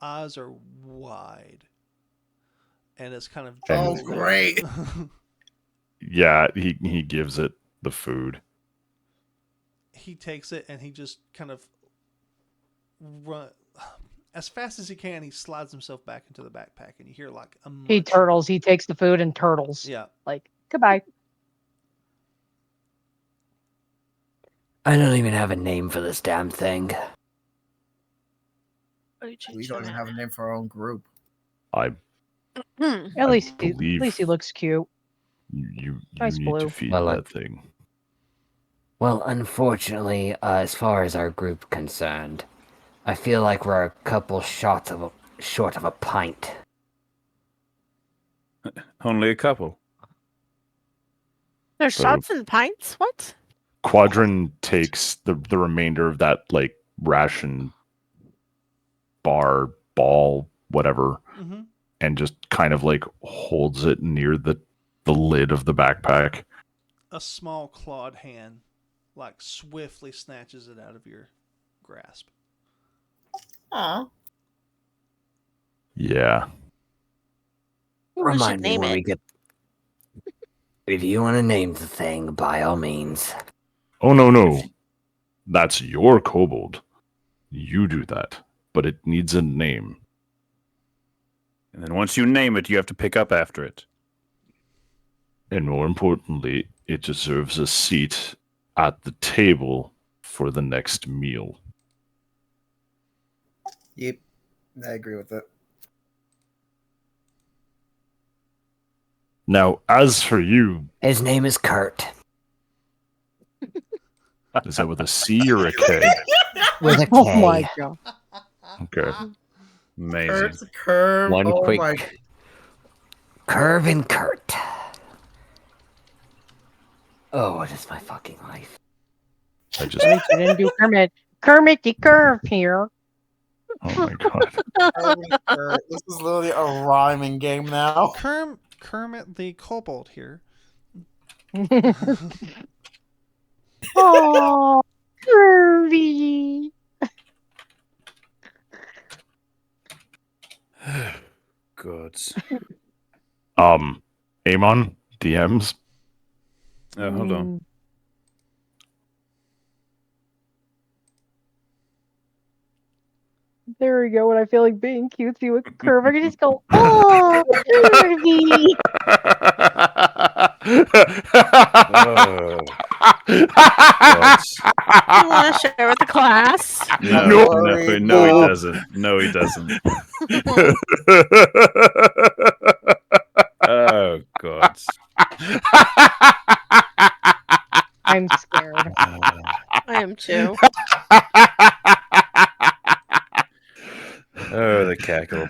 eyes are wide, and it's kind of. Oh, drooling. great. Yeah, he gives it the food. He takes it and he just kind of run as fast as he can. He slides himself back into the backpack, and you hear like a He munch. turtles. He takes the food and turtles. Yeah, Like goodbye. I don't even have a name for this damn thing. We don't even have a name for our own group. I At least believe- he looks cute. you Nice need blue. to feed Well, that thing. Well, unfortunately, as far as our group concerned, I feel like we're a couple shots short of a pint. Only a couple. There's So- shots and pints? What? Quadrant takes the remainder of that like ration bar, ball, whatever, mm-hmm. and just kind of like holds it near the lid of the backpack. A small clawed hand, like swiftly snatches it out of your grasp. Aw. Yeah. Ooh, we should Remind me name when it. we get. If you want to name the thing, by all means. Oh, no. That's your kobold. You do that. But it needs a name. And then once you name it, you have to pick up after it. And more importantly, it deserves a seat at the table for the next meal. Yep, I agree with it. Now, as for you... His name is Kurt. Is that with a C or a K? With a K. Oh my god. Okay. Amazing. Curve. One oh quick my. Curve and Kurt. Oh, what is my fucking life? I just... At least you didn't do Kermit. Kermit the Curve here. Oh my god. This is literally a rhyming game now. Kermit the Kobold here. Oh, Kirby. Gods. Amon, DMs. Oh, hold on. There we go. When I feel like being cutesy with Curve, I can just go, oh, Kirby. Gods. You want to share with the class? No, he doesn't. No, he doesn't. Oh, gods. I'm scared. I am too. Oh, the cackle.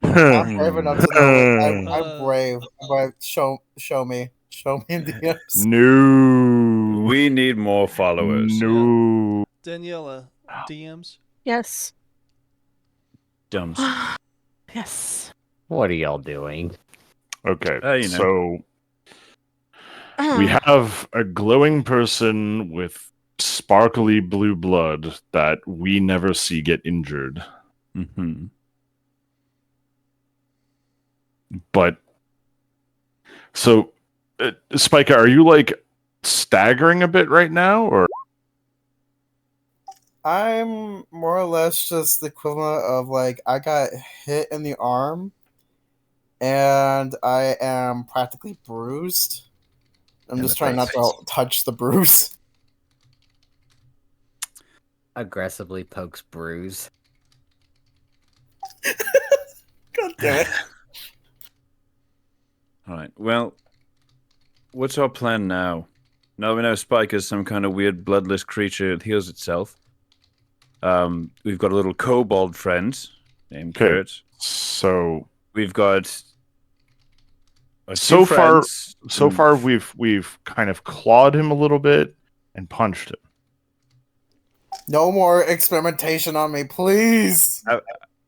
I'm brave enough to know. I'm brave. But show me in DMs. No. We need more followers. No. Daniela, DMs? Yes. Dums. Yes. What are y'all doing? Okay, you know. so we have a glowing person with sparkly blue blood that we never see get injured. Mm-hmm. But so, Spica, are you like staggering a bit right now, or? I'm more or less just the equivalent of like I got hit in the arm, and I am practically bruised. I'm just trying not to touch the bruise. Aggressively pokes bruise. God damn it. Alright, well, what's our plan now? Now we know Spike is some kind of weird bloodless creature that heals itself. We've got a little kobold friend named Kurt. So we've got so far we've kind of clawed him a little bit and punched him. No more experimentation on me, please.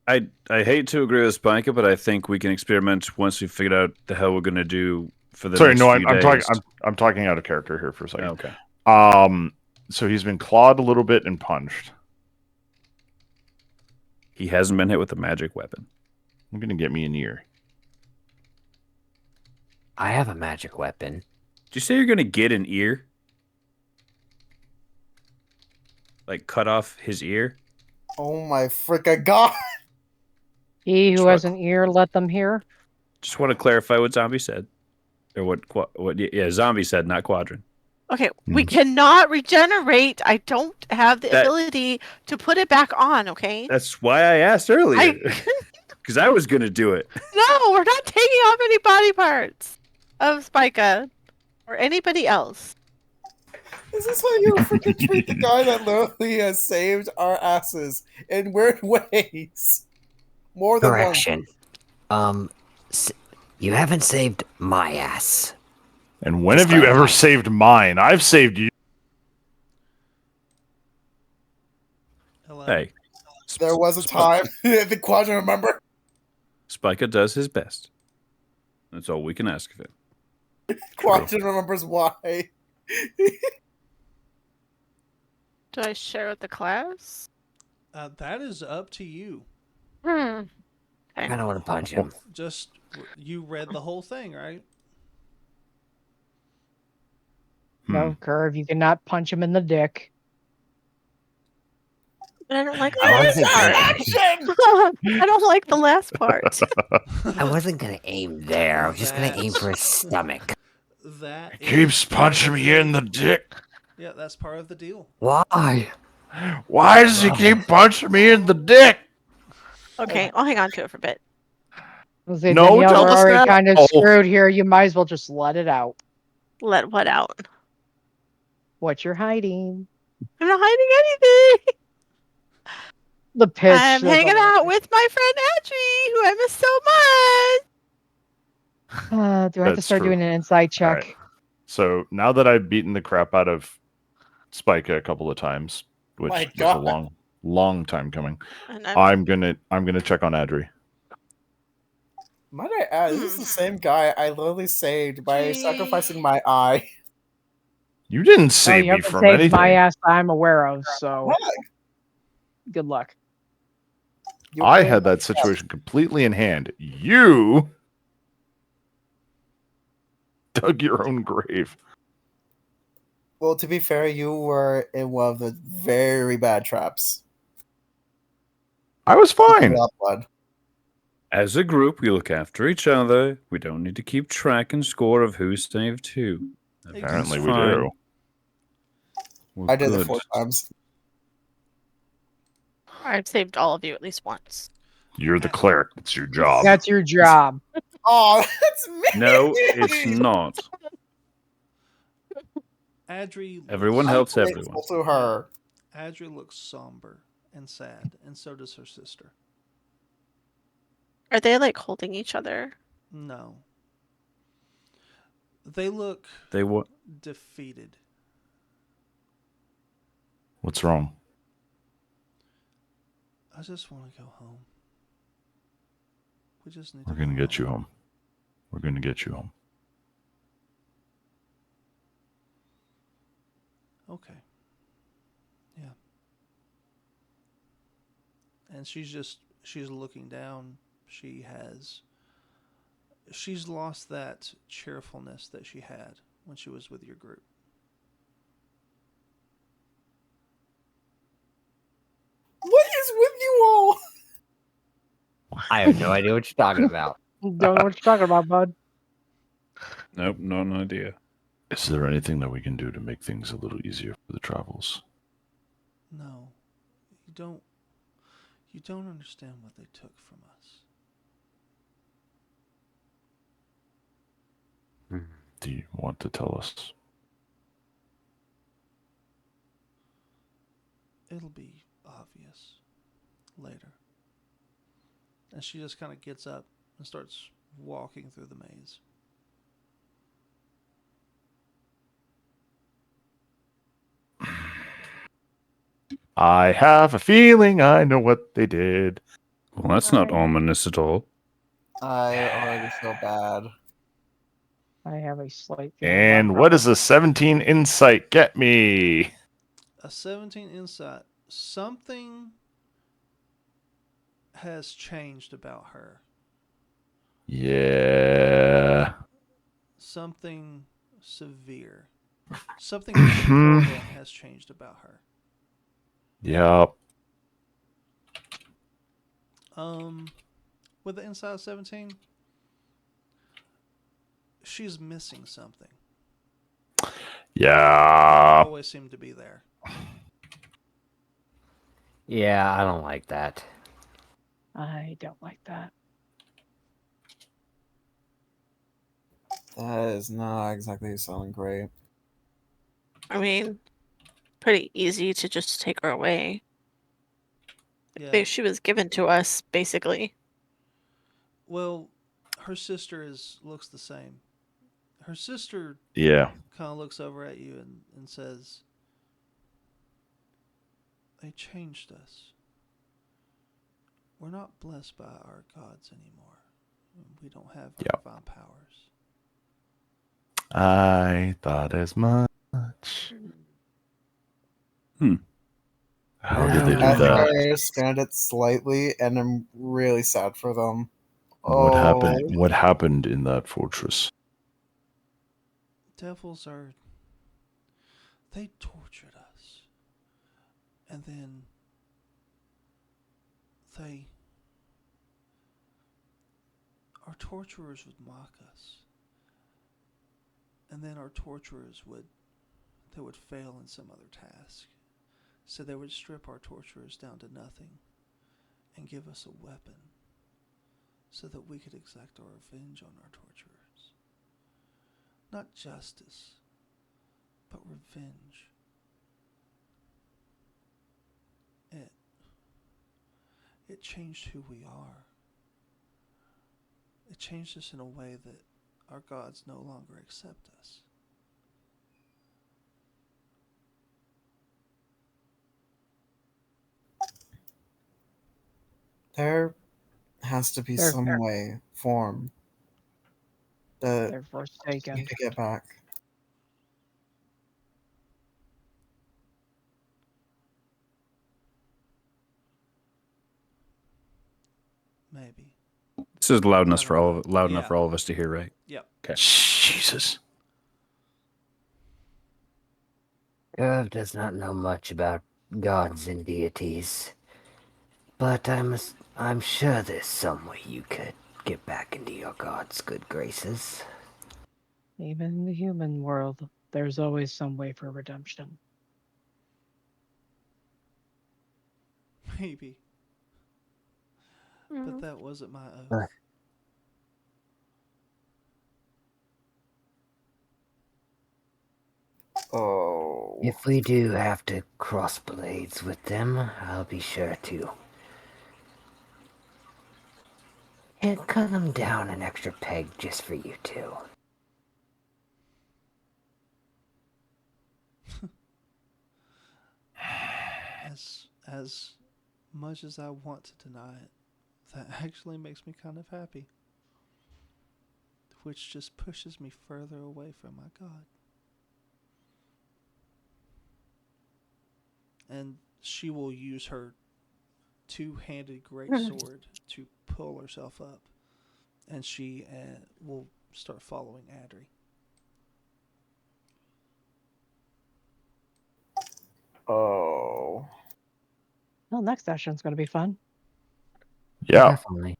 I hate to agree with Spiker, but I think we can experiment once we've figured out the hell we're gonna do for the next few days. I'm talking out of character here for a second. Okay. So he's been clawed a little bit and punched. He hasn't been hit with a magic weapon. I'm gonna get me an ear. I have a magic weapon. Did you say you're gonna get an ear? Like cut off his ear? Oh my frickin' god! He who has an ear, let them hear. Just want to clarify what Zombie said, or what? Yeah, Zombie said, not Quadrant. Okay, we cannot regenerate. I don't have the ability to put it back on. Okay. That's why I asked earlier, because I was gonna do it. No, we're not taking off any body parts of Spica or anybody else. Is this how you freaking treat the guy that literally has saved our asses in weird ways? More than Correction. You haven't saved my ass. And when have you ever saved mine? I've saved you. Hello? Hey. There was a time. The Quadrant, remember? Spica does his best. That's all we can ask of him. Quadrant remembers why. Do I share with the class? That is up to you. I kind of want to punch him. Just you read the whole thing, right? No, Curve, you cannot punch him in the dick. But I don't like the I last wasn't part. I don't like the last part. I wasn't gonna aim there. I was just gonna aim for his stomach. That Keeps is part punching of me the- in the dick. Yeah, that's part of the deal. Why? Why does he keep punching me in the dick? Okay, I'll hang on to it for a bit. Say, No, Danielle, tell we're us already now. kind of screwed here. You might as well just let it out. Let what out? What you're hiding. I'm not hiding anything. The pitch. I'm that's hanging all. out with my friend Adri, who I miss so much. Do I have to That's start true. doing an insight All check? right. So now that I've beaten the crap out of Spike a couple of times, which My was a God. long time coming, And I'm gonna check on Adri. Might I add, this is the same guy I literally saved by Gee. sacrificing my eye. You didn't Oh, save you me have to from save anything. my ass I'm aware of, so What? good luck. You I really- had that situation completely in hand. You dug your own grave. Well, to be fair, you were in one of the very bad traps. I was fine. Blood, blood. As a group, we look after each other. We don't need to keep track and score of who saved who. Apparently, Everything's we fine. do. We're I did it good. 4 times. I've saved all of you at least once. You're the cleric. It's your job. That's your job. Oh, that's me. No, it's not. Adri. Everyone looks- helps I'm everyone. grateful to her. Adri looks somber and sad, and so does her sister. Are they like holding each other? No. They look They what? defeated. What's wrong? I just want to go home. We just need We're to gonna go get you home. We're gonna get you home. Okay. Yeah. And she's looking down. She's lost that cheerfulness that she had when she was with your group. What is with you all? I have no idea what you're talking about. Don't know what you're talking about, bud. Nope, not an idea. Is there anything that we can do to make things a little easier for the travels? No. You don't understand what they took from us. Do you want to tell us? It'll be obvious later. And she just kind of gets up and starts walking through the maze. I have a feeling I know what they did. Well, that's not ominous at all. I already feel bad. I have a slight feeling. And about what does a 17 insight get me? A 17 insight. Something has changed about her. Yeah. Something severe. Something important has changed about her. Yep. With the inside of 17, she's missing something. Yeah. Always seemed to be there. Yeah, I don't like that. I don't like that. That is not exactly sounding great. I mean, pretty easy to just take her away. Yeah. She was given to us, basically. Well, her sister looks the same. Her sister Yeah. kind of looks over at you and says, "They changed us. We're not blessed by our gods anymore. We don't have our divine powers." I thought as much. How did they do I think I that? understand it slightly, and I'm really sad for them. What Oh, happened? What happened in that fortress? Devils are. They tortured us. And then. They. Our torturers would mock us. And then our torturers would. They would fail in some other task. So they would strip our torturers down to nothing and give us a weapon so that we could exact our revenge on our torturers. Not justice, but revenge. It changed who we are. It changed us in a way that our gods no longer accept us. there has to be They're some way, form, that they're we forsaken. could get back. Maybe. This is loud enough I for don't all know. of, loud enough Yeah. for all of us to hear, right? Yep. Okay. Jesus. Irv does not know much about gods and deities, but I'm sure there's some way you could get back into your god's good graces. Even in the human world, there's always some way for redemption. Maybe. But that wasn't my oath. But- Oh. If we do have to cross blades with them, I'll be sure to. And cut them down an extra peg just for you two. As much as I want to deny it, that actually makes me kind of happy. Which just pushes me further away from my God. And she will use her two-handed great sword to pull herself up. And she will start following Adri. Oh. Well, next session's going to be fun. Yeah. Definitely.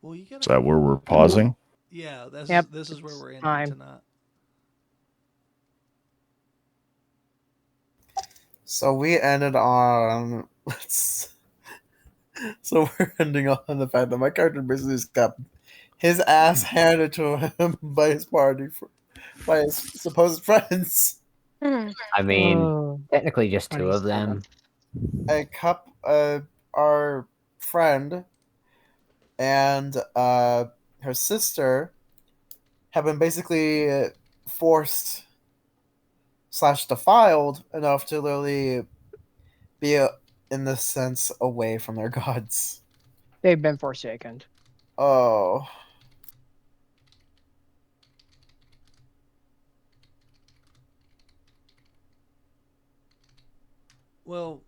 Well, you gotta. Is that where we're pausing? Yeah, Yep, this is where it's we're ending time. tonight. So we ended on. So we're ending on the fact that my character basically just got his ass handed to him by his party, by his supposed friends. I mean, Oh, technically just two of 27. them. Our friend and her sister have been basically forced / defiled enough to literally be, in this sense, away from their gods. They've been forsaken. Oh. Well,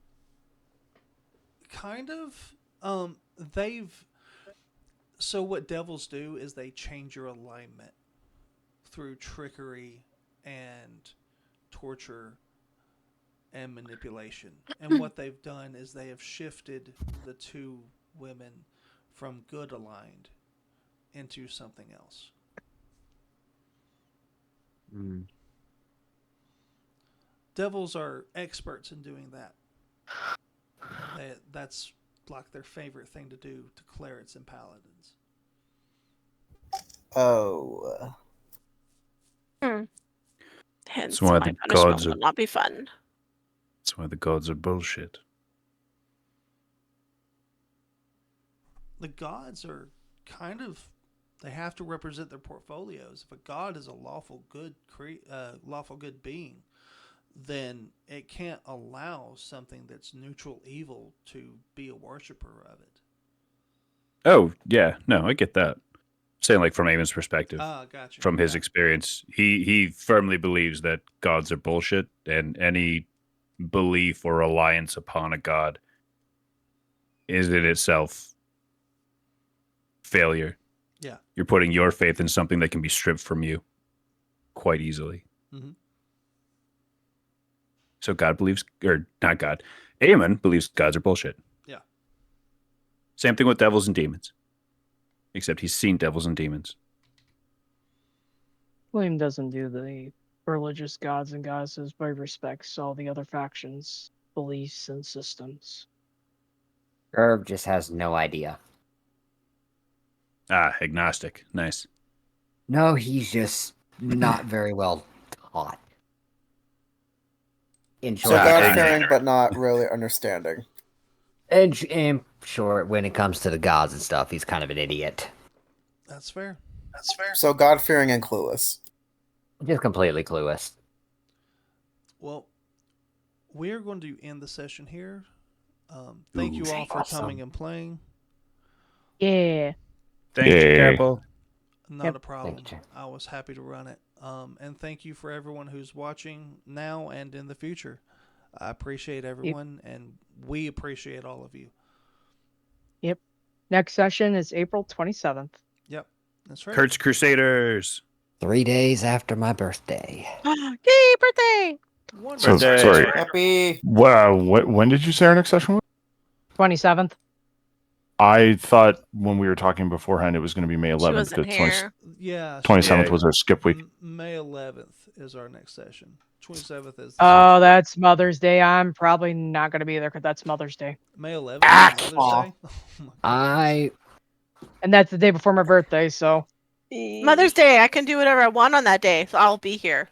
kind of. They've. So what devils do is they change your alignment through trickery and torture and manipulation. And what they've done is they have shifted the two women from good aligned into something else. Devils are experts in doing that. That's like their favorite thing to do to clerics and paladins. Oh. Hence, why my the punishment gods will are- not be fun. That's why the gods are bullshit. The gods are kind of they have to represent their portfolios. If a god is a lawful good being, then it can't allow something that's neutral evil to be a worshiper of it. Oh, yeah. No, I get that. saying like from Eamon's perspective, Gotcha. from his experience, he firmly believes that gods are bullshit, and any belief or reliance upon a god is in itself failure. Yeah. You're putting your faith in something that can be stripped from you quite easily. Mm-hmm. So God believes, or not God, Eamon believes gods are bullshit. Yeah. Same thing with devils and demons. Except he's seen devils and demons. William doesn't do the religious gods and goddesses, but he respects all the other factions, beliefs, and systems. Irv just has no idea. Ah, agnostic. Nice. No, he's just not very well taught. In So short, God-fearing, but not really understanding. in short, when it comes to the gods and stuff, he's kind of an idiot. That's fair. So God-fearing and clueless. Just completely clueless. Well, we're going to end the session here. Thank you all for awesome. coming and playing. Yeah. Thank you, Campbell. Not Yep. a problem. Thank you. I was happy to run it. And thank you for everyone who's watching now and in the future. I appreciate everyone, and we appreciate all of you. Yep. Next session is April 27th. Yep, that's right. Kurt's Crusaders. 3 days after my birthday. Yay, birthday! So, Birthday. sorry. Happy. Wow. When did you say our next session was? 27th. I thought when we were talking beforehand, it was going to be May She 11th. wasn't here. Yeah. 27th Yeah. was our skip week. May 11th is our next session. 27th is Oh, that's Mother's Day. I'm probably not going to be there because that's Mother's Day. May 11th is Mother's Aw. Day. Oh my God. And that's the day before my birthday, so. Mother's Day. I can do whatever I want on that day, so I'll be here.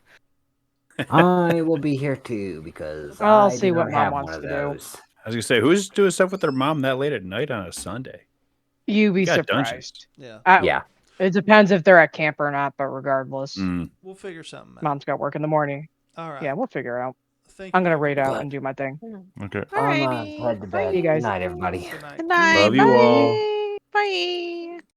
I will be here too because I'll I see do what not Mom have wants one of to do. those. I was gonna say, who's doing stuff with their mom that late at night on a Sunday? You be got surprised. dungeons. Yeah. Yeah. It depends if they're at camp or not, but regardless, We'll figure something out. Mom's got work in the morning. All right. Yeah, we'll figure it out. Thank I'm you, going to raid out everyone. and do my thing. Okay. I'm Alrighty. head to Bye. bed. You guys. Good night, everybody. Good night. Good night. Love you all. Bye. Bye.